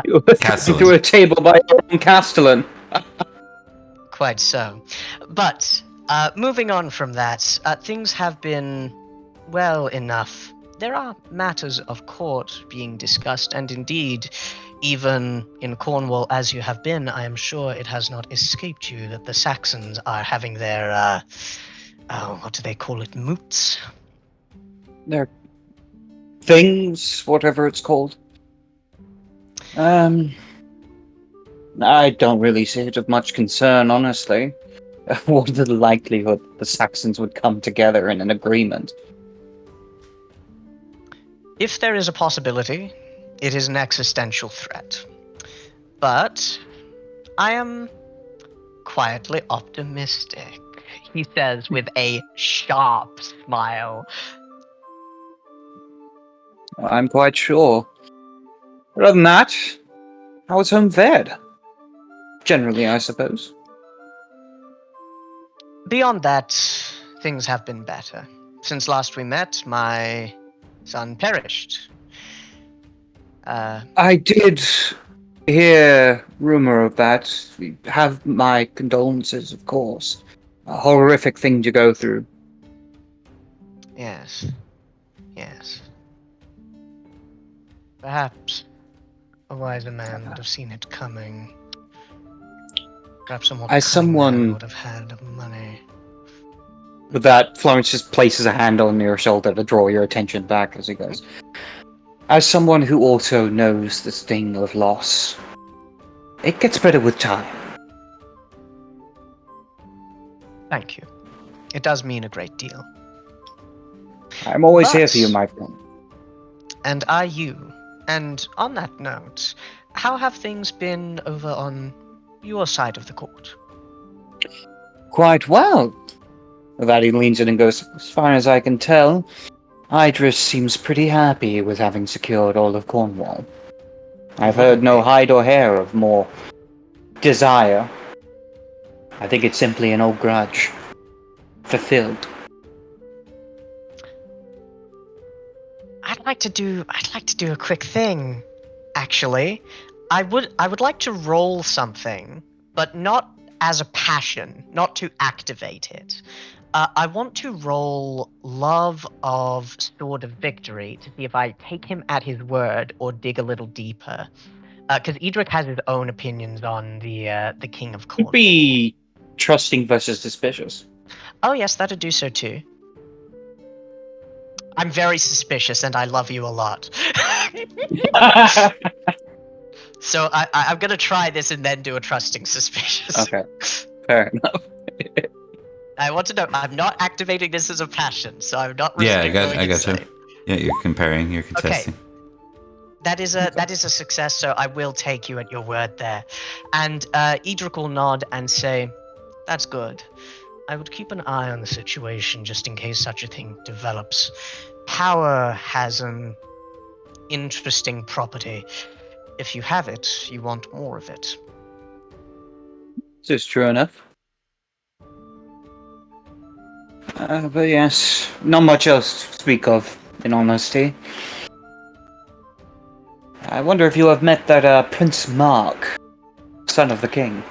You were Castellan. through a table by your own Castellan. Quite so. But moving on from that, things have been well enough. There are matters of court being discussed, and indeed, even in Cornwall as you have been, I am sure it has not escaped you that the Saxons are having their, what do they call it, moots? They're things, whatever it's called. I don't really see it of much concern, honestly. What is the likelihood the Saxons would come together in an agreement? If there is a possibility, it is an existential threat. But I am quietly optimistic, he says with a sharp smile. I'm quite sure. Other than that, how was home fared? Generally, I suppose. Beyond that, things have been better. Since last we met, my son perished. I did hear rumor of that. Have my condolences, of course. A horrific thing to go through. Yes. Yes. Perhaps a wiser man would have seen it coming. Perhaps a more As cunning man someone- would have had money. With that, Florence just places a hand on your shoulder to draw your attention back as he goes. As someone who also knows the sting of loss, it gets better with time. Thank you. It does mean a great deal. I'm always here But- for you, my friend. And are you? And on that note, how have things been over on your side of the court? Quite well. With that, he leans in and goes, as far as I can tell, Idris seems pretty happy with having secured all of Cornwall. I've heard no hide or hair of more desire. I think it's simply an old grudge. Fulfilled. I'd like to do a quick thing, actually. I would like to roll something, but not as a passion, not to activate it. I want to roll Love of Sword of Victory to see if I take him at his word or dig a little deeper. Because Edrich has his own opinions on the King of Could Cornwall. be trusting versus suspicious. Oh yes, that'd do so too. I'm very suspicious, and I love you a lot. So I'm gonna try this and then do a trusting suspicious. Okay, fair enough. I want to know. I'm not activating this as a passion, so I'm not. Yeah, risking rolling I got you. insight. Yeah, you're comparing, you're contesting. That is a success. So I will take you at your word there, and Edrich will nod and say, "That's good. I would keep an eye on the situation just in case such a thing develops. Power has an interesting property. If you have it, you want more of it." This is true enough. But yes, not much else to speak of, in honesty. I wonder if you have met that Prince Mark, son of the king.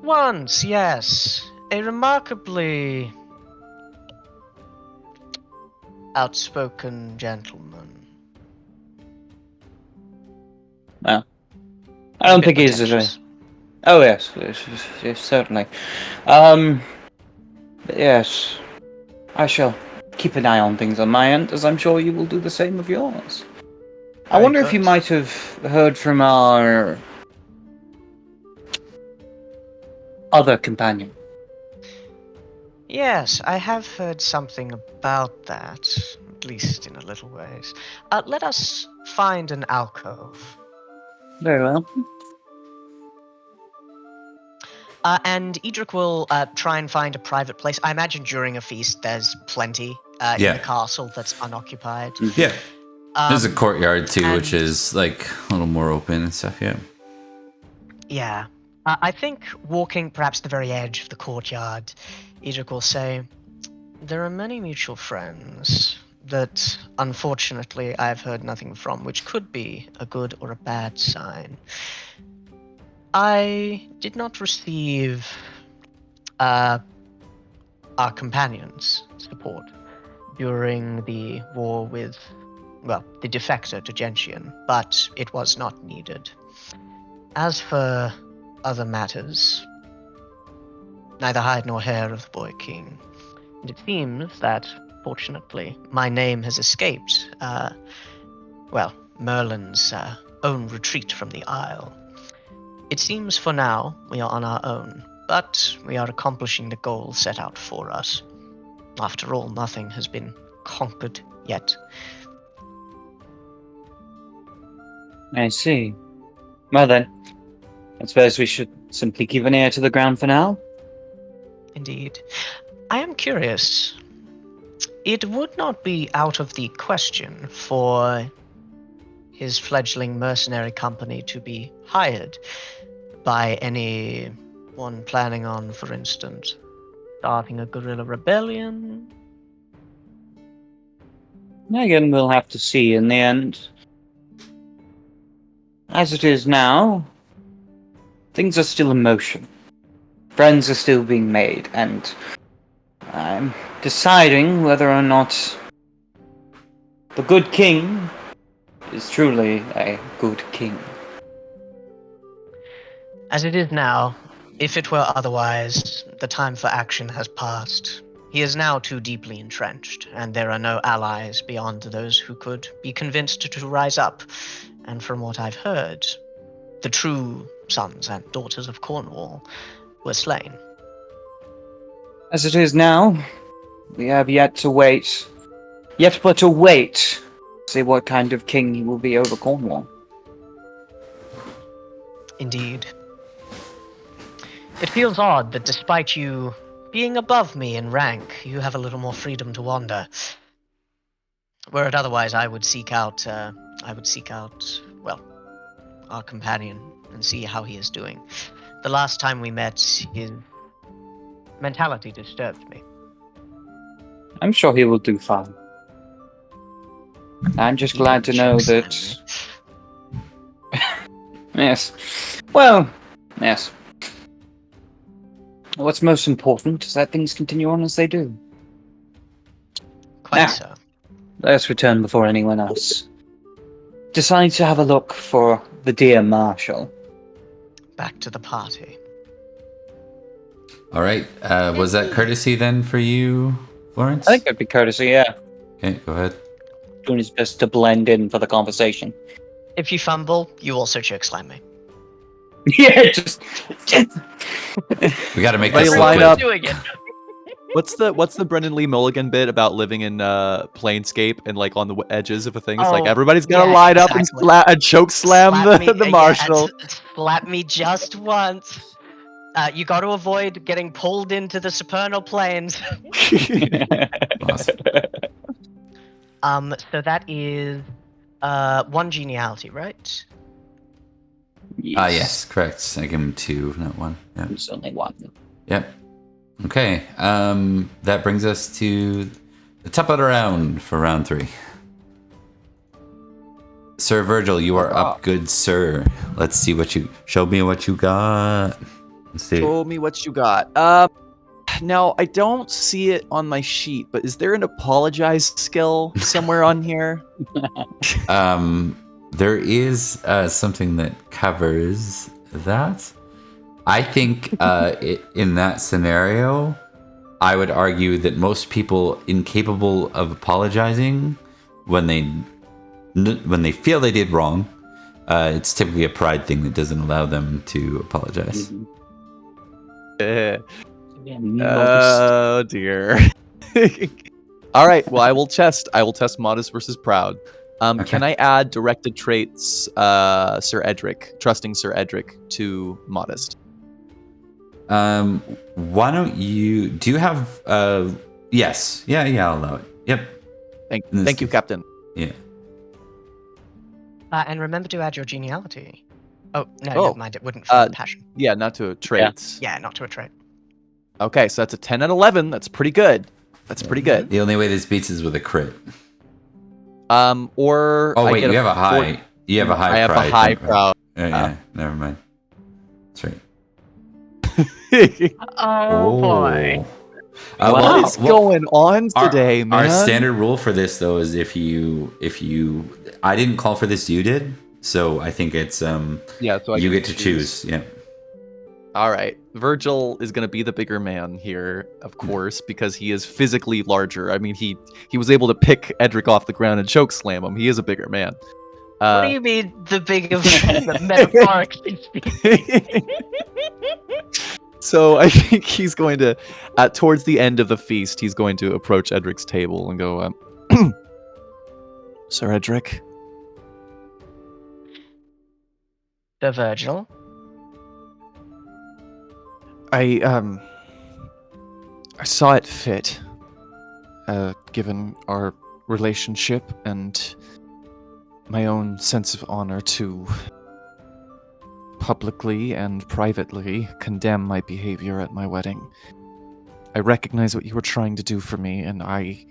Once, yes. A remarkably outspoken gentleman. Well, I don't A think bit he's a... pretentious. Oh yes, yes, certainly. But yes, I shall keep an eye on things on my end, as I'm sure you will do the same of yours. I Very wonder if you good. might have heard from our other companion. Yes, I have heard something about that, at least in a little ways. Let us find an alcove. Very well. And Edrich will try and find a private place. I imagine during a feast there's plenty in Yeah. the castle that's unoccupied. Yeah. There's a Um, courtyard too, which and- is like a little more open and stuff. Yeah. Yeah. I think walking perhaps the very edge of the courtyard, Edrich will say, "There are many mutual friends that, unfortunately, I've heard nothing from, which could be a good or a bad sign. I did not receive our companions' support during the war with, well, the defector to Gentian, but it was not needed. As for other matters, neither hide nor hair of the boy king. And it seems that, fortunately, my name has escaped, Merlin's own retreat from the Isle. It seems for now we are on our own, but we are accomplishing the goal set out for us. After all, nothing has been conquered yet." I see. Well then, I suppose we should simply keep an ear to the ground for now. Indeed. I am curious. It would not be out of the question for his fledgling mercenary company to be hired by anyone planning on, for instance, starting a guerrilla rebellion. Again, we'll have to see in the end. As it is now, things are still in motion. Friends are still being made, and I'm deciding whether or not the good king is truly a good king. As it is now, if it were otherwise, the time for action has passed. He is now too deeply entrenched, and there are no allies beyond those who could be convinced to rise up. And from what I've heard, the true sons and daughters of Cornwall were slain. As it is now, we have yet but to wait, see what kind of king he will be over Cornwall. Indeed. It feels odd that despite you being above me in rank, you have a little more freedom to wander. Were it otherwise, I would seek out, well, our companion and see how he is doing. The last time we met, his mentality disturbed me. I'm sure he will do fine. I'm just glad to know that... Yes. Well, yes. What's most important is that things continue on as they do. Quite Now, so. let us return before anyone else decides to have a look for the dear Marshal. Back to the party. All right. Was that courtesy then for you, Florence? I think that'd be courtesy, yeah. Okay, go ahead. Doing his best to blend in for the conversation. If you fumble, you also chokeslam me. Yeah, just... We got to make Everybody this line liquid. up. Doing it. What's the Brendan Lee Mulligan bit about living in Planescape and like on the edges of a thing? It's like Oh, everybody's gonna yeah, line exactly. up and choke slam Slap me, the Marshal. slap me just once. You got to avoid getting pulled into the supernal planes. Awesome. So that is one geniality, right? Yes, correct. I give him 2, not 1. Yep. There's only one. Yep. Okay. That brings us to the top of the round for round 3. Sir Virgil, you are up, good sir. Let's see what you... Show me what you got. Let's see. Show me what you got. Now I don't see it on my sheet, but is there an apologize skill somewhere on here? There is something that covers that. I think in that scenario, I would argue that most people incapable of apologizing when they feel they did wrong, it's typically a pride thing that doesn't allow them to apologize. Oh dear. All right. Well, I will test modest versus proud. Okay. Can I add directed traits, Sir Edrich, trusting Sir Edrich to modest? Why don't you... Do you have... Yes. Yeah, I'll allow it. Yep. Thank you, Captain. Yeah. And remember to add your geniality. Oh, no, never mind. It wouldn't for passion. Yeah, not to traits. Yeah, not to a trait. Okay, so that's a 10 and 11. That's pretty good. Pretty good. The only way this beats is with a crit. Or Oh wait, I get you have a high. 40. You have a high. I have pride, a high don't you? proud. Yeah, never mind. That's right. Oh boy. What is going on today, man? Our standard rule for this though is if you I didn't call for this, you did. So I think it's yeah, so you get to choose. Yeah. All right. Virgil is going to be the bigger man here, of course, because he is physically larger. I mean, he was able to pick Edrich off the ground and choke slam him. He is a bigger man. What do you mean the bigger metaphorically speaking? So I think he's going to, towards the end of the feast, he's going to approach Edric's table and go, Sir Edrich. The Virgil. I I saw it fit, given our relationship and my own sense of honor, to publicly and privately condemn my behavior at my wedding. I recognize what you were trying to do for me, and I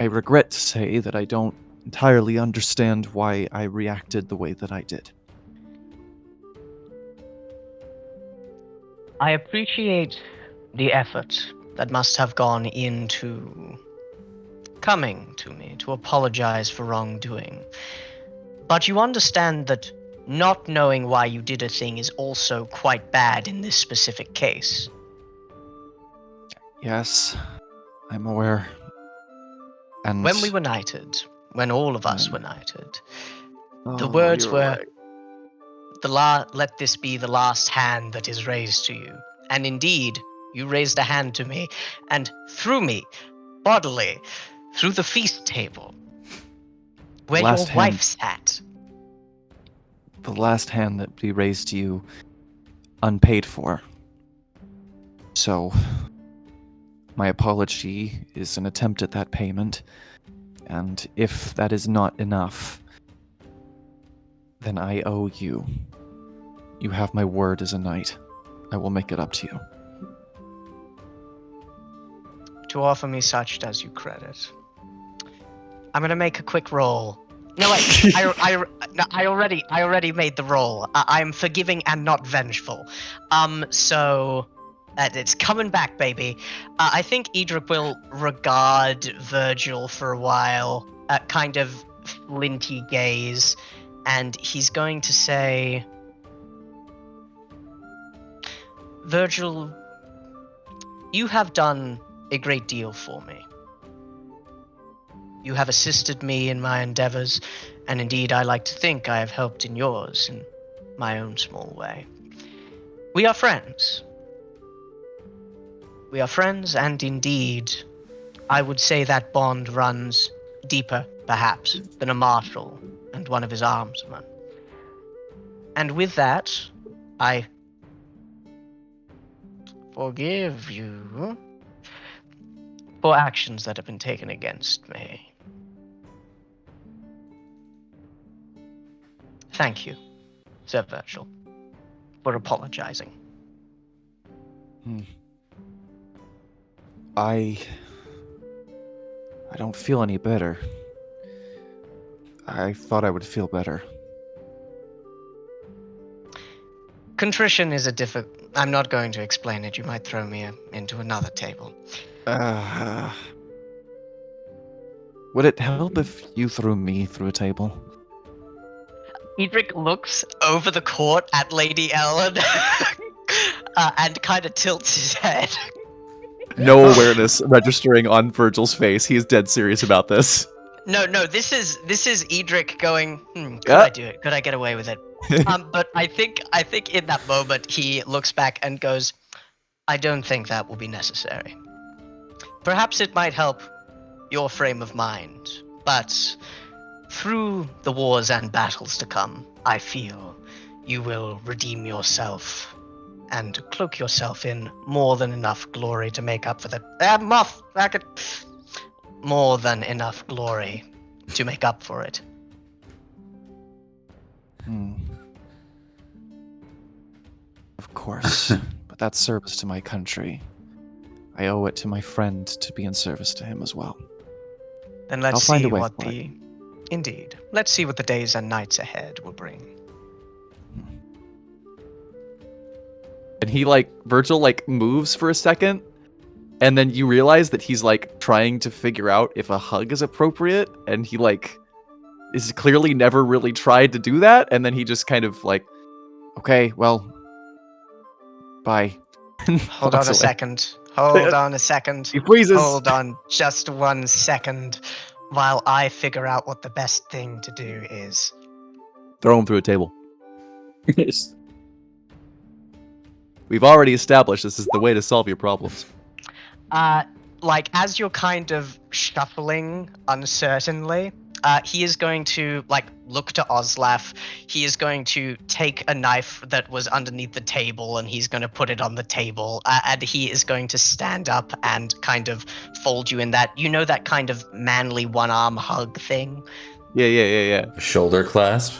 regret to say that I don't entirely understand why I reacted the way that I did. I appreciate the effort that must have gone into coming to me to apologize for wrongdoing. But you understand that not knowing why you did a thing is also quite bad in this specific case. Yes, I'm aware. And When we were knighted, when all of us were knighted, the Oh, words you're were, right. let this be the last hand that is raised to you. And indeed, you raised a hand to me, and threw me, bodily, through the feast table, where your wife sat. The last hand that we raised to you, unpaid for. So, my apology is an attempt at that payment, and if that is not enough, then I owe you. You have my word as a knight. I will make it up to you. To offer me such does you credit. I'm gonna make a quick roll. No, wait, I already made the roll. I'm forgiving and not vengeful. So it's coming back, baby. I think Edrich will regard Virgil for a while, kind of flinty gaze, and he's going to say, Virgil, you have done a great deal for me. You have assisted me in my endeavors, and indeed I like to think I have helped in yours in my own small way. We are friends. We are friends, and indeed, I would say that bond runs deeper, perhaps, than a marshal and one of his armsmen. And with that, I forgive you for actions that have been taken against me. Thank you, Sir Virgil, for apologizing. I don't feel any better. I thought I would feel better. Contrition is a I'm not going to explain it. You might throw me into another table. Would it help if you threw me through a table? Edrich looks over the court at Lady Ellen and kind of tilts his head. No awareness registering on Virgil's face. He is dead serious about this. No, this is Edrich going, could I do it? Could I get away with it? But I think in that moment he looks back and goes, I don't think that will be necessary. Perhaps it might help your frame of mind, but through the wars and battles to come, I feel you will redeem yourself and cloak yourself in more than enough glory to make up for the more than enough glory to make up for it. Of course, but that's service to my country. I owe it to my friend to be in service to him as well. Then let's I'll find see a way what for it. Indeed. Let's see what the days and nights ahead will bring. And he, Virgil, moves for a second, and then you realize that he's, trying to figure out if a hug is appropriate, and he, is clearly never really tried to do that, and then he just kind of, okay, well, bye. Hold on a second. Hold on a second. He freezes. Hold on just 1 second while I figure out what the best thing to do is. Throw him through a table. We've already established this is the way to solve your problems. As you're kind of shuffling uncertainly, he is going to look to Oslaf. He is going to take a knife that was underneath the table and he's going to put it on the table. And he is going to stand up and kind of fold you in that, that kind of manly one-arm hug thing. Yeah. Shoulder clasp.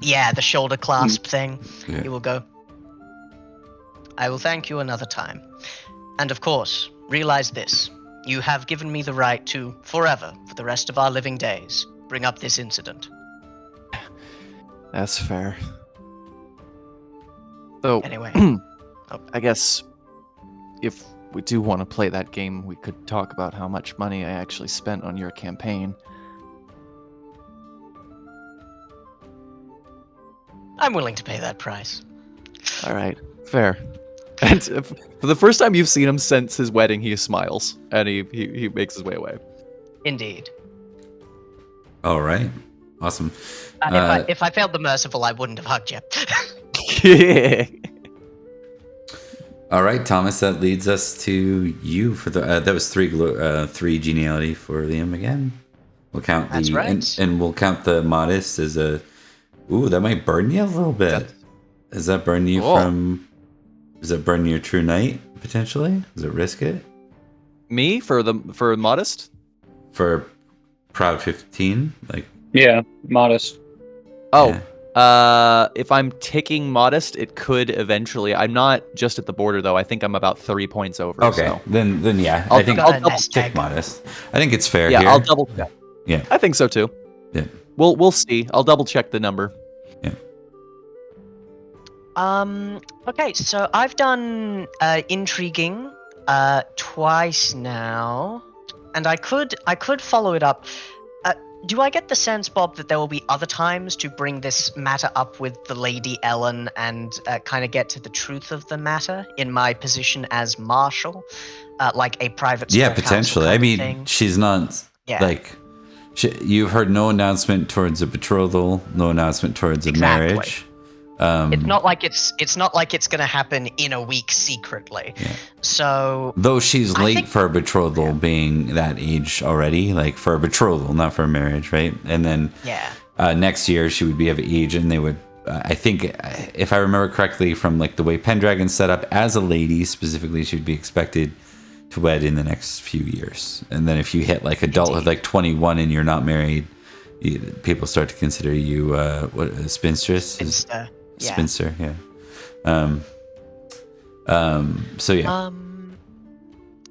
Yeah, the shoulder clasp thing. Yeah. He will go, I will thank you another time. And of course, realize this. You have given me the right to, forever, for the rest of our living days, bring up this incident. That's fair. So, Anyway. I guess if we do want to play that game, we could talk about how much money I actually spent on your campaign. I'm willing to pay that price. All right, fair. And for the first time you've seen him since his wedding, he smiles and he makes his way away. Indeed. All right. Awesome. If I failed the merciful, I wouldn't have hugged you. All right, Thomas. That leads us to you for the. That was three geniality for Liam again. We'll count That's right. and we'll count the modest as a. Ooh, that might burn you a little bit. Does that burn you from? Does it burn your true knight potentially? Does it risk it? Me for modest? For proud 15, Yeah, modest. Oh, yeah. If I'm ticking modest, it could eventually. I'm not just at the border though. I think I'm about 3 points over. Okay, so. then yeah. I'll I'll nest tick egg. modest. I think it's fair. Yeah, here. I'll double check. Yeah. I think so too. Yeah. We'll see. I'll double check the number. Yeah. Okay, so I've done intriguing twice now, and I could follow it up. Do I get the sense, Bob, that there will be other times to bring this matter up with the Lady Ellen and kind of get to the truth of the matter in my position as marshal, like a private? Yeah, small council potentially. kind I of mean, thing? she's not you've heard no announcement towards a betrothal, no announcement towards a Exactly. marriage. It's not like it's going to happen in a week secretly. Yeah. So Though she's I late think- for a betrothal, being that age already, for a betrothal, not for a marriage, right? And then yeah. next year she would be of age, and they would. I think, if I remember correctly, from the way Pendragon's set up, as a lady specifically, she would be expected to wed in the next few years. And then if you hit adulthood, 21, and you're not married, people start to consider you what a spinstress. Spinster. Yeah. Spinster, yeah. So yeah.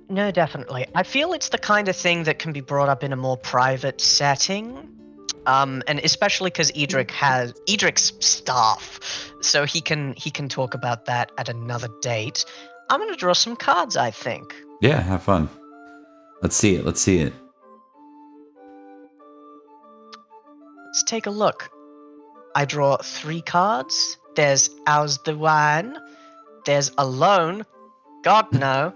No, definitely. I feel it's the kind of thing that can be brought up in a more private setting. And especially because Edric's staff, so he can talk about that at another date. I'm gonna draw some cards, I think. Yeah, have fun. Let's see it. Let's take a look. I draw 3 cards. There's How's the Wine. There's Alone. God, no.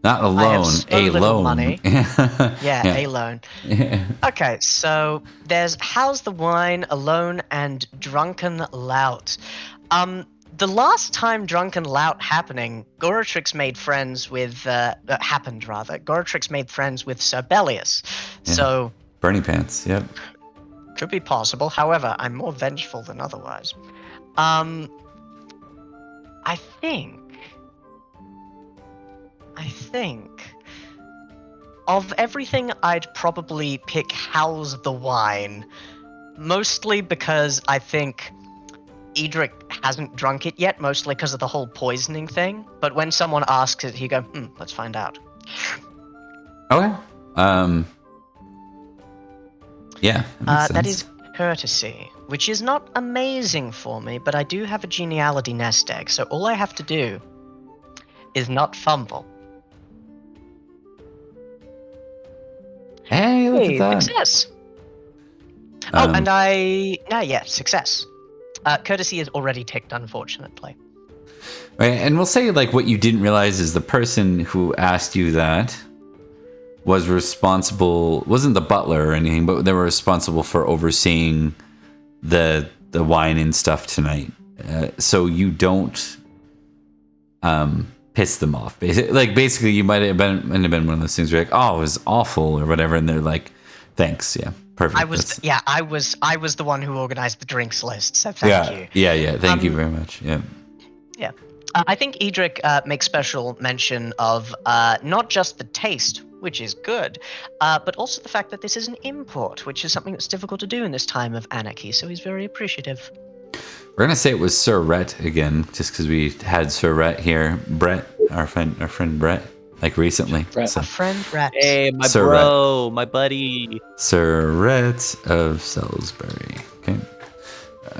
Not I alone, have so a little loan. money. Yeah, Alone. Yeah. Okay, so there's How's the Wine, Alone, and Drunken Lout. The last time Drunken Lout Goratrix made friends with, Goratrix made friends with Sir Bellius. Yeah. So... Bernie pants, yep. Could be possible. However, I'm more vengeful than otherwise. I think of everything, I'd probably pick How's the Wine. Mostly because I think Edrich hasn't drunk it yet, mostly because of the whole poisoning thing. But when someone asks it, he go, let's find out. Okay. Yeah, that makes That sense. is courtesy, which is not amazing for me, but I do have a geniality nest egg, so all I have to do is not fumble. Hey, look at that. Success! Success. Courtesy is already ticked, unfortunately. Right, and we'll say what you didn't realize is the person who asked you that was responsible, wasn't the butler or anything, but they were responsible for overseeing the wine and stuff tonight. So you don't piss them off. Basically, you might have been one of those things where you're oh, it was awful or whatever, and they're Thanks. Yeah. Perfect. I was the one who organized the drinks list. So thank you. Yeah. Thank you very much. Yeah. Yeah. I think Edrich makes special mention of not just the taste, which is good, but also the fact that this is an import, which is something that's difficult to do in this time of anarchy. So he's very appreciative. We're gonna say it was Sir Rhett again, just because we had Sir Rhett here. Brett, our friend Brett, like recently. Brett. So, A friend Rat. Hey, my Sir bro, my buddy. Sir Rhett of Salisbury. Okay.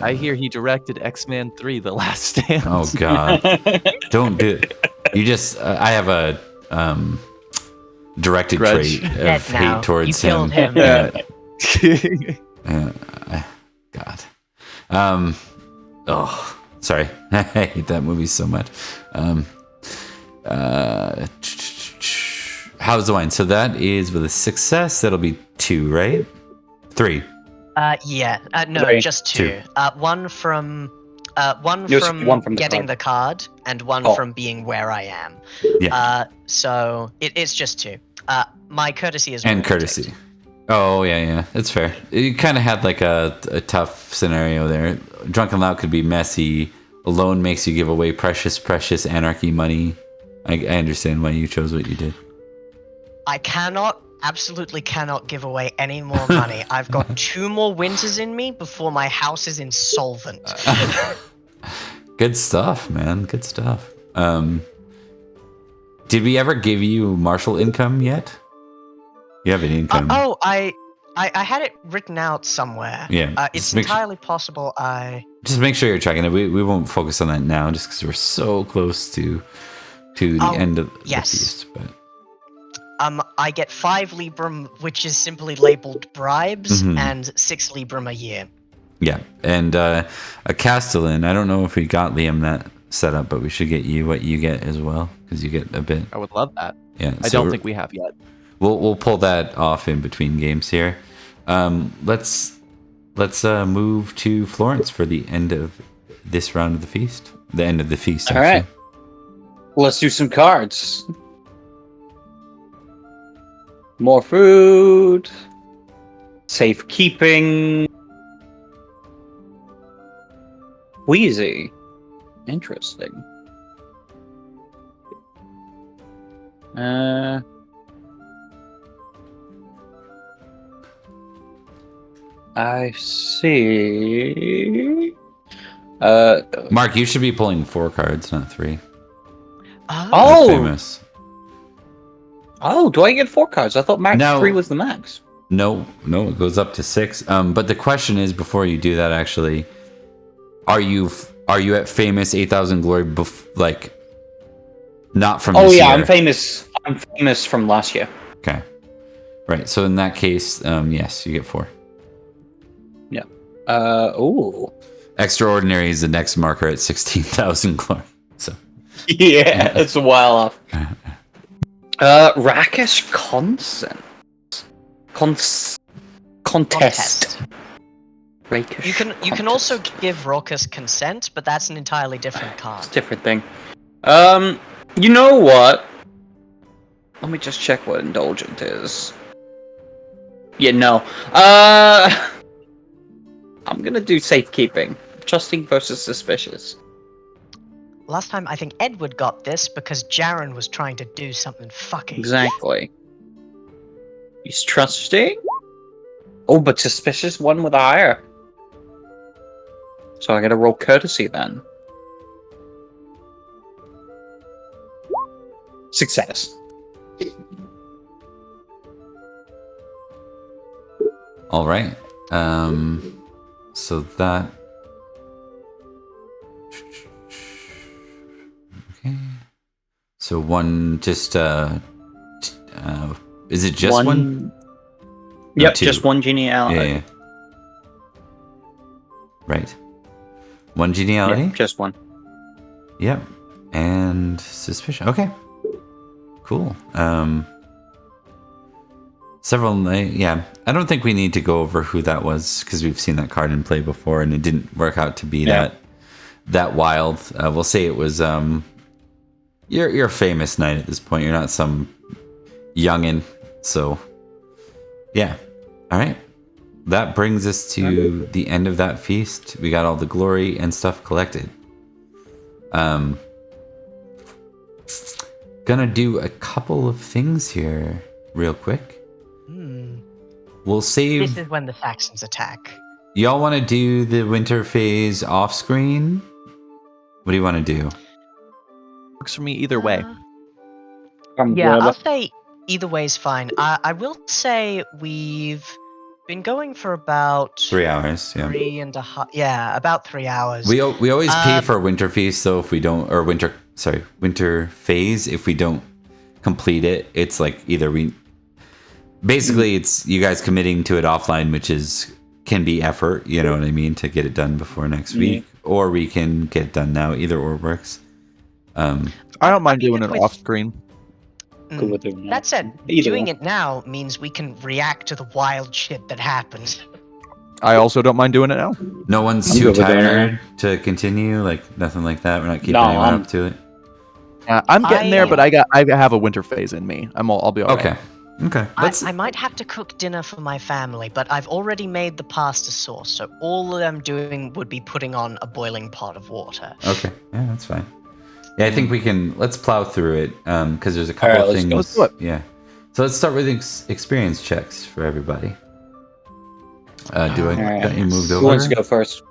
I hear he directed X-Men 3: The Last Stand. Oh God! Don't do it. You just. I have a directed Grudge. trait Dead of now. hate towards You killed him. God. Oh, sorry. I hate that movie so much. How's the wine? So that is with a success. That'll be 2, right? 3. Yeah. No, Three. just 2. One from Just one from the getting card. the card, and one Oh. from being where I am. Yeah. So it's just 2. My courtesy is And really courtesy. ticked. Oh yeah, that's fair. You kind of had like a tough scenario there. Drunken Lout could be messy. Alone makes you give away precious anarchy money. I understand why you chose what you did. I absolutely cannot give away any more money. I've got 2 more winters in me before my house is insolvent. Good stuff, man. Good stuff. Did we ever give you martial income yet? You have an income. I had it written out somewhere. Yeah, It's just make entirely possible Just make sure you're checking it. We won't focus on that now, just because we're so close to the end of yes. the feast. But I get 5 Librum, which is simply labeled bribes, Mhm. and 6 Librum a year. yeah, and a Castellan. I don't know if we got Liam that set up, but we should get you what you get as well, because you get a bit. I would love that. Yeah, I so don't think we have yet. we'll pull that off in between games here. Let's move to Florence for the end of this round of the feast. The end of the feast. All actually. right. Let's do some cards. More food. Safekeeping. Wheezy. Interesting. I see. Mark, you should be pulling 4 cards, not 3. Oh! Famous. Oh, do I get 4 cards? I thought max No. 3 was the max. No, it goes up to 6. But the question is, before you do that, actually, are you at famous 8,000 glory? Not from. Oh this yeah, year? I'm famous. I'm famous from last year. Okay, right. So in that case, yes, you get 4. Yeah. Ooh. Extraordinary is the next marker at 16,000 glory. So Yeah, it's a while off. Rakish contest. Rakish You can also give raucous consent, but that's an entirely different card. It's a different thing. You know what? Let me just check what indulgent is. Yeah, no. I'm gonna do safekeeping. Trusting versus suspicious. Last time I think Edward got this because Jaren was trying to do something fucking. Exactly. He's trusting. Oh, but suspicious one with a higher. So I gotta roll courtesy then. Success. all right. So that. Okay. So one just is it just one? No, Yep, 2. just one genealogy. Yeah. Right. One genealogy? Yep, just one. Yep. And suspicion. Okay. Cool. Several. Yeah. I don't think we need to go over who that was because we've seen that card in play before, and it didn't work out to be that wild. We'll say it was. You're a famous knight at this point. You're not some youngin. So, yeah. All right. That brings us to the end of that feast. We got all the glory and stuff collected. Gonna do a couple of things here real quick. We'll save. This is when the Saxons attack. Y'all want to do the winter phase off screen? What do you want to do? Works for me either way. Yeah, I'll say either way's fine. I will say we've been going for about 3 hours. Yeah. 3.5. Yeah, about 3 hours. We always pay for winter feast, so if we don't, or winter phase, if we don't complete it, it's like either we. Basically, it's you guys committing to it offline, which can be effort. You know what I mean, to get it done before next week, or we can get it done now. Either or works. I don't mind doing it off screen. That said, doing it now means we can react to the wild shit that happens. I also don't mind doing it now. No one's too tired to continue, like nothing like that. We're not keeping anyone up to it. I'm getting there, but I have a winter phase in me. I'll be all right. Okay. I might have to cook dinner for my family, but I've already made the pasta sauce, so all I'm doing would be putting on a boiling pot of water. Okay. Yeah, that's fine. Yeah, I think we can. Let's plow through it because there's a couple of things. Let's do it. Yeah. So let's start with experience checks for everybody. Got you moved over? Who wants to go first?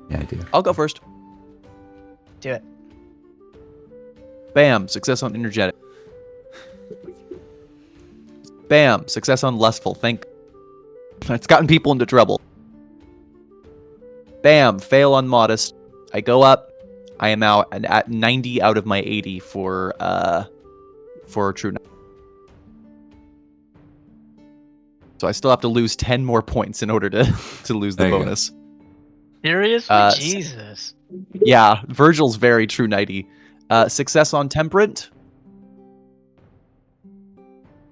Yeah, I do. I'll go first. Do it. Bam! Success on energetic. Bam! Success on lustful. It's gotten people into trouble. Bam! Fail on modest. I go up. I am now at 90 out of my 80 for true. So I still have to lose 10 more points in order to lose the bonus. Seriously? Jesus. Yeah, Virgil's very true 90. Success on temperate.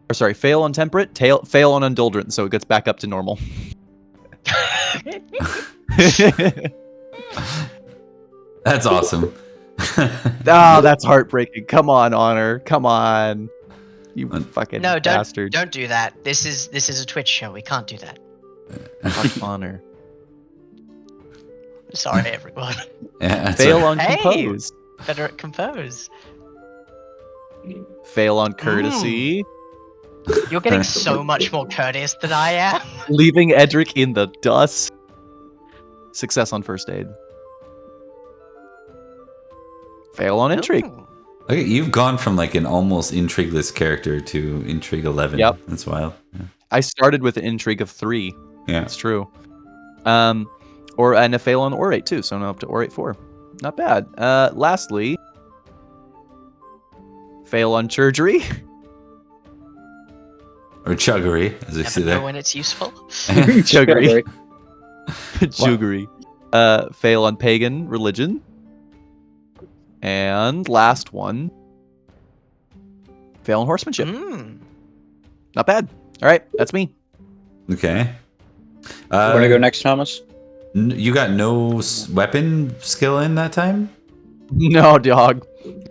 Or sorry, fail on temperate, fail on indulgent, so it gets back up to normal. That's awesome. That's heartbreaking. Come on, Honor. Come on. You fucking bastard. Don't do that. This is a Twitch show. We can't do that. Fuck Honor. Sorry, everyone. Yeah, fail on compose. Better at compose. Fail on courtesy. You're getting so much more courteous than I am. Leaving Edrich in the dust. Success on first aid. Fail on intrigue. Okay, you've gone from like an almost intrigueless character to intrigue 11. Yep. That's wild. Yeah. I started with an intrigue of 3. Yeah. That's true. And a fail on orate too, so I'm up to orate 4. Not bad. Lastly, fail on churgery. Or chuggery, as I say there. Know when it's useful. Chuggery. Chuggery. Fail on pagan religion. And last one, fail on horsemanship. Not bad. All right, that's me. Okay. Want to go next, Thomas? You got no weapon skill in that time? No, dog.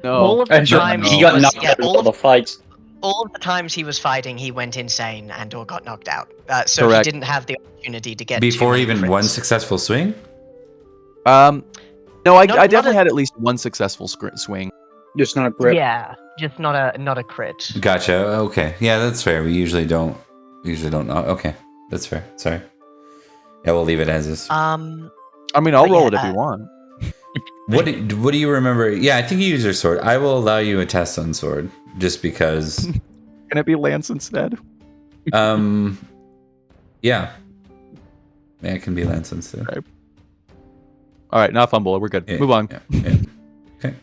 No. All of the times he got knocked out in all the fights. All of the times he was fighting, he went insane and or got knocked out. So Correct. he didn't have the opportunity to get Before too even many one crits. successful swing? No, I Not definitely a- had at least one successful swing. Just not a grip. Yeah, just not a crit. Gotcha. Okay. Yeah, that's fair. We usually don't know. Okay. That's fair. Sorry. Yeah, we'll leave it as is. I mean, I'll But roll yeah, it if you want. What do you remember? Yeah, I think you use your sword. I will allow you a test on sword just because Can it be lance instead? yeah. Yeah, it can be lance instead. Right. All right, not fumble. We're good. Yeah, Move on. Yeah. Okay.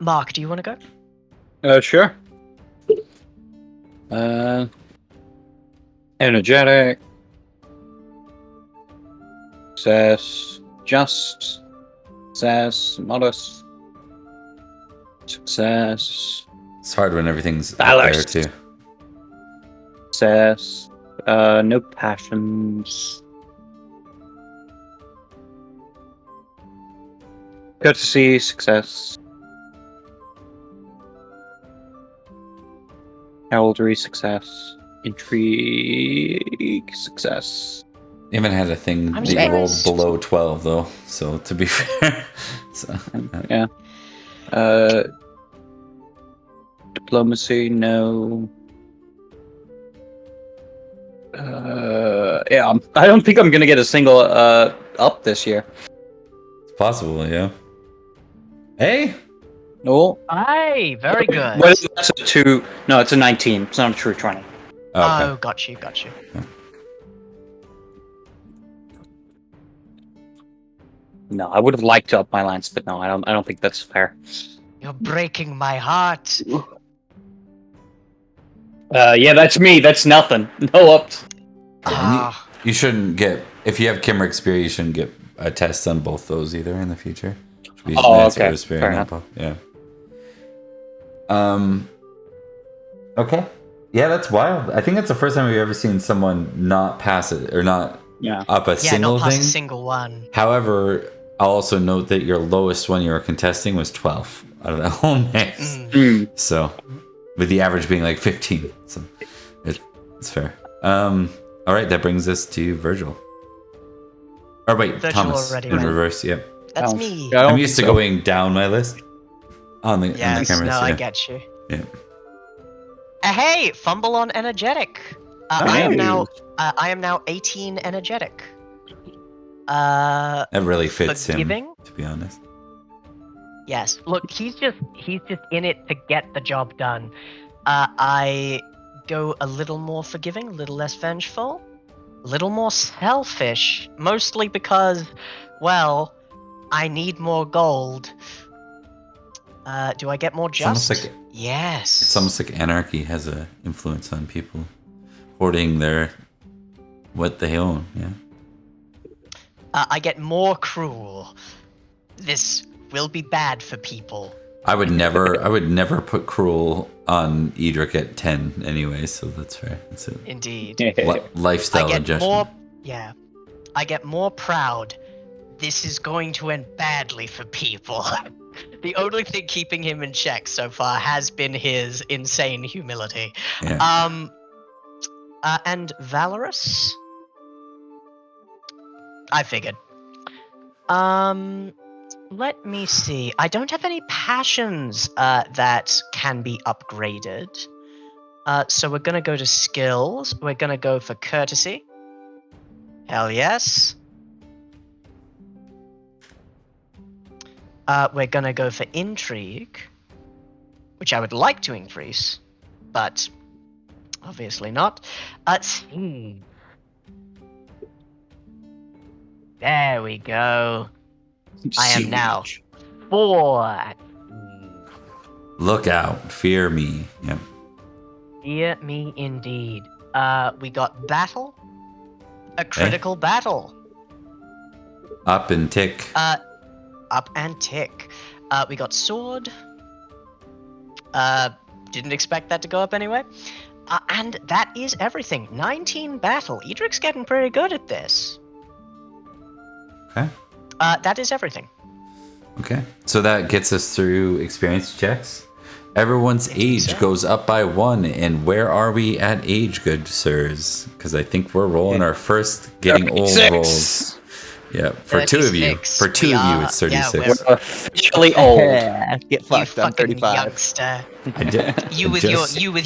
Mark, do you want to go? Sure. Energetic. Success. Just. Success. Modest. Success. It's hard when everything's up Balanced. there too. Success. No passions. Courtesy. Success. Heraldry. Success. Intrigue success. You haven't had a thing I'm that you rolled surprised. below 12 though, so to be fair. So, Yeah. Diplomacy, no. Yeah, I don't think I'm gonna get a single up this year. it's possible, yeah. Hey, Oh, Aye, very good. what is that? It's a 2? No, it's a 19. It's not a true 20. okay. Oh, got you. No, I would have liked to up my lance, but no, I don't think that's fair. You're breaking my heart. Yeah, that's me. That's nothing. No ups. Ah, You shouldn't get, if you have Kimric Spear, you shouldn't get a test on both those either in the future. Should be Oh, Knights of okay. Salisbury Fair and enough. both, yeah. Okay. Yeah, that's wild. I think that's the first time we've ever seen someone not pass it or not Yeah. up a yeah, single not past thing. a single one. However, I'll also note that your lowest one you were contesting was 12 out of that whole mix. So, with the average being like 15. So, it's fair. All right, that brings us to Virgil. Or wait, Virgil Thomas already in went. reverse. Yep. That's Oh. me. Yeah, I don't I'm used to think so. going down my list on the Yes, cameras. no, yeah. I get you. Yeah. Hey, fumble on energetic. Nice. I am now 18 energetic. That really fits Forgiving? him, to be honest. Yes. Look, he's just in it to get the job done. I go a little more forgiving, a little less vengeful, a little more selfish, mostly because, well, I need more gold. Do I get more It's almost just? like Yes. It's almost like Anarchy has an influence on people hoarding what they own. Yeah. I get more cruel. This will be bad for people. I would never put cruel on Edrich at 10 anyway, so that's fair. That's it. Indeed. Lifestyle I get adjustment. more. Yeah. I get more proud. This is going to end badly for people. The only thing keeping him in check so far has been his insane humility. Yeah. And valorous. I figured. Let me see. I don't have any passions that can be upgraded. So we're gonna go to skills. We're gonna go for courtesy. Hell yes. We're gonna go for intrigue, which I would like to increase, but obviously not. Siege. There we go. I am now 4 at siege. Look out. Fear me. Yep. Fear me indeed. We got battle. A critical battle. Up and tick. Up and tick. We got sword. Didn't expect that to go up anyway. And that is everything. 19 battle. Edric's getting pretty good at this. Okay. That is everything. Okay. So that gets us through experience checks. Everyone's age goes up by 1, and where are we at age, good sirs? Because I think we're rolling our first getting old 36. rolls. Yeah, for 2 of you. 36. For 2 of you, it's 36. We're officially old. Get You fucked. I'm fucking 35. youngster. I did. You with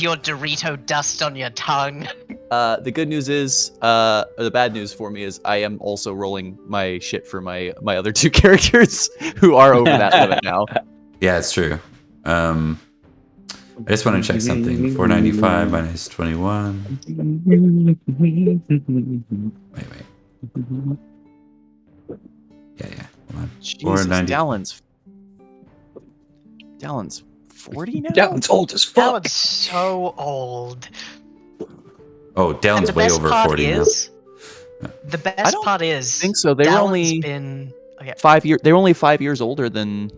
your Dorito dust on your tongue. The good news is, or the bad news for me is, I am also rolling my shit for my other 2 characters who are over that limit now. Yeah, it's true. I just want to check something. 495 minus 21. Wait. Yeah. Hold on. Jesus, 490. Dallin's 40 now? Dallin's old as That fuck. was so old. Oh, And Dallin's the way best over part 40 now. is, the best don't part is, I think so. They were Dallin's only been okay. 5 years. They were only 5 years older than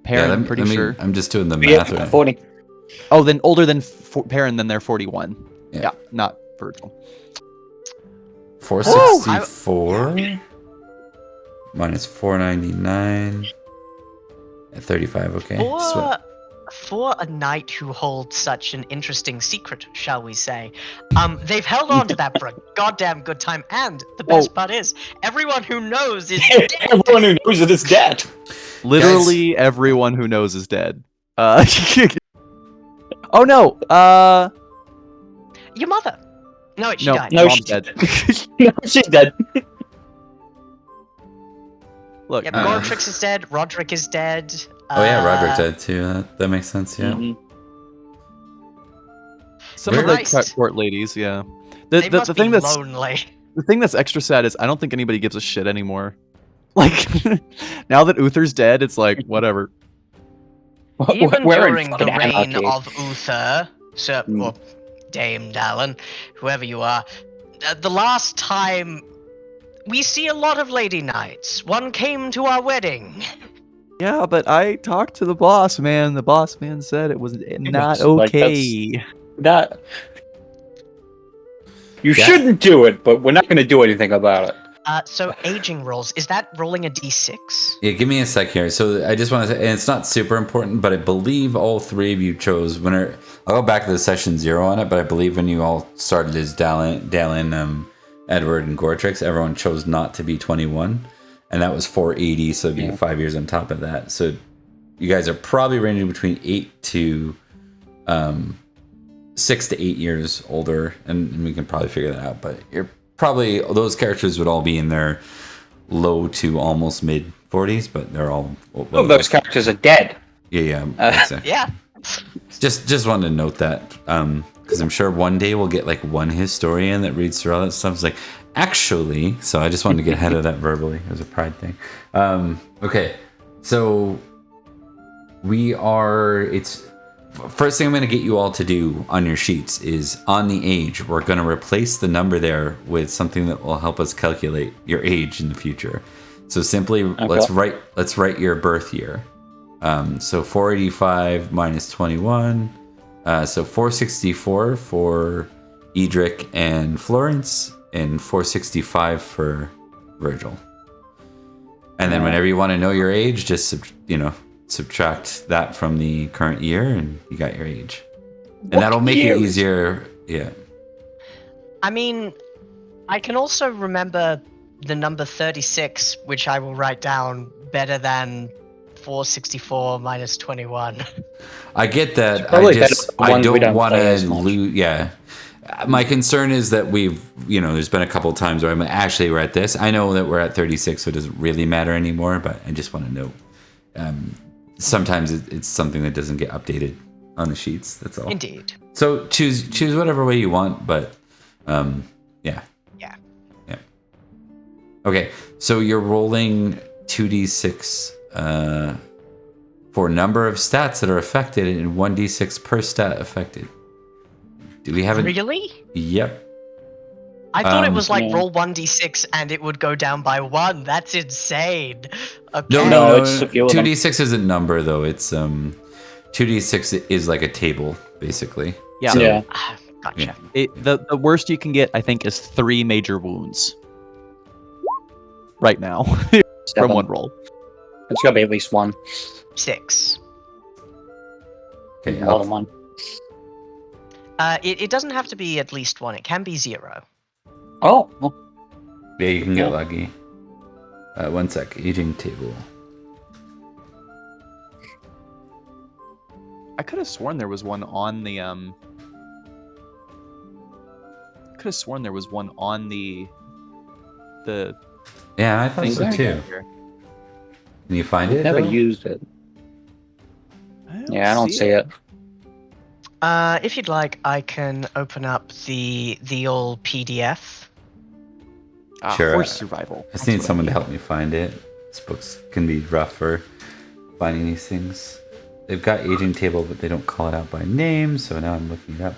Perin. Yeah, I'm pretty sure. I'm just doing the Yeah, math. Right? 40. Oh, then older than Perin, then they're 41. Yeah. Yeah, not Virgil. 464 minus 499 at 35. Okay. For, For a knight who holds such an interesting secret, shall we say, they've held on to that for a goddamn good time, and the best part is, everyone who knows is dead. Everyone who knows it is dead. Literally everyone who knows is dead. Oh no! Your mother. No, wait, she No, died. No, mom's she's dead. No, she's dead. Look, Yep, Gortrix is dead. Roderick is dead. Oh yeah, Roderick died too. That makes sense. Yeah. Mhm. some of Christ. the court ladies, yeah. They The must thing be that's lonely. the thing that's extra sad is I don't think anybody gives a shit anymore. Like now that Uther's dead, it's like whatever. Even We're in during the fucking reign anarchy. of Uther, Sir, or Dame Dallin, whoever you are, the last time we see a lot of lady knights. One came to our wedding. Yeah, but I talked to the boss man. The boss man said it was not like, okay. That you Yeah. shouldn't do it, but we're not going to do anything about it. So aging rolls, is that rolling a d6? Yeah, give me a sec here. So I just want to say, and it's not super important, but I believe all three of you chose winner. I'll go back to the session 0 on it, but I believe when you all started as Dallin, Edward, and Gortrix, everyone chose not to be 21, and that was 480, so it'd be 5 years on top of that. So you guys are probably ranging between 6 to 8 years older, and we can probably figure that out. But you're probably, those characters would all be in their low to almost mid 40s, but they're all. Oh, those characters are dead. Yeah. Exactly. Yeah. Just wanted to note that, because I'm sure one day we'll get like one historian that reads through all that stuff. It's like, actually, so I just wanted to get ahead of that verbally. It was a pride thing. Okay, so it's first thing I'm going to get you all to do on your sheets is on the age. We're going to replace the number there with something that will help us calculate your age in the future. So simply, let's write your birth year. So 485 minus 21. So 464 for Edrich and Florence, and 465 for Virgil. And then whenever you want to know your age, just subtract that from the current year, and you got your age. And that'll make it easier. Yeah. I mean, I can also remember the number 36, which I will write down better than 464 minus 21. I get that. I don't want to lose. Yeah. My concern is that there's been a couple of times where I'm actually we're at this. I know that we're at 36, so it doesn't really matter anymore, but I just want to know. Sometimes it's something that doesn't get updated on the sheets. That's all. Indeed. So choose whatever way you want, but yeah. Yeah. Okay, so you're rolling 2d6 for number of stats that are affected, and 1d6 per stat affected. Do we have it? Really? Yep. I thought it was like roll 1d6 and it would go down by 1. That's insane. Okay. No, it's 2d6 isn't number though. It's 2d6 is like a table basically. Yeah. So, Yeah. Gotcha. The worst you can get, I think, is 3 major wounds. Right now, from one roll. It's got to be at least one. 6. Okay. More than one. It doesn't have to be at least 1. It can be 0. Oh. Well, Yeah, you can get lucky. 1 sec. Aging table. I could have sworn there was one on the Could have sworn there was one on the. Yeah, I thought so too. Can you find it? never though? used it. I don't see it. If you'd like, I can open up the old PDF. Sure. Horse survival. I just need someone to help me find it. This books can be rough for finding these things. They've got aging table, but they don't call it out by name, so now I'm looking it up.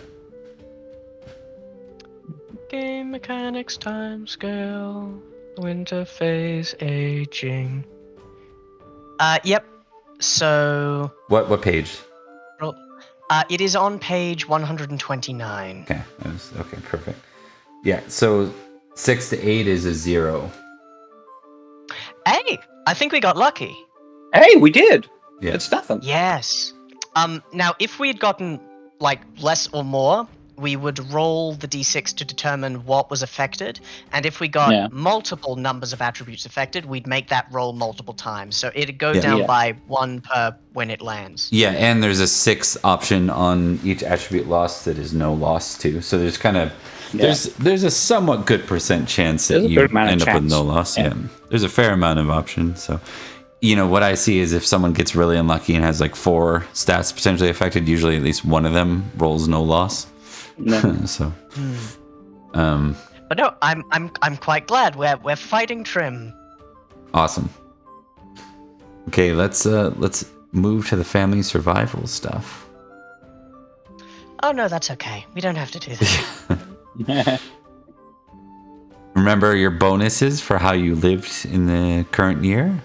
Game mechanics, time scale, winter phase, aging. Yep. So. What page? It is on page 129. Okay. Okay, perfect. Yeah, so 6 to 8 is a 0. Hey, I think we got lucky. Hey, we did. Yeah. It's nothing. Yes. Now, if we had gotten like less or more, we would roll the d6 to determine what was affected, and if we got Yeah. multiple numbers of attributes affected, we'd make that roll multiple times. So it'd go Yeah. down Yeah. by 1 per when it lands. Yeah, and there's a 6 option on each attribute loss that is no loss too. So there's kind of there's a somewhat good % chance that There's a you good amount of end up with chance. no loss. Yeah. Yeah. There's a fair amount of options. So what I see is if someone gets really unlucky and has like 4 stats potentially affected, usually at least one of them rolls no loss. No. So But no, I'm quite glad we're fighting Trim. awesome. Okay, let's move to the family survival stuff. Oh no, that's okay. We don't have to do that. Remember your bonuses for how you lived in the current year?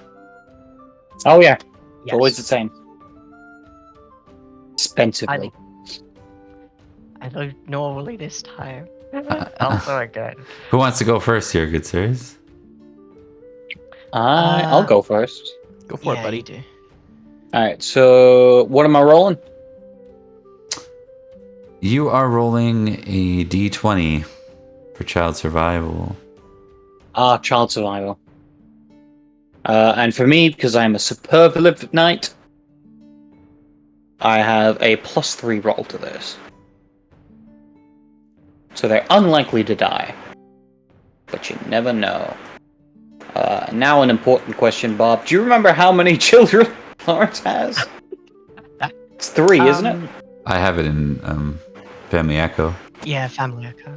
Oh yeah, Yes. always the same. Expensively. I don't normally this time. Also good. Who wants to go first here, good sirs? I'll go first. Go for it, Yeah, buddy. you do. All right. So what am I rolling? You are rolling a d20 for child survival. Child survival. And for me, because I'm a superlative knight, I have a +3 roll to this. So they're unlikely to die. But you never know. Now an important question, Bob. Do you remember how many children Florence has? It's 3, isn't it? I have it in Family Echo. Yeah, Family Echo.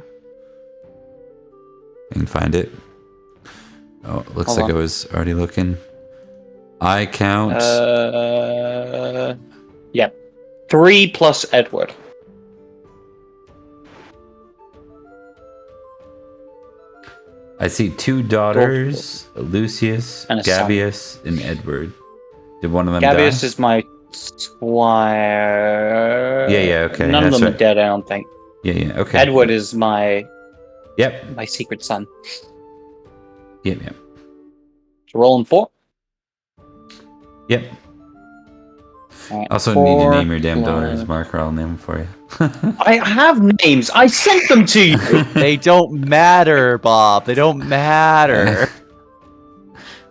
You can find it. Oh, it looks Hold like on. I was already looking. I count. Yeah. 3 plus Edward. I see 2 daughters, Lucius, And a son. Gabius, and Edward. Did one of them Gabius die? is my squire. Yeah, okay, None of that's them are right. dead, I don't think. Yeah, okay. Edward is my Yep, secret son. yep. So rolling 4. Yep. Alright, Also need to 4 name your damn plus- daughters, Mark, or I'll name them for you. I have names. I sent them to you. They don't matter, Bob. They don't matter.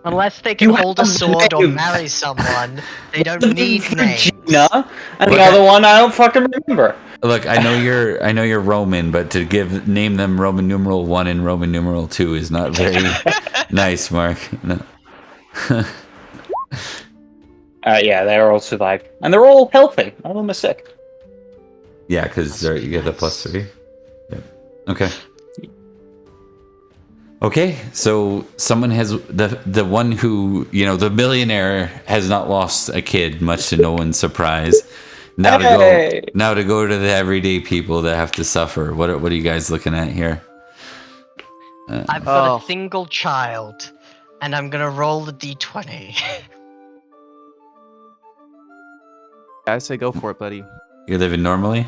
Unless they can You hold a have sword or names. marry someone, they don't One need name's names. Regina, and the Okay. other one I don't fucking remember. Look, I know you're Roman, but to name them Roman numeral 1 and Roman numeral 2 is not very nice, Mark. No. Yeah, they're all survived, and they're all healthy. None of them are sick. Yeah, because you get the +3. Yep. Okay. Okay, so someone has the one who the millionaire has not lost a kid, much to no one's surprise. Now Hey! to go to the everyday people that have to suffer. What are you guys looking at here? I've got Oh. a single child, and I'm gonna roll the d20. I say go for it, buddy. You're living normally?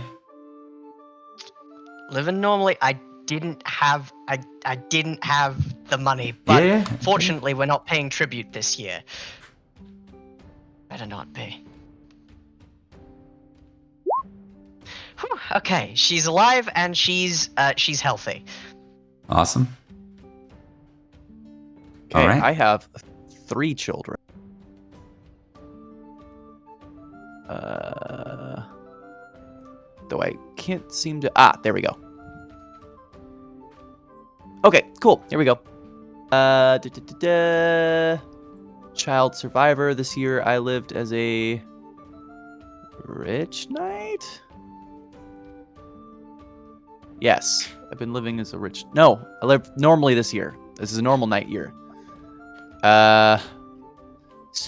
Living normally, I didn't have the money, but Yeah. fortunately, we're not paying tribute this year. Better not be. Whew, okay, she's alive and she's healthy. Awesome. Okay, All right. I have 3 children. Though I can't seem to. There we go. Okay, cool. Here we go. Child survivor. This year I lived as a rich knight? Yes, I've been living as a rich. No, I live normally this year. This is a normal knight year. So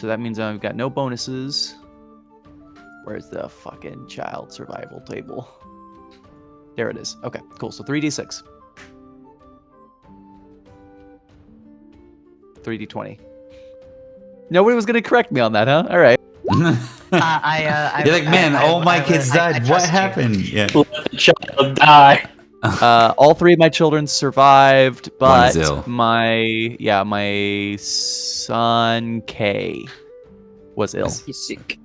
that means I've got no bonuses. Where's the fucking child survival table? There it is. Okay, cool. So 3d6. 3d20. Nobody was going to correct me on that, huh? All right. You're like, man, all my kids died. What trust you." happened? Yeah. Let the child die. All 3 of my children survived, One but is ill. my son K was ill. He's sick.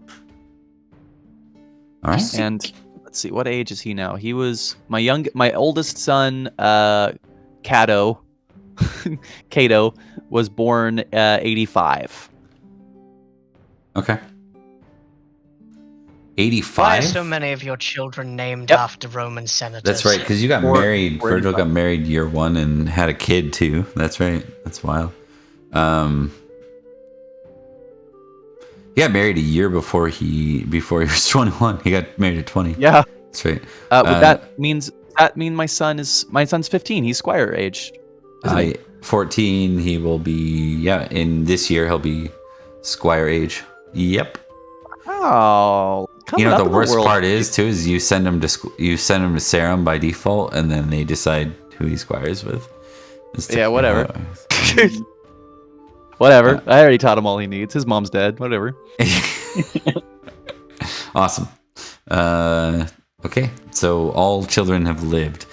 All right. And let's see, what age is he now? He was my oldest son, Cato. Cato was born 85. Okay. Why are 85. so many of your children named Yep. after Roman senators? That's right, because you got Or- married. or Virgil 85. got married year 1 and had a kid too. That's right. That's wild. He got married a year before he was 21. He got married at 20. Yeah. That's right. That mean my son's 15? He's squire age. Isn't he? 14. He will be. In this year he'll be squire age. Yep. Oh, You know coming what up the in worst world. part is too is you send him to Sarum by default, and then they decide who he squires with. It's Yeah, typically whatever. how it works. Whatever. I already taught him all he needs. His mom's dead. Whatever. Awesome. Okay, so all children have lived.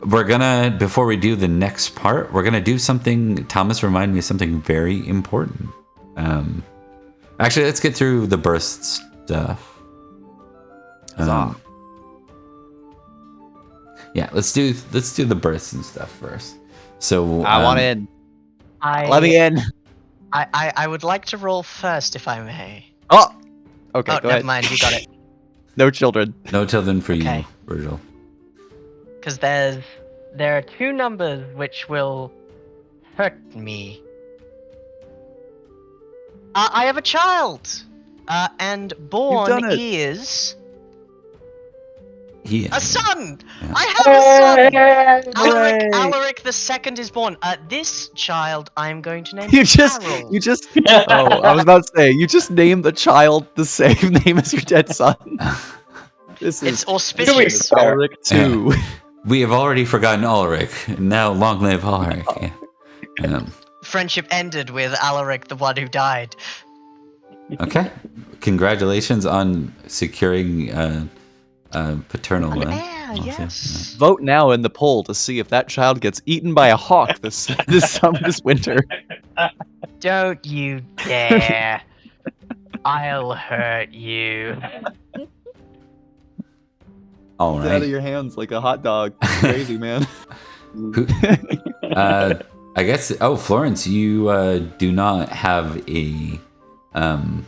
We're gonna, before we do the next part, we're gonna do something. Thomas reminded me of something very important. Actually, let's get through the burst stuff. Yeah, let's do the bursts and stuff first. So I want in. I, Let me in. I would like to roll first, if I may. Oh. Okay, Oh, go never ahead. mind. You got it. No children. No children for Okay. you, Virgil. Because there are two numbers which will hurt me. I have a child, and born done it. is He a son. Yeah. I have a son. Hooray. Alaric the second is born. This child I'm going to name You just Carol. Oh, I was about to say, you just named the child the same name as your dead son. This It's is auspicious. Alaric 2. We have already forgotten Ulrich. Now long live Ulrich. Yeah. Friendship ended with Alaric, the one who died. Okay. Congratulations on securing paternal. An also. heir, yes. Vote now in the poll to see if that child gets eaten by a hawk this winter. Don't you dare. I'll hurt you. All It's out of right. your hands like a hot dog. Crazy, man. I guess. Oh, Florence, you do not have a. Do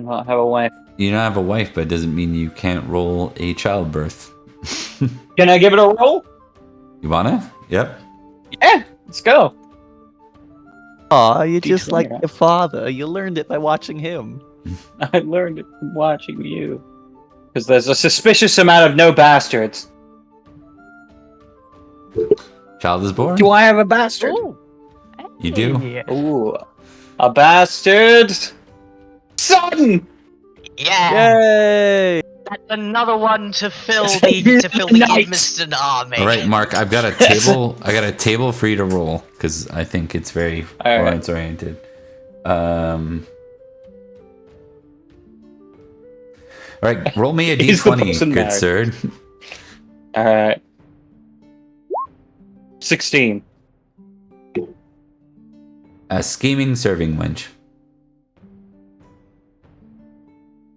not have a wife. You don't have a wife, but it doesn't mean you can't roll a childbirth. Can I give it a roll? You wanna? Yep. Yeah, let's go. Aw, you're Teach just them, like yeah. your father. You learned it by watching him. I learned it from watching you. Because there's a suspicious amount of no bastards. Child is born. Do I have a bastard? Ooh. You do. Yeah. Ooh. A bastard son! Yeah. Yay! That's another one to fill It's the Knight. Idmiston army. All right, Mark. I've got a table. I got a table for you to roll because I think it's very All right. Florence oriented. All right, roll me a He's the d20, person good there. sir. Alright. 16. A scheming serving wench.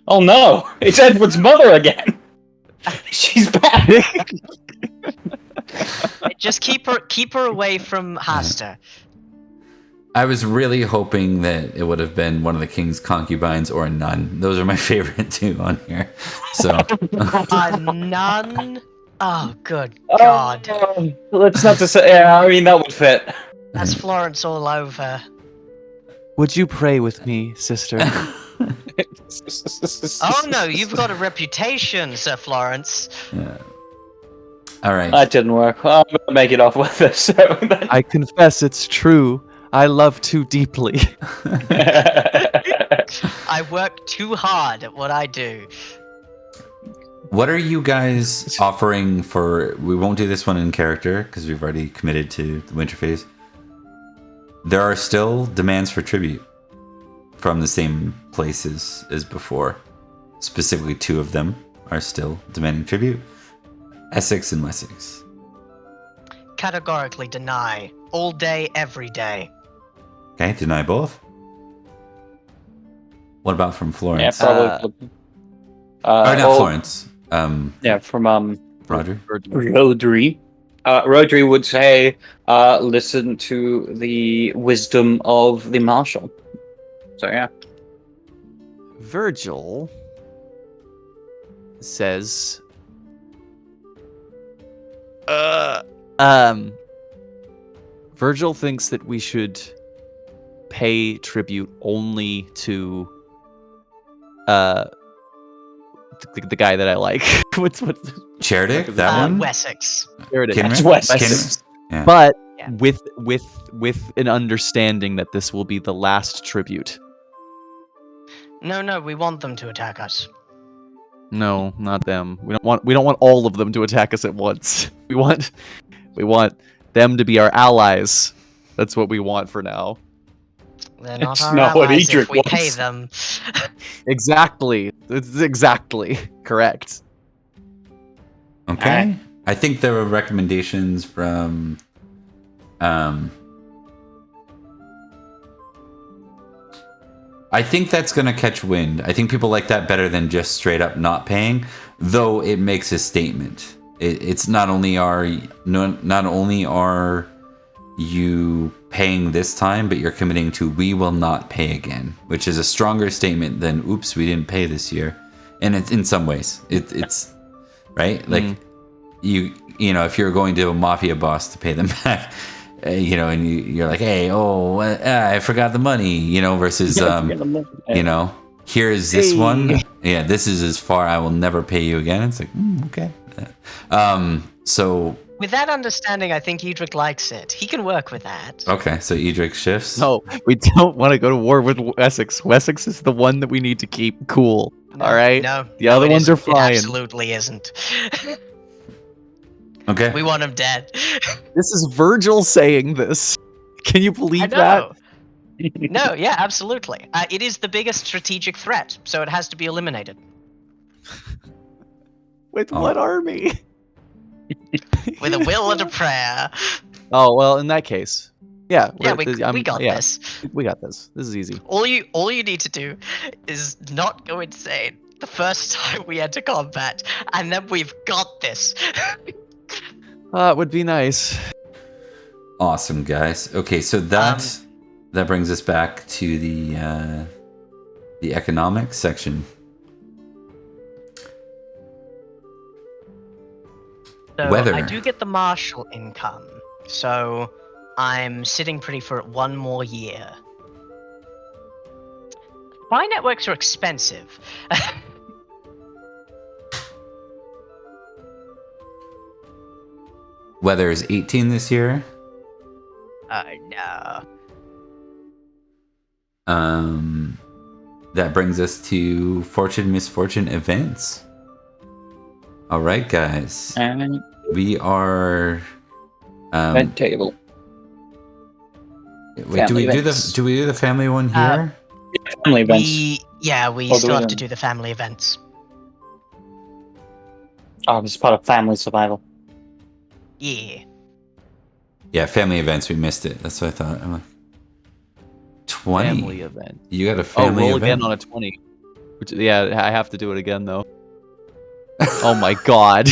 Oh no! It's Edward's mother again! She's back! Just keep her away from Hasta. I was really hoping that it would have been one of the king's concubines or a nun. Those are my favorite two on here. So A nun? Oh, good God. Let's not just say, yeah, I mean, that would fit. That's Florence all over. Would you pray with me, sister? Oh no, you've got a reputation, Sir Florence. all right. That didn't work. I'm gonna make it off with this. So I confess it's true. I love too deeply. I work too hard at what I do. What are you guys offering for? We won't do this one in character because we've already committed to the winter phase. There are still demands for tribute from the same places as before. Specifically, 2 of them are still demanding tribute. Essex and Wessex. Categorically deny. All day, every day. Okay, deny both. What about from yeah, Florence? probably. Or not well, Florence. Yeah, from Rhodri. Rhodri. Rhodri would say, listen to the wisdom of the marshal. So yeah. Virgil says, Virgil thinks that we should pay tribute only to the guy that I like. what's Cerdic, that one? Wessex. There it is. Kinrin? That's Wessex. Kinrin? Yeah. But Yeah. with an understanding that this will be the last tribute. No, we want them to attack us. No, not them. We don't want all of them to attack us at once. We want them to be our allies. That's what we want for now. They're not It's our not what allies if Edrich we pay wants. them. Exactly. It's exactly correct. Okay. I think there were recommendations from I think that's going to catch wind. I think people like that better than just straight up not paying, though it makes a statement. It's not only are you paying this time, but you're committing to we will not pay again, which is a stronger statement than oops, we didn't pay this year. And it's in some ways it's right, like you know, if you're going to a mafia boss to pay them back, you know, and you're like, hey, I forgot the money, you know, versus you know, here's this one, yeah, this is as far, I will never pay you again. It's like okay. So With that understanding, I think Edrich likes it. He can work with that. okay, so Edrich shifts. No, we don't want to go to war with Wessex. Wessex is the one that we need to keep cool. No, all right? No. The other it ones are isn't. fine. It absolutely isn't. Okay. We want him dead. This is Virgil saying this. Can you I believe know. that? No, yeah, absolutely. It is the biggest strategic threat, so it has to be eliminated. With Oh. what army? With a will and a prayer. Oh, well, in that case. Yeah, Yeah, we we got this. We got this. This is easy. All you need to do is not go insane the first time we enter combat, and then we've got this. It would be nice. Awesome, guys. Okay, so that brings us back to the economics section. So Weather. I do get the martial income, so I'm sitting pretty for one more year. Spy networks are expensive. Weather is 18 this year. No. That brings us to fortune, misfortune, events. All right, guys. And We are. event table. Wait, do we Family do the events. family one here? Family events. We do still we have then? to do the family events. Oh, this is part of family survival. Yeah. Yeah, family events. We missed it. That's what I thought. I'm like, 20. Family event. You got a family roll event? again on a 20. Which, yeah, I have to do it again, though. Oh my god.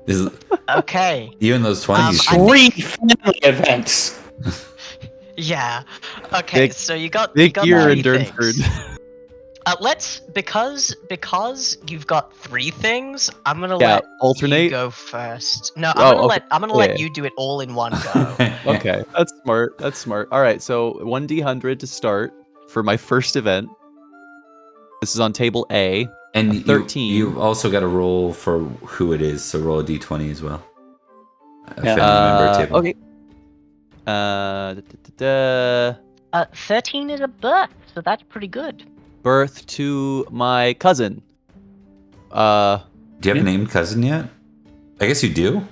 Is, Okay. even those 20s. Three family events. Yeah. Okay. Big- so you got Big year three in Durnford. things. Let's because you've got three things. I'm gonna Yeah, let alternate? you go first. No, Oh, okay. I'm gonna let Yeah. you do it all in one go. Okay, that's smart. That's smart. All right, so 1d100 to start for my first event. This is on table A. And 13. You also got to roll for who it is, so roll a d20 as well. A Yeah. family member table. Okay. 13 is a birth, so that's pretty good. Birth to my cousin. Do you have a named cousin yet? I guess you do.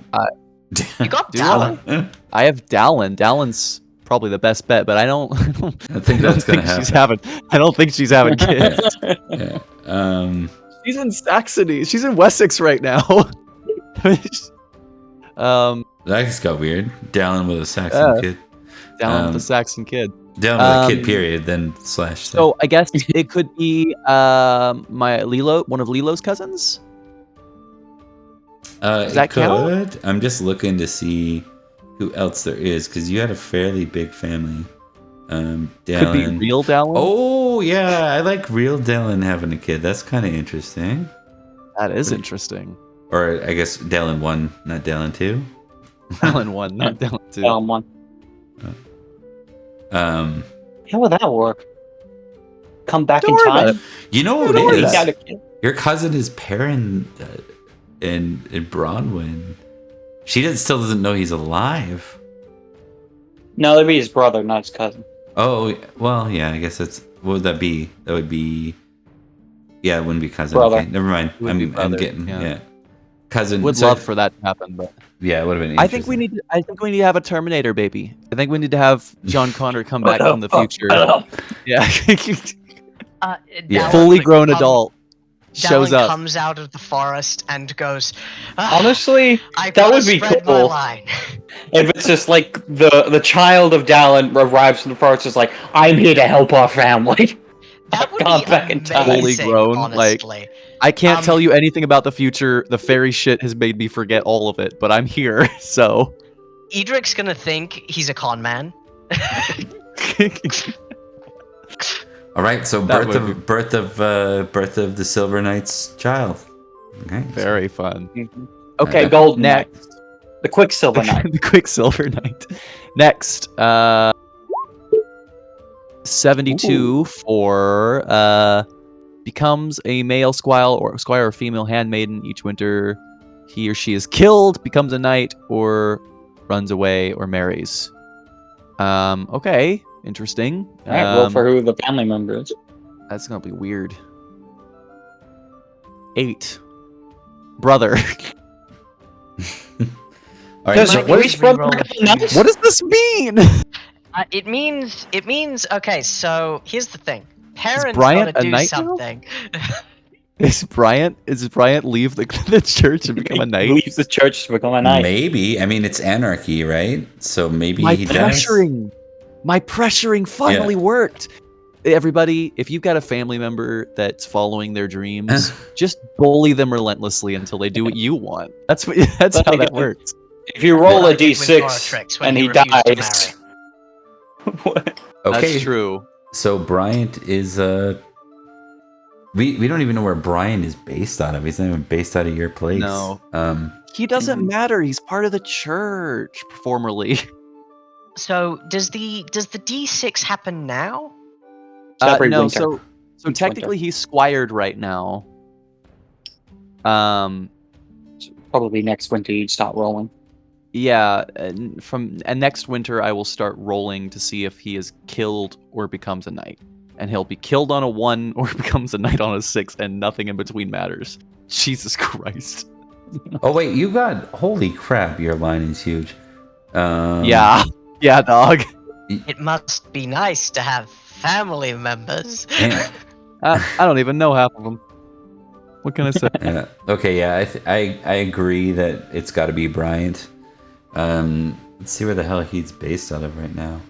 You got Do Dallin. I have Dallin. Dallin's probably the best bet, but I don't I think that's gonna happen. I don't think she's having kids. Yeah. She's in Saxony. She's in Wessex right now. That just got weird. Dallin with a Saxon kid. Down with Um, the Saxon kid. Down with a kid, period, then slash. So I guess it could be one of Lilo's cousins. Does that count? I'm just looking to see who else there is, because you had a fairly big family. Could be real Dallin. Oh yeah, I like real Dallin having a kid. That's kind of interesting. That is interesting. Or I guess Dallin 1, not Dallin 2. Dallin 1, not Dallin 2. Dallin 1. How would that work? Come back in time? You know what it is? Your cousin is Perin in Bronwyn. She still doesn't know he's alive. No, that'd be his brother, not his cousin. Oh, well, yeah, I guess that's... What would that be? That would be... Yeah, it wouldn't be cousin. Brother. Okay, never mind. I'm getting... Yeah. Cousin... Would love for that to happen, but... Yeah, it would have been I think we need to have a Terminator baby. I think we need to have John Connor come back from the future. Yeah. Fully grown adult shows Dallin up. comes out of the forest and goes, Honestly, that would be cool. If it's just like the child of Dallin arrives in the forest, is like, I'm here to help our family. That would gone be back in time. Fully amazing, grown, honestly. I can't tell you anything about the future. The fairy shit has made me forget all of it, but I'm here, so. Edric's gonna think he's a con man. All right, so birth of the Silver Knight's child. Okay. Very fun. Okay, Golden next. Knight. The Quicksilver Knight. The Quicksilver Knight. Next, 72 for becomes a male squire or female handmaiden each winter. He or she is killed, becomes a knight, or runs away or marries. Okay, interesting. All right, roll for who the family member is. That's gonna be weird. 8. Brother. All right, what does this mean? It means okay. So here's the thing. Perin's Bryant gotta a do knight something. Is Bryant leave the church and become a knight? Leaves the church to become a knight. Maybe. I mean, it's anarchy, right? So maybe My he does. pressuring finally worked. Everybody, if you've got a family member that's following their dreams, just bully them relentlessly until they do what you want. That's how that works. If you roll a d6 and he dies. Okay, That's true. So Bryant is we don't even know where Brian is based out of. He's not even based out of your place. No. He doesn't matter. He's part of the church formerly. So does the D6 happen now? No. So technically he's squired right now. Probably next winter you'd start rolling. Yeah, and next winter I will start rolling to see if he is killed or becomes a knight. And he'll be killed on a 1 or becomes a knight on a 6, and nothing in between matters. Jesus Christ. Oh wait, you got... Holy crap, your line is huge. Yeah, dog. It must be nice to have family members. I don't even know half of them. What can I say? Okay, yeah, I agree that it's got to be Bryant. Let's see where the hell he's based out of right now.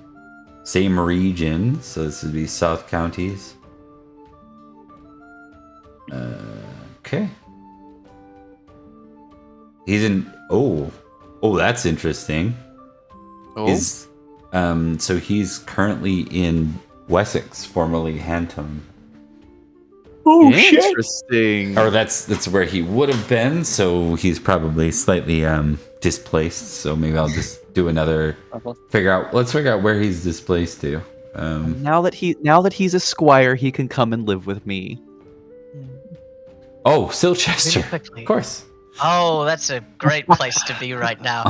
Same region, so this would be South Counties. Okay. He's in... Oh, that's interesting. Oh? So he's currently in Wessex, formerly Hantum. Oh shit! Interesting. Or that's where he would have been, so he's probably slightly displaced. So maybe I'll just do another let's figure out where he's displaced to. Now that he's a squire, he can come and live with me. Oh, Silchester. Really quickly. Of course. Oh, that's a great place to be right now.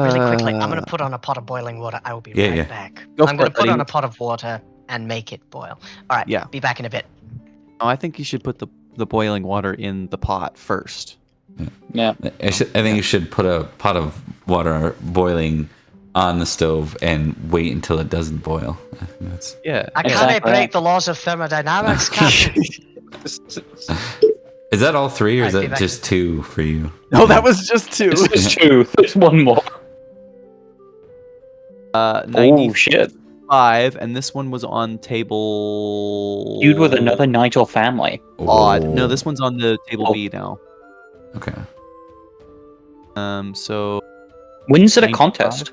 Really quickly, I'm gonna put on a pot of boiling water. I will be right back. I'm gonna put on a pot of water and make it boil. All right. Yeah. Be back in a bit. Oh, I think you should put the boiling water in the pot first. Yeah. I think you should put a pot of water boiling on the stove and wait until it doesn't boil. Yeah. I can't break the laws of thermodynamics, Captain. Is that all 3, or is that just 2 for you? No, that was just 2. This is 2. There's one more. 90, shit. 5, and this one was on table. Feud with another knight or family. Odd. No, Oh, this one's on the table Oh. B now. Okay. So Wins at a 95? contest.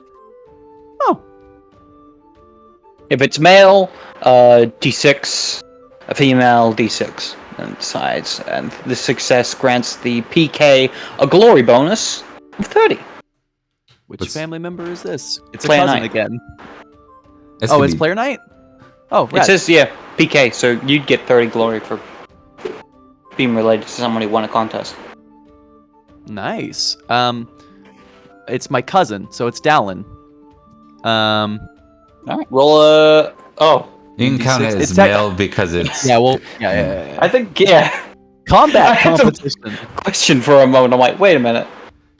Oh. If it's male, D6. A female, D6. And sides. And the success grants the PK a glory bonus of 30. Which What's- family member is this? It's a Player cousin Knight. again. That's Oh, gonna it's be- player night. Oh, It right. says, yeah, PK, so you'd get 30 glory for being related to someone who won a contest. Nice. It's my cousin, so it's Dallin. Alright, roll a... Oh, You can count it D6. as It's tech- male because it's. Yeah, well, yeah. I think, yeah. Combat I had to- competition. Question for a moment, I'm like, wait a minute.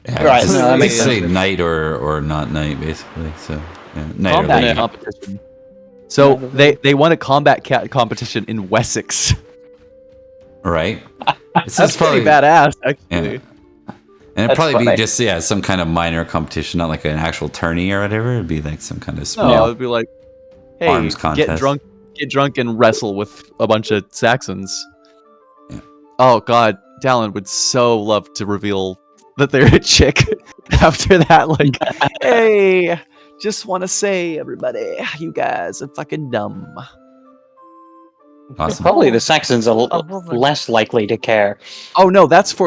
Yeah, Right, just- no, that makes just say sense. knight or not knight, basically. So, yeah, knight or Combat lady. competition. So they won a combat competition in Wessex. Right? This That's is pretty probably badass, Yeah. actually. And it'd That's probably funny. be just some kind of minor competition, not like an actual tourney or whatever. It'd be like some kind of No, small. it'd be like, hey, Arms contest. get drunk and wrestle with a bunch of Saxons. Yeah. Oh god, Dallin would so love to reveal that they're a chick after that. Like, hey, just want to say, everybody, you guys are fucking dumb. Awesome. Probably the Saxons are A woman. less likely to care. Oh no, that's still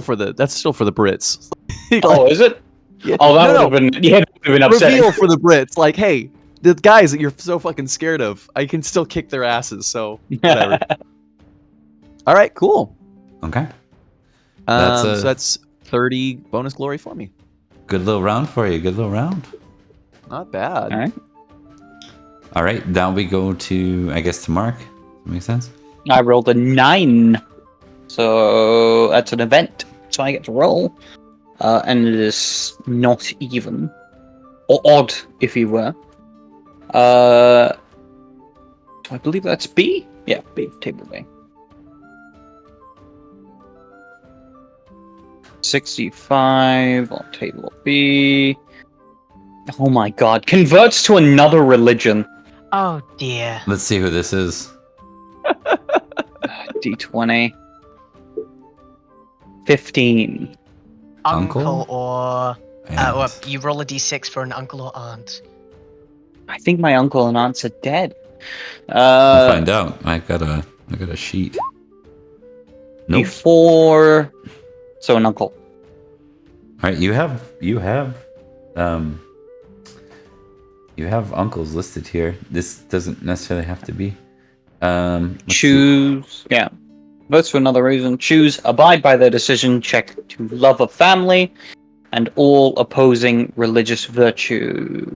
for the Brits. Like, Oh, is it? yeah, Oh, that no, would have been, yeah, that would have been upsetting. reveal for the Brits. Like, hey, the guys that you're so fucking scared of, I can still kick their asses. So whatever. All right, cool. Okay. That's So that's 30 bonus glory for me. Good little round for you. Good little round. Not bad. All right. All right. Now we go to, I guess, to Mark. That makes sense? I rolled a 9. So that's an event. So I get to roll. And it is not even. Or odd, if you were. So I believe that's B? Yeah, B. Table B. 65 on table B. Oh my god. Converts to another religion. Oh dear. Let's see who this is. D20. 15. Uncle? Uncle or And well, you roll a d6 for an uncle or aunt. I think my uncle and aunts are dead. we'll find out. I got a sheet. Nope. Before. So an uncle. All right. You have uncles listed here. This doesn't necessarily have to be. Let's see. Choose. Yeah. Votes for another reason. Choose. Abide by their decision. Check to love of family. And all opposing religious virtues.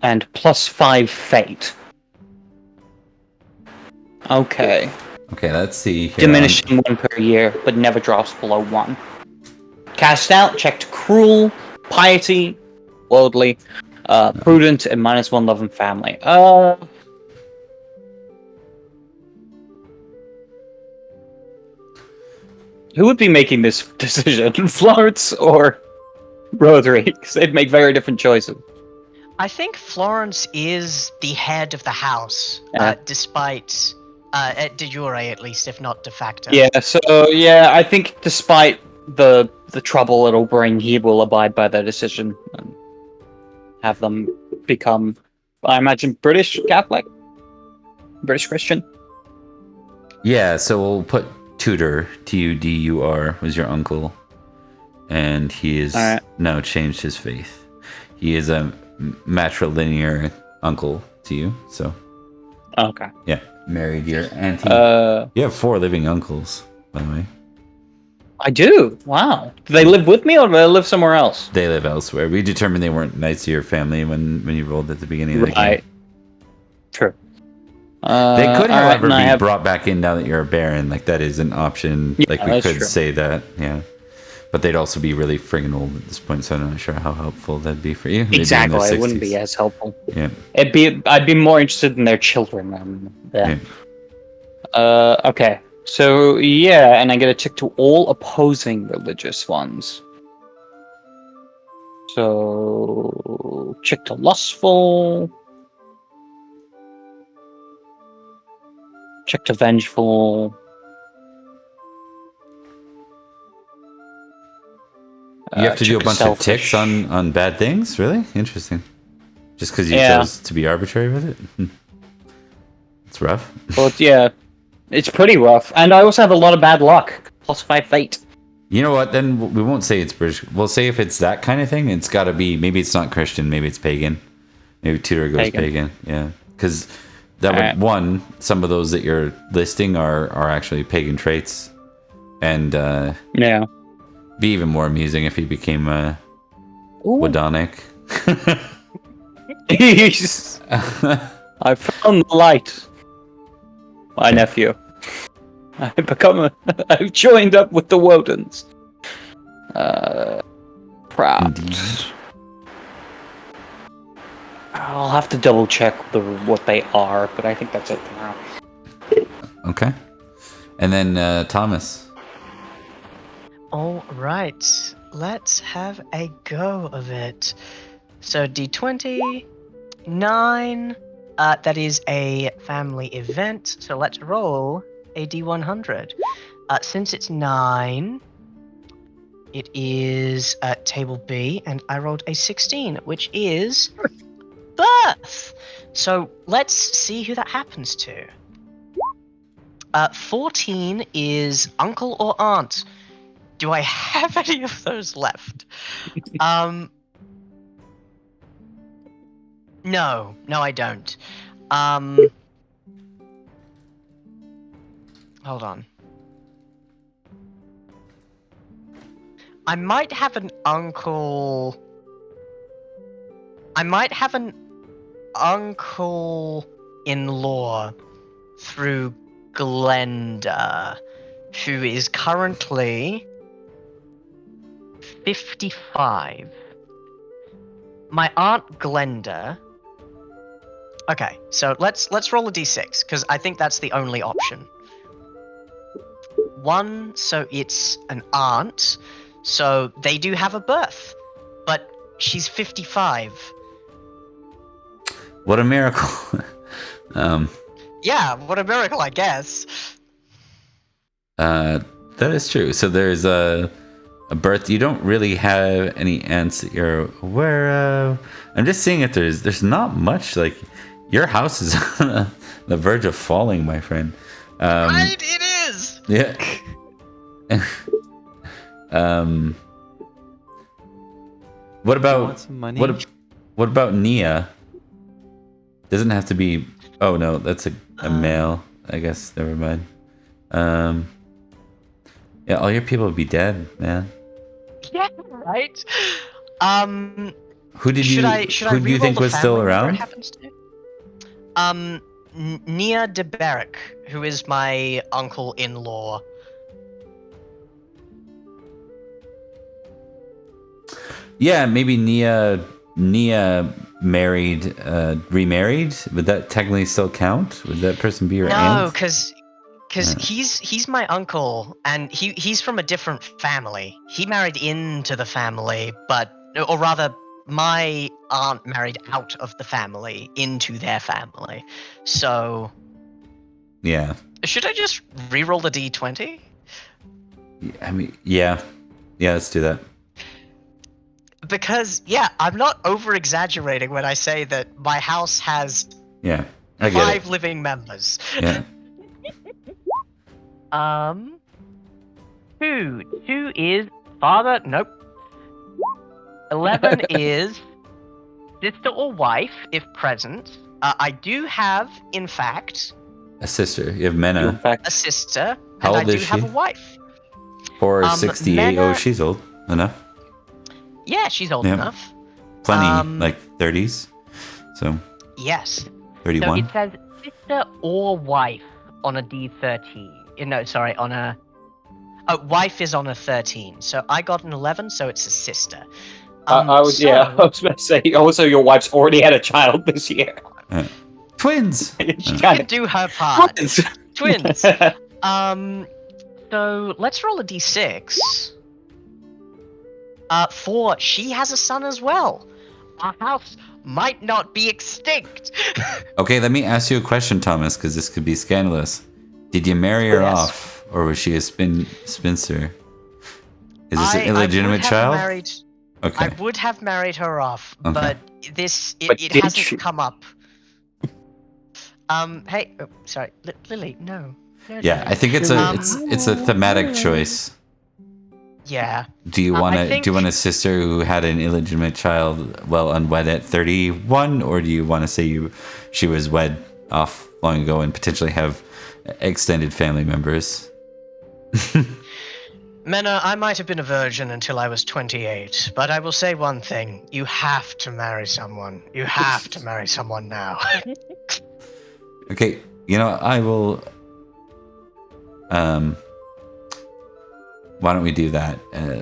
And +5 fate. Okay. Okay, let's see. Here Diminishing 1 per year, but never drops below 1. Cast out, checked cruel, piety, worldly, prudent, and -1 love and family. Who would be making this decision? Florence or Rhodri? Because they'd make very different choices. I think Florence is the head of the house, Yeah. despite de jure at least, if not de facto. Yeah, so yeah, I think despite the trouble it'll bring, he will abide by their decision and have them become, I imagine, British Catholic, British Christian. Yeah, so we'll put Tudor, Tudur, was your uncle, and he is Alright. now changed his faith. He is a matrilinear uncle to you, so Okay. yeah, married your auntie. You have 4 living uncles, by the way. I do. Wow. Do they live with me or do they live somewhere else? They live elsewhere. We determined they weren't knights of your family when you rolled at the beginning of the game. Right. True. They could, alright, however, and I be have- brought back in now that you're a baron. Like, that is an option. Yeah, like, we that's could true. say that, yeah. But they'd also be really friggin' old at this point, so I'm not sure how helpful that'd be for you. They'd be in their Exactly. It wouldn't 60s. be as helpful. Yeah. I'd be more interested in their children than them. Okay. So yeah, and I get a tick to all opposing religious ones. So check to lustful. Check to vengeful. You have to do a check bunch of ticks selfish. on bad things? Really? Interesting. Just because you Yeah. chose to be arbitrary with it? It's rough. But yeah, it's pretty rough. And I also have a lot of bad luck. +5 fate. You know what? Then we won't say it's British. We'll say if it's that kind of thing, it's got to be. Maybe it's not Christian. Maybe it's pagan. Maybe tutor goes pagan. Yeah, because that would one. Some of those that you're listing are actually pagan traits, and Yeah. be even more amusing if he became Wadonic. I found the light. My nephew. I've joined up with the Wodens. Proud. Indeed. I'll have to double check what they are, but I think that's it for now. Okay, and then Thomas. All right, let's have a go of it. So D20, 9. That is a family event. So let's roll a D100. Since it's 9, it is table B, and I rolled a 16, which is birth. So let's see who that happens to. 14 is uncle or aunt. Do I have any of those left? No, I don't. Hold on. I might have an uncle. I might have an uncle-in-law through Glenda, who is currently 55. My aunt Glenda. Okay, so let's roll a d6 because I think that's the only option. 1, so it's an aunt, so they do have a birth, but she's 55. What a miracle. Yeah, what a miracle, I guess. That is true. So there's a birth. You don't really have any aunts that you're aware of. I'm just seeing if there's not much. Like, your house is on the verge of falling, my friend. Right, it is. Yeah. What about want some money? what about Nia? Doesn't have to be. Oh no, that's a male. I guess never mind. Yeah, all your people would be dead, man. Yeah, right. Who did Should you? I Who do you reroll think the was still family member it around? happens to? Nia de Berrick, who is my uncle-in-law. Yeah, maybe Nia married, remarried. Would that technically still count? Would that person be your aunt? No, because he's my uncle, and he's from a different family. He married into the family, or rather, my aunt married out of the family into their family. So, Yeah. should I just re-roll the d20? I mean, yeah. Let's do that. Because I'm not over-exaggerating when I say that my house has Yeah, I get 5 it. living members. Yeah. 2 is father. Nope. 11 is sister or wife, if present. I do have, in fact, A sister. You have In Mena. fact, a sister, How and old I do is have she? a wife. Or 68. Mena- Oh, she's old enough. Yeah, she's old Yeah. enough. Plenty, like 30s. So Yes. 31. So it says sister or wife on a D13. No, sorry, on a... wife is on a 13. So I got an 11, so it's a sister. I was about to say. Also, your wife's already had a child this year. Twins. She She kind can of do her part. Twins. So let's roll a d6. For she has a son as well. Our house might not be extinct. Okay, let me ask you a question, Thomas, because this could be scandalous. Did you marry her Yes. off, or was she a spinster? Is this an I illegitimate would have child? married- Okay. I would have married her off, Okay. but But it did hasn't you? come up. Hey, oh, sorry, Lily, no. Yeah, I think it's a thematic choice. Yeah. Do you I want think- a sister who had an illegitimate child, well, unwed at 31, or do you want to say she was wed off long ago and potentially have extended family members? Mena, I might have been a virgin until I was 28, but I will say one thing. You have to marry someone. You have to marry someone now. Okay, I will. Why don't we do that?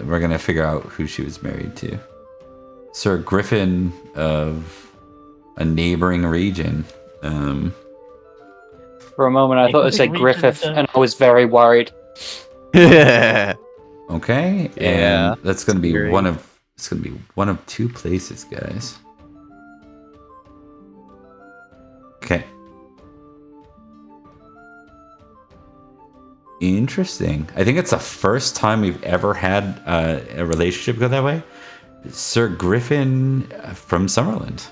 We're gonna figure out who she was married to. Sir Griffin of a neighboring region. For a moment, I thought it said Griffith, and I was very worried. Okay, Yeah, and that's gonna be scary. one of two places, guys. Okay. Interesting. I think it's the first time we've ever had a relationship go that way. Sir Griffin from Summerland,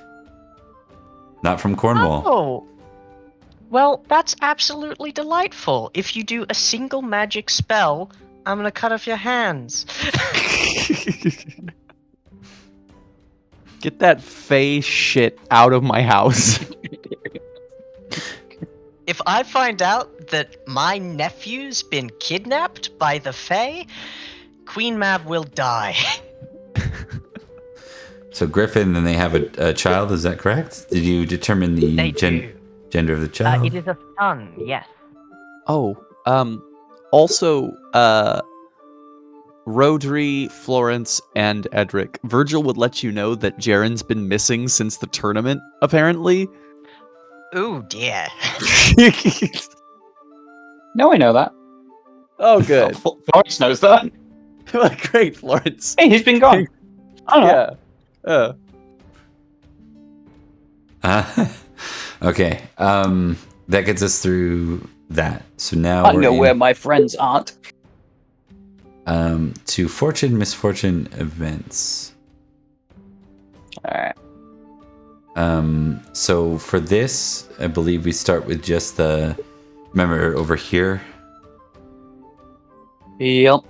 not from Cornwall. Oh. Well, that's absolutely delightful. If you do a single magic spell, I'm gonna cut off your hands. Get that fey shit out of my house. If I find out that my nephew's been kidnapped by the Fae, Queen Mab will die. So Griffin, and they have a child. Is that correct? Did you determine the They do. gender of the child? It is a son, yes. Oh, also, Rhodri, Florence, and Edrich. Virgil would let you know that Jaren's been missing since the tournament, apparently. Ooh, dear. No, I know that. Oh, good. Florence knows that. Great, Florence. Hey, he's been gone. I don't know. Yeah. Okay. That gets us through that. So now I we're know in, where my friends aren't. to fortune, misfortune, events. Alright. So for this, I believe we start with just the. Remember over here. Yep.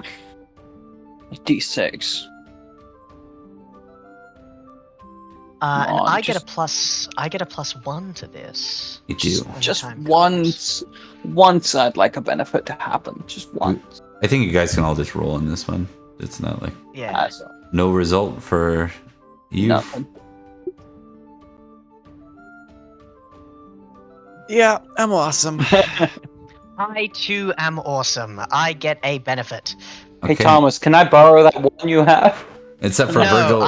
D6. And on, I get a just- +1 to this. You do. when the Just time comes. once I'd like a benefit to happen. Just once. I think you guys can all just roll on this one. It's not like Yeah. That's no result for you. nothing. Yeah, I'm awesome. I too am awesome. I get a benefit. Hey Okay. Thomas, can I borrow that one you have? It's up for No, Virgil.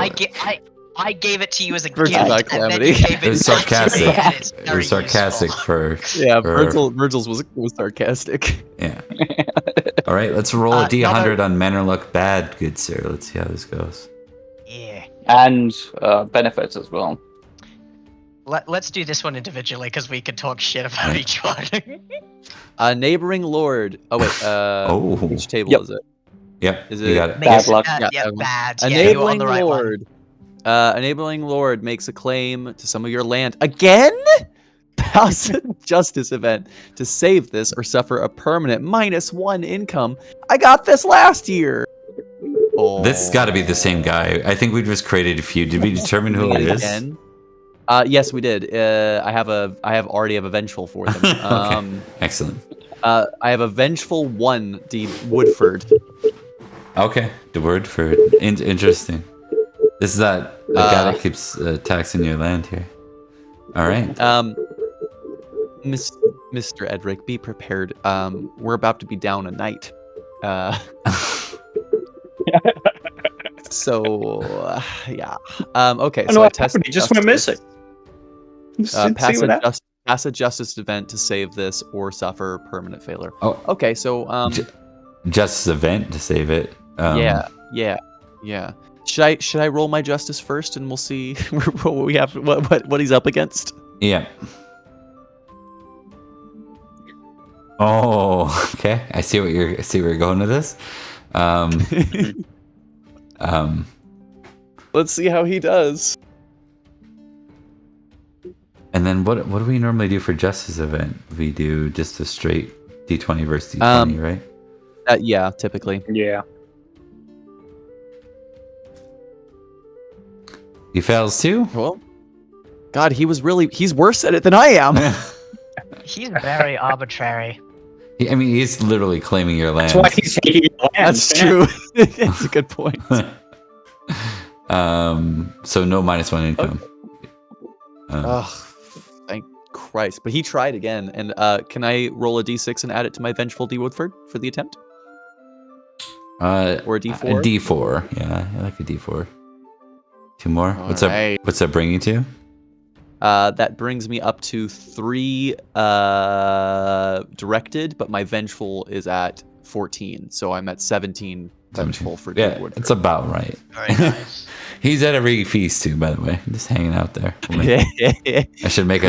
I gave it to you as a Virgil's gift, not and then calamity. you gave It was back to me, sarcastic. and it's It very was sarcastic useful. for. Yeah, for- Virgil's was sarcastic. Yeah. All right, let's roll a Not d100 on Manor Luck Bad, good sir. Let's see how this goes. Yeah. And benefits as well. Let's do this one individually because we could talk shit about Right. each one. Neighboring lord. Oh wait. Oh. Which table Yep. is it? Yep, Is you it- got it. Bad luck. Yeah, Yeah, that one. bad. Yeah, you were on the right one. Lord. Enabling Lord makes a claim to some of your land again. Pass a justice event to save this or suffer a permanent -1 income. I got this last year. Oh. This has got to be the same guy. I think we just created a few. Did we determine who it is? Again? Yes, we did. I have already have a vengeful for them. Okay. Excellent. I have a vengeful 1 D Woodford. Okay, the word for interesting. This is the guy that keeps taxing your land here. All right. Mr. Edrich, be prepared. We're about to be down a knight. So yeah. Okay. I So know I what test. happened. He just went missing. Pass a justice event to save this or suffer permanent failure. Oh. Okay. So Just event to save it. yeah. Should I roll my justice first, and we'll see what we have, what he's up against? Yeah. Oh, okay. I see where you're going with this. Let's see how he does. And then what do we normally do for justice event? We do just a straight D20 versus D20, right? Yeah, typically. Yeah. He fails too? Well, God, he's worse at it than I am. He's very arbitrary. He's literally claiming your land. That's why he's taking your land. That's true. That's a good point. So no -1 income. Thank Christ. But he tried again. And can I roll a d6 and add it to my vengeful D-Woodford for the attempt? Or a D4? A D4. Yeah, I like a D4. 2 more. What's that bring you to? That brings me up to 3 directed, but my vengeful is at 14, so I'm at 17 vengeful for Yeah, it's about right. Very nice. He's at every feast too, by the way. Just hanging out there. I should make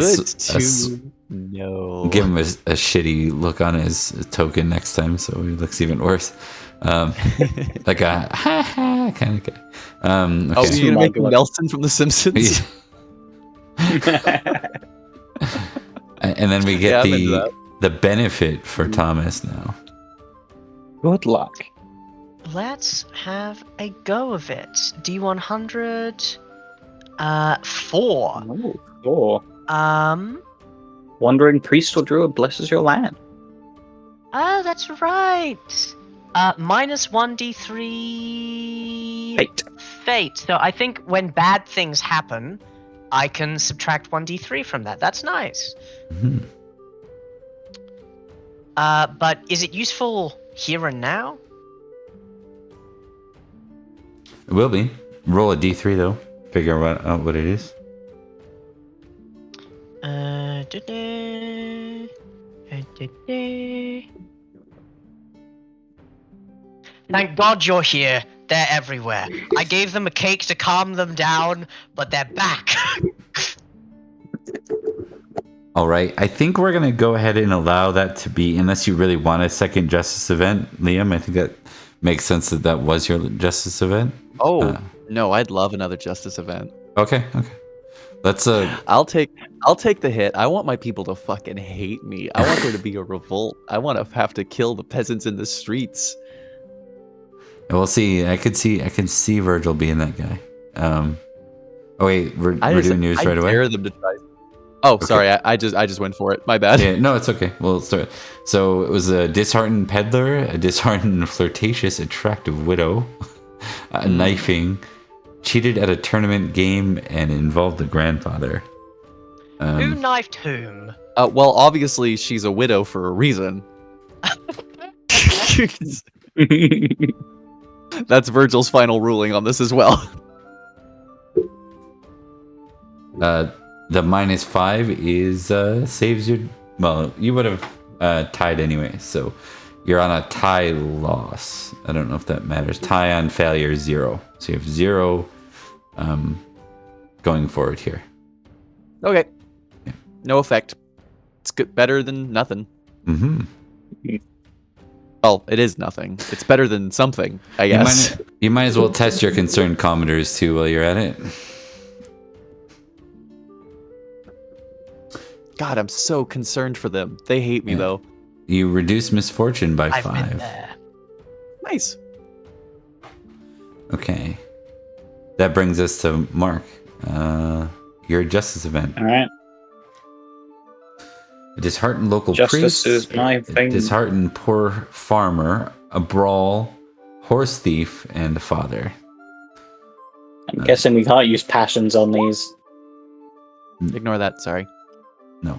No. give him a shitty look on his token next time, so he looks even worse. Like a ha ha kind of guy. Okay. Oh, you're gonna make him Nelson from The Simpsons? And then we get the benefit for Thomas now. Good luck. Let's have a go of it. D100. 4. Oh, 4. Um. Wandering priest or druid blesses your land. Ah, that's right. -1 D3. Fate. So I think when bad things happen, I can subtract 1 D3 from that. That's nice. Mm-hmm. But is it useful here and now? It will be. Roll a D3 though. Figure out what it is. Thank God you're here. They're everywhere. I gave them a cake to calm them down, but they're back. All right. I think we're going to go ahead and allow that to be, unless you really want a second justice event, Liam. I think that makes sense that was your justice event. Oh, no, I'd love another justice event. Okay. Let's I'll take the hit. I want my people to fucking hate me. I want there to be a revolt. I want to have to kill the peasants in the streets. we'll see. I can see Virgil being that guy. Oh wait, we're doing news right away. I dare them to try. Oh, okay. Sorry, I just went for it. My bad. Yeah, no, it's okay. We'll start. So it was a disheartened peddler, a disheartened, flirtatious, attractive widow, a knifing, cheated at a tournament game, and involved the grandfather. Who knifed whom? Well, obviously she's a widow for a reason. That's Virgil's final ruling on this as well. The -5 is saves you. Well, you would have tied anyway, so you're on a tie loss. I don't know if that matters. Tie on failure 0, so you have 0 going forward here. Okay. Yeah. No effect. It's good, better than nothing. Mm-hmm. Well, it is nothing. It's better than something, I guess. You might as well test your concerned commodores too while you're at it. God, I'm so concerned for them. They hate me, though. You reduce misfortune by 5. I've been there. Nice. Okay. That brings us to Mark. Your justice event. All right. A disheartened local Justice priest. is my thing. A disheartened poor farmer. A brawl. Horse thief. And a father. I'm guessing we can't use passions on these. Ignore that, sorry. No.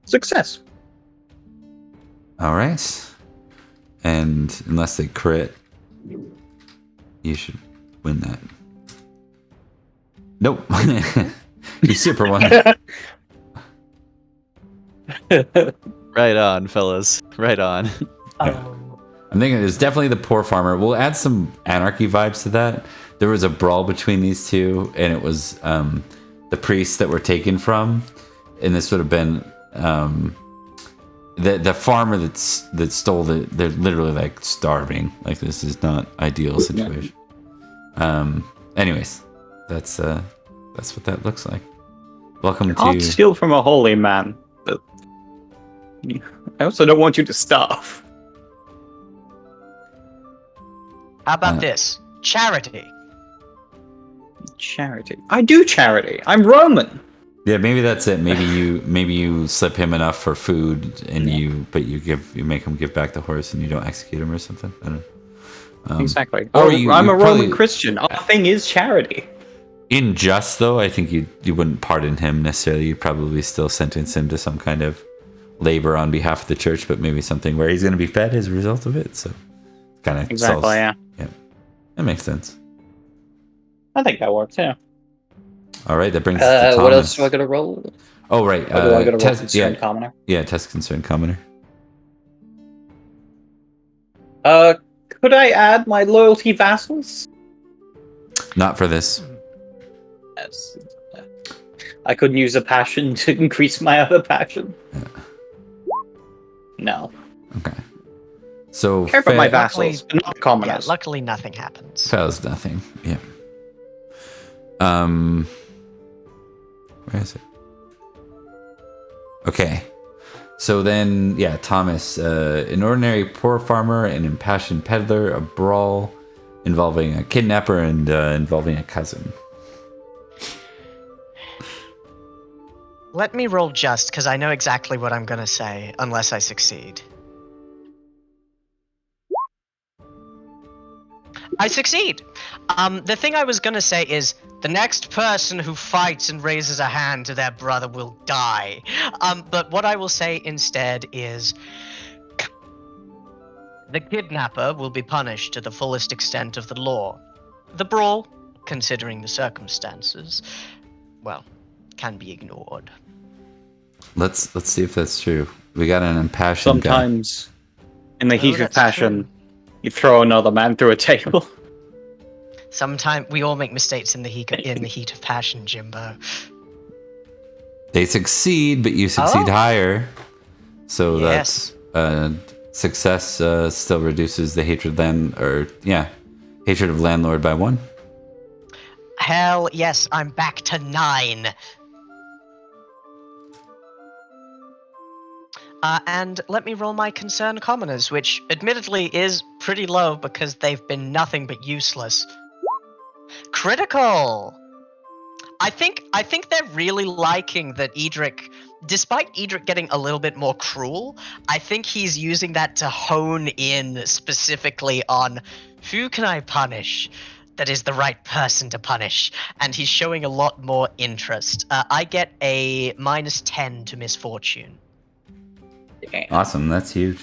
Success. All right. And unless they crit, you should win that. Nope. You super won. Right on, fellas. Right on. Oh. I'm thinking it's definitely the poor farmer. We'll add some Anarchy vibes to that. There was a brawl between these two, and it was the priests that were taken from, and this would have been the farmer that stole they're literally like starving. Like, this is not ideal situation. Anyways, that's what that looks like. Welcome Can't to steal from a holy man, but I also don't want you to starve. How about this? Charity. Charity. I do charity. I'm Roman. yeah. Maybe that's it. Maybe you slip him enough for food, and you make him give back the horse, and you don't execute him or something. I don't know. Exactly. or Or you- I'm you a probably- Roman Christian. Our thing is charity. In just though, I think you wouldn't pardon him necessarily. You'd probably still sentence him to some kind of labor on behalf of the church, but maybe something where he's going to be fed as a result of it. So kind of Exactly, yeah. That makes sense. I think that works, yeah. All right, that brings us to Thomas. What else do I gotta roll? Oh right, Or do I gotta roll test, concerned commoner? yeah, test concerned commoner. Could I add my loyalty vassals? Not for this. Yes. I couldn't use a passion to increase my other passion. Yeah. No. Okay. So Care about my Fe- vassals, but not commoners. Yeah, luckily nothing happens. Fails nothing. Yeah. Where is it? Okay. So then, yeah, Thomas, an ordinary poor farmer, an impassioned peddler, a brawl involving a kidnapper, and involving a cousin. Let me roll just, because I know exactly what I'm going to say, unless I succeed. I succeed! The thing I was going to say is, the next person who fights and raises a hand to their brother will die. But what I will say instead is, the kidnapper will be punished to the fullest extent of the law. The brawl, considering the circumstances, well, can be ignored. Let's see if that's true. We got an impassioned guy. Sometimes, in the heat of that's passion, true. you throw another man through a table. Sometimes we all make mistakes in the heat of passion, Jimbo. They succeed, but you succeed Oh. higher. So Yes. that's success still reduces the hatred hatred of landlord by 1. Hell yes, I'm back to 9. And let me roll my concerned commoners, which admittedly is pretty low because they've been nothing but useless. Critical! I think they're really liking that Edrich, despite Edrich getting a little bit more cruel, I think he's using that to hone in specifically on who can I punish that is the right person to punish, and he's showing a lot more interest. I get a -10 to misfortune. Awesome, that's huge.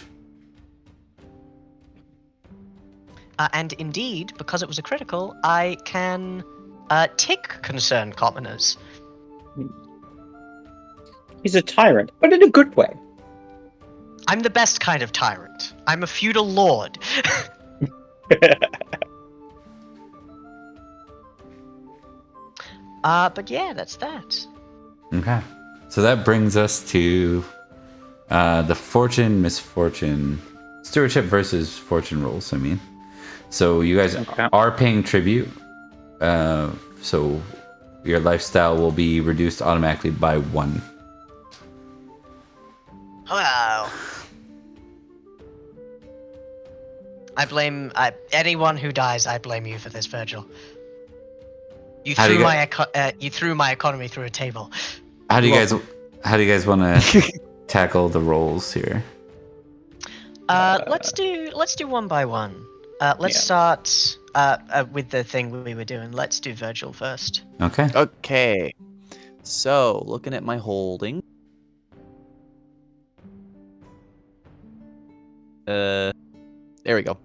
And indeed, because it was a critical, I can tick concerned commoners. He's a tyrant, but in a good way. I'm the best kind of tyrant. I'm a feudal lord. But yeah, that's that. Okay. So that brings us to the fortune, misfortune, stewardship versus fortune rolls, I mean. So you guys are paying tribute. So your lifestyle will be reduced automatically by 1. Wow. I blame anyone who dies. I blame you for this, Virgil. You How do threw you you threw my economy through a table. How do you guys want to tackle the rolls here? Let's do one by one. Let's start with the thing we were doing. Let's do Virgil first. Okay. Okay. So, looking at my holding. There we go.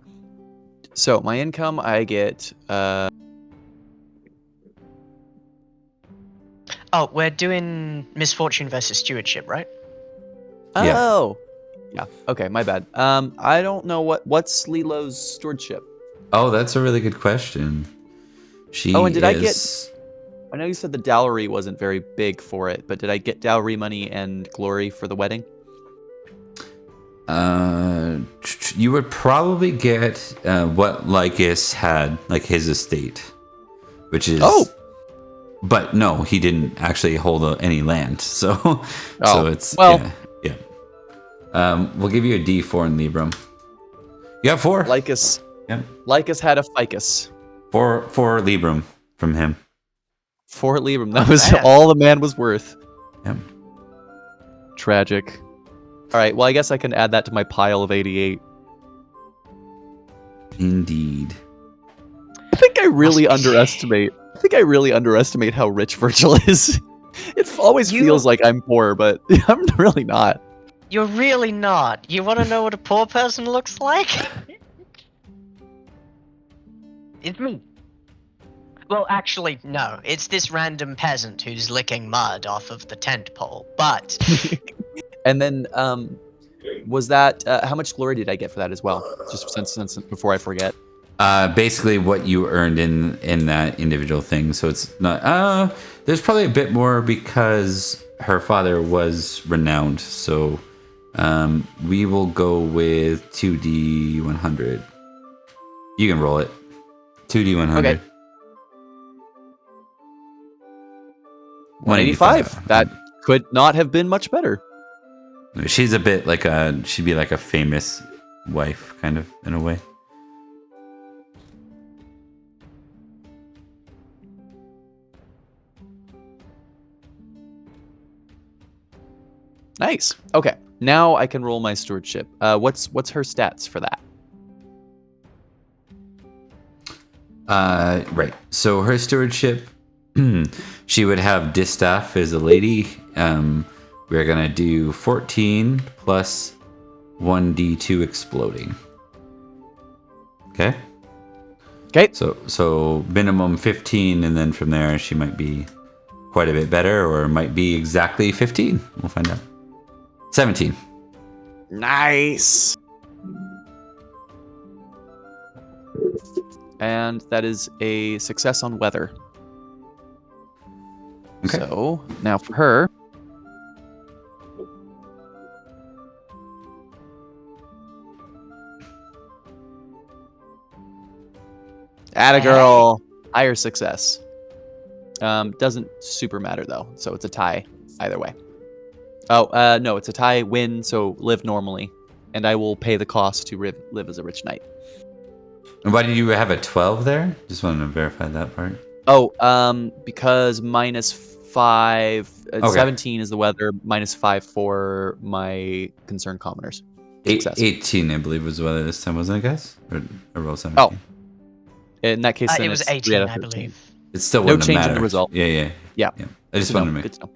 So, my income, I get Oh, we're doing misfortune versus stewardship, right? Yeah. Oh, Yeah. Okay, my bad. I don't know what's Lilo's stewardship. Oh, that's a really good question. She Oh, and did I know you said the dowry wasn't very big for it, but did I get dowry money and glory for the wedding? You would probably get what Lycus had, like his estate, which is. Oh. But no, he didn't actually hold any land, so so it's yeah. We'll give you a D4 in Librum. You got 4. Lycus. Yep. Lycus had a ficus. 4 Librum from him. 4 Librum. That was all the man was worth. Yep. Tragic. All right. Well, I guess I can add that to my pile of 88. Indeed. I think I really underestimate how rich Virgil is. It always feels like I'm poor, but I'm really not. You're really not. You want to know what a poor person looks like? It's me. Well, actually, no. It's this random peasant who's licking mud off of the tent pole. But And then, was that how much glory did I get for that as well? Just since before I forget. Basically what you earned in that individual thing. So it's not. There's probably a bit more because her father was renowned. So we will go with 2d100. You can roll it. 2d100. Okay. 185. That could not have been much better. She's a bit like she'd be like a famous wife, kind of, in a way. Nice. Okay. Now I can roll my stewardship. What's her stats for that? Right. So her stewardship, she would have distaff as a lady. We're gonna do 14 plus 1d2 exploding. Okay. Okay. So minimum 15, and then from there she might be quite a bit better, or might be exactly 15. We'll find out. 17. Nice. And that is a success on weather. Okay. So now for her. Atta girl. Higher success. Doesn't super matter though, so it's a tie either way. Oh, no, it's a tie win, so live normally, and I will pay the cost to live as a rich knight. And why did you have a 12 there? Just wanted to verify that part. Oh, because -5, 17 is the weather, -5 for my concerned commoners. 18, I believe, was the weather this time, wasn't it, guys? Or roll 17? Oh. In that case, then it was it's 18, 3 out of I 13. believe. It still No wouldn't change have in mattered. the result. Yeah. I just wanted to make. Good to know.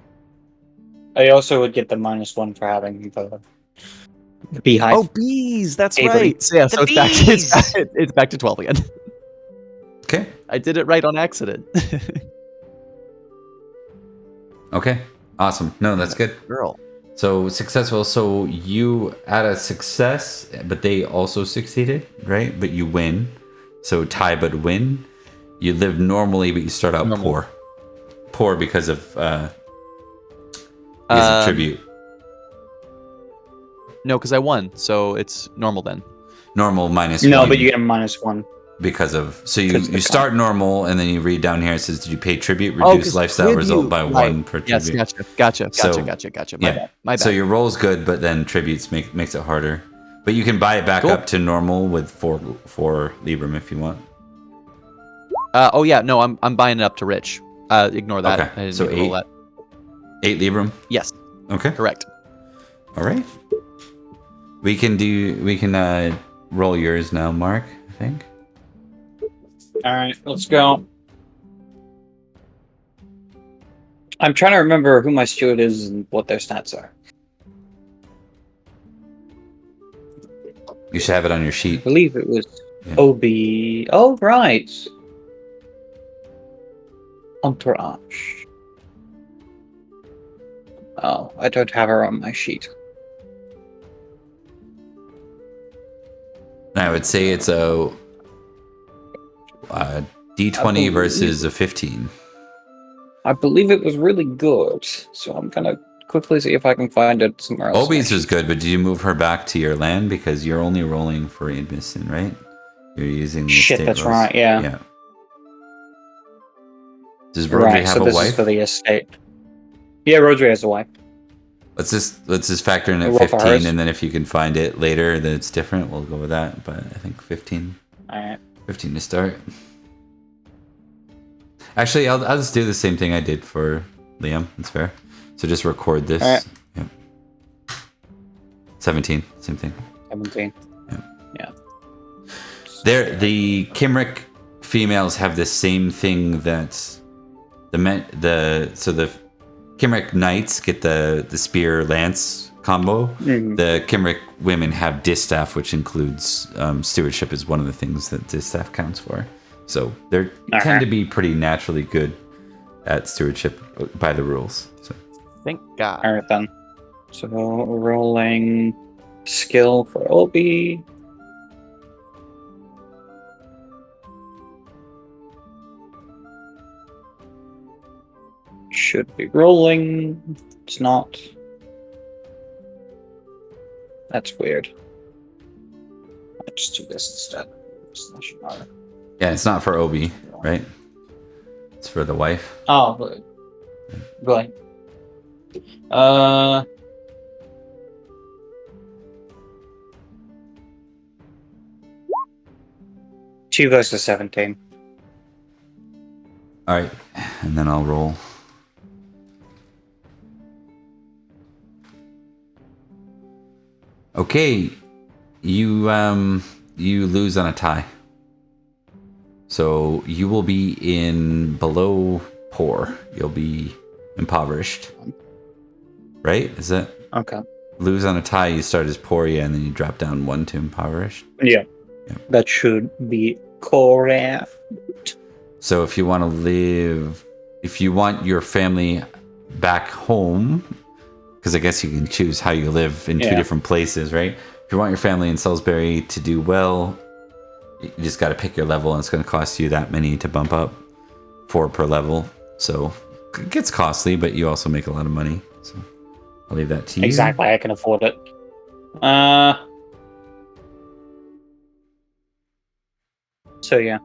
I also would get the -1 for having the beehive. Oh, bees! That's Avery. right. So, yeah, The so it's back to 12 again. Okay. I did it right on accident. Okay. Awesome. No, that's good. Girl. So successful. So you had a success, but they also succeeded, right? But you win. So tie but win. You live normally, but you start out poor. Poor because of tribute. No, because I won, so it's normal then. Normal minus No, 1. but you get a -1. Because of you start normal, and then you read down here, it says, did you pay tribute? Reduce lifestyle result by 1 per tribute. Yes, gotcha. So, My bad. So your roll's good, but then tributes makes it harder. But you can buy it back up to normal with 4 Librum if you want. Oh yeah, no, I'm buying it up to rich. Ignore that. Okay. I didn't So even roll that. 8 Librum? Yes. Okay. Correct. All right. We can roll yours now, Mark, I think. All right, let's go. I'm trying to remember who my steward is and what their stats are. You should have it on your I sheet. believe it was OB. Oh, right. Entourage. Oh, I don't have her on my sheet. I would say it's a D20 versus a 15. I believe it was really good, so I'm gonna quickly see if I can find it somewhere else. Obi's was good, but did you move her back to your land? Because you're only rolling for Idmiston, right? You're using the Shit, estate that's rolls. right, yeah. Yeah. Does Rhodri have so a this wife? is for the estate. Yeah, Rhodri has a wife. Let's just factor in at Roll for 15, hers. and then if you can find it later that it's different, we'll go with that. But I think 15. Alright. 15 to start. Actually, I'll just do the same thing I did for Liam. That's fair. So just record this. Alright. Yep. 17. Same thing. 17. Yeah. The Kimric females have the same thing that the Kimric knights get the spear lance combo. Mhm. The Kimric women have distaff, which includes stewardship is one of the things that distaff counts for. So they tend to be pretty naturally good at stewardship by the rules. So Thank God. Alright then. So rolling skill for Obi. Should be rolling. It's not. That's weird. Let's do this instead. yeah, it's not for Obi, right? It's for the wife. Oh, go ahead. 2 versus 17. All right, and then I'll roll. Okay, you lose on a tie. So you will be in below poor. You'll be impoverished. Right? Is that Okay. lose on a tie, you start as poor, yeah, and then you drop down 1 to impoverished. Yeah. Yep. That should be correct. So if you want to live, if you want your family back home, because I guess you can choose how you live in 2 different places, right? If you want your family in Salisbury to do well, you just got to pick your level, and it's going to cost you that many to bump up, 4 per level. So it gets costly, but you also make a lot of money. So I'll leave that to you. Exactly, I can afford it. So yeah.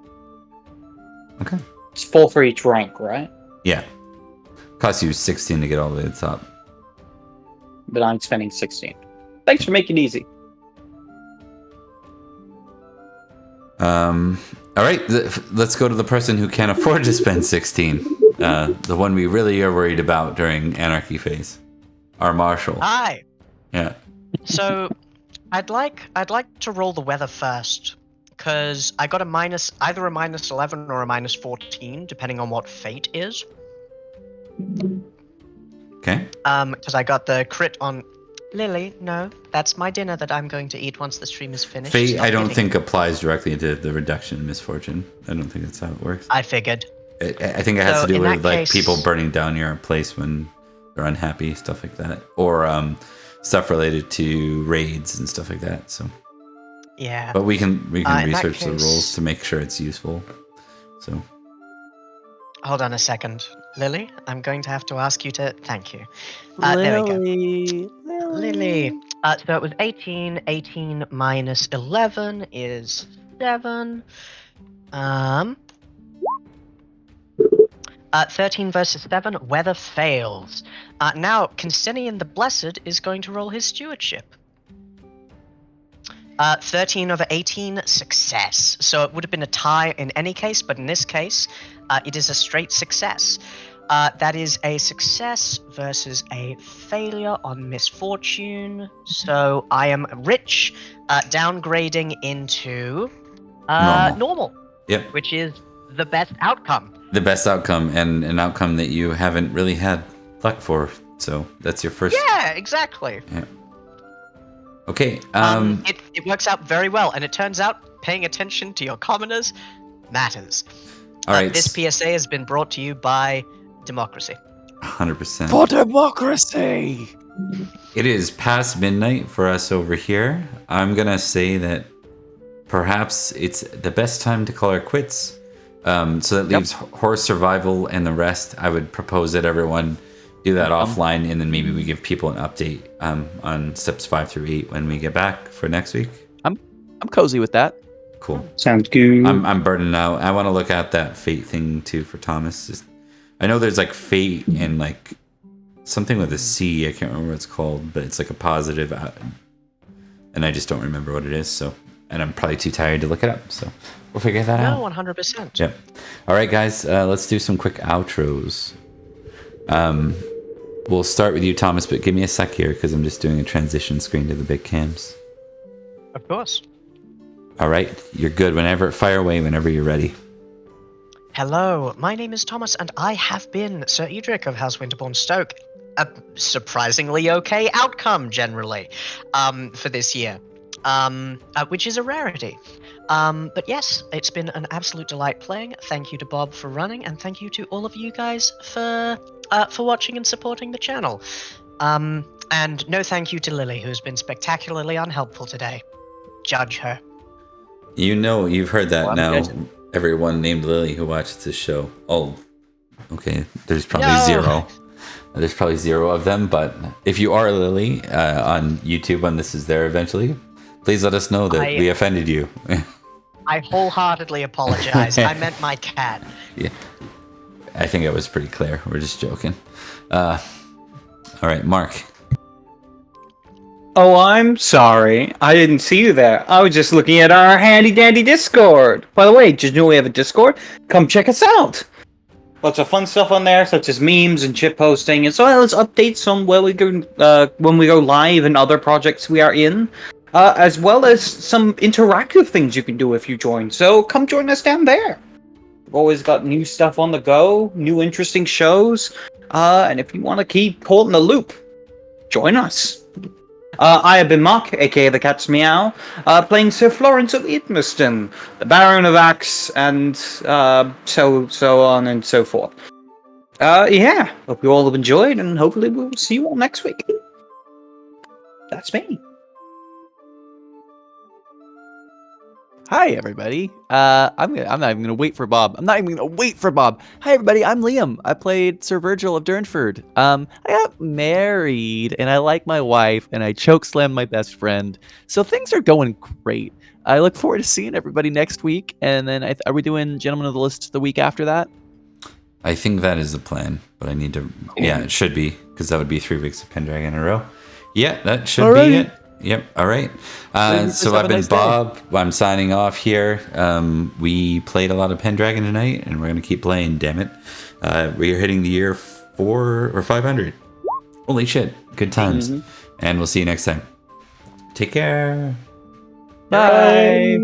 Okay. It's 4 for each rank, right? Yeah. Costs you 16 to get all the way to the top. But I'm spending 16. Thanks for making it easy. All right, let's go to the person who can't afford to spend 16. The one we really are worried about during Anarchy phase. Our Marshal. Hi. Yeah. So, I'd like to roll the weather first, because I got either a minus 11 or a minus 14, depending on what fate is. Okay. Because I got the crit on Lily. No, that's my dinner that I'm going to eat once the stream is finished. Fate, Stop I don't hitting think me. applies directly to the reduction in misfortune. I don't think that's how it works. I figured. I think it has So, to do in with that like case- people burning down your place when they're unhappy, stuff like that, or stuff related to raids and stuff like that. So, Yeah. but we can in that research the case- rules to make sure it's useful. So, Hold on a second. Lily, I'm going to have to ask you to... Thank you. There we go. Lily. So it was 18. 18 minus 11 is 7. 13 versus 7. Weather fails. Now, Cynstenian the Blessed is going to roll his stewardship. 13 over 18, success. So it would have been a tie in any case, but in this case, it is a straight success. That is a success versus a failure on misfortune. So I am rich, downgrading into normal, yep. which is the best outcome. The best outcome, and an outcome that you haven't really had luck for. So that's your first. Yeah, exactly. Yeah. Okay. It works out very well, and it turns out paying attention to your commoners matters. All right. This PSA has been brought to you by Democracy. 100%. For democracy! It is past midnight for us over here. I'm gonna say that perhaps it's the best time to call our quits. So that leaves horse survival and the rest. I would propose that everyone do that offline, and then maybe we give people an update on steps 5 through 8 when we get back for next week. I'm cozy with that. Cool. Sounds good. I'm burning out. I want to look at that fate thing too for Thomas. I know there's like fate and like something with a C. I can't remember what it's called, but it's like a positive, and I just don't remember what it is. So, and I'm probably too tired to look it up. So we'll figure that out. No, 100%. Yep. All right, guys. Let's do some quick outros. We'll start with you, Thomas, but give me a sec here because I'm just doing a transition screen to the big cams. Of course. All right, you're good. Fire away whenever you're ready. Hello, my name is Thomas, and I have been Sir Edrich of House Winterbourne Stoke. A surprisingly okay outcome, generally, for this year, which is a rarity. But yes, it's been an absolute delight playing. Thank you to Bob for running, and thank you to all of you guys for watching and supporting the channel. And no thank you to Lily, who's been spectacularly unhelpful today. Judge her. You know, you've heard that now. Good. Everyone named Lily who watches this show. Oh, okay. There's probably zero. There's probably zero of them. But if you are Lily on YouTube when this is there eventually, please let us know that we offended you. I wholeheartedly apologize. I meant my cat. Yeah, I think it was pretty clear. We're just joking. All right, Mark. Oh, I'm sorry. I didn't see you there. I was just looking at our handy-dandy Discord. By the way, did you know we have a Discord? Come check us out. Lots of fun stuff on there, such as memes and chip posting, as well as updates on where we go when we go live and other projects we are in, as well as some interactive things you can do if you join. So come join us down there. We've always got new stuff on the go, new interesting shows, and if you want to keep holding the loop, join us. I have been Mark, aka the Cat's Meow, playing Sir Florence of Idmiston, the Baron of Axe, and so on and so forth. Yeah, hope you all have enjoyed, and hopefully we'll see you all next week. That's me. Hi, everybody. I'm not even gonna wait for Bob. Hi, everybody. I'm Liam. I played Sir Virgil of Durnford. I got married, and I like my wife, and I chokeslammed my best friend. So things are going great. I look forward to seeing everybody next week. And then, are we doing Gentlemen of the List the week after that? I think that is the plan, but I need to. Yeah, it should be because that would be 3 weeks of Pendragon in a row. Yeah, that should be it. Yep. All right. So I've been Bob. I'm signing off here. We played a lot of Pendragon tonight, and we're gonna keep playing. Damn it. We are hitting the year 400 or 500. Holy shit! Good times. And we'll see you next time. Take care. Bye.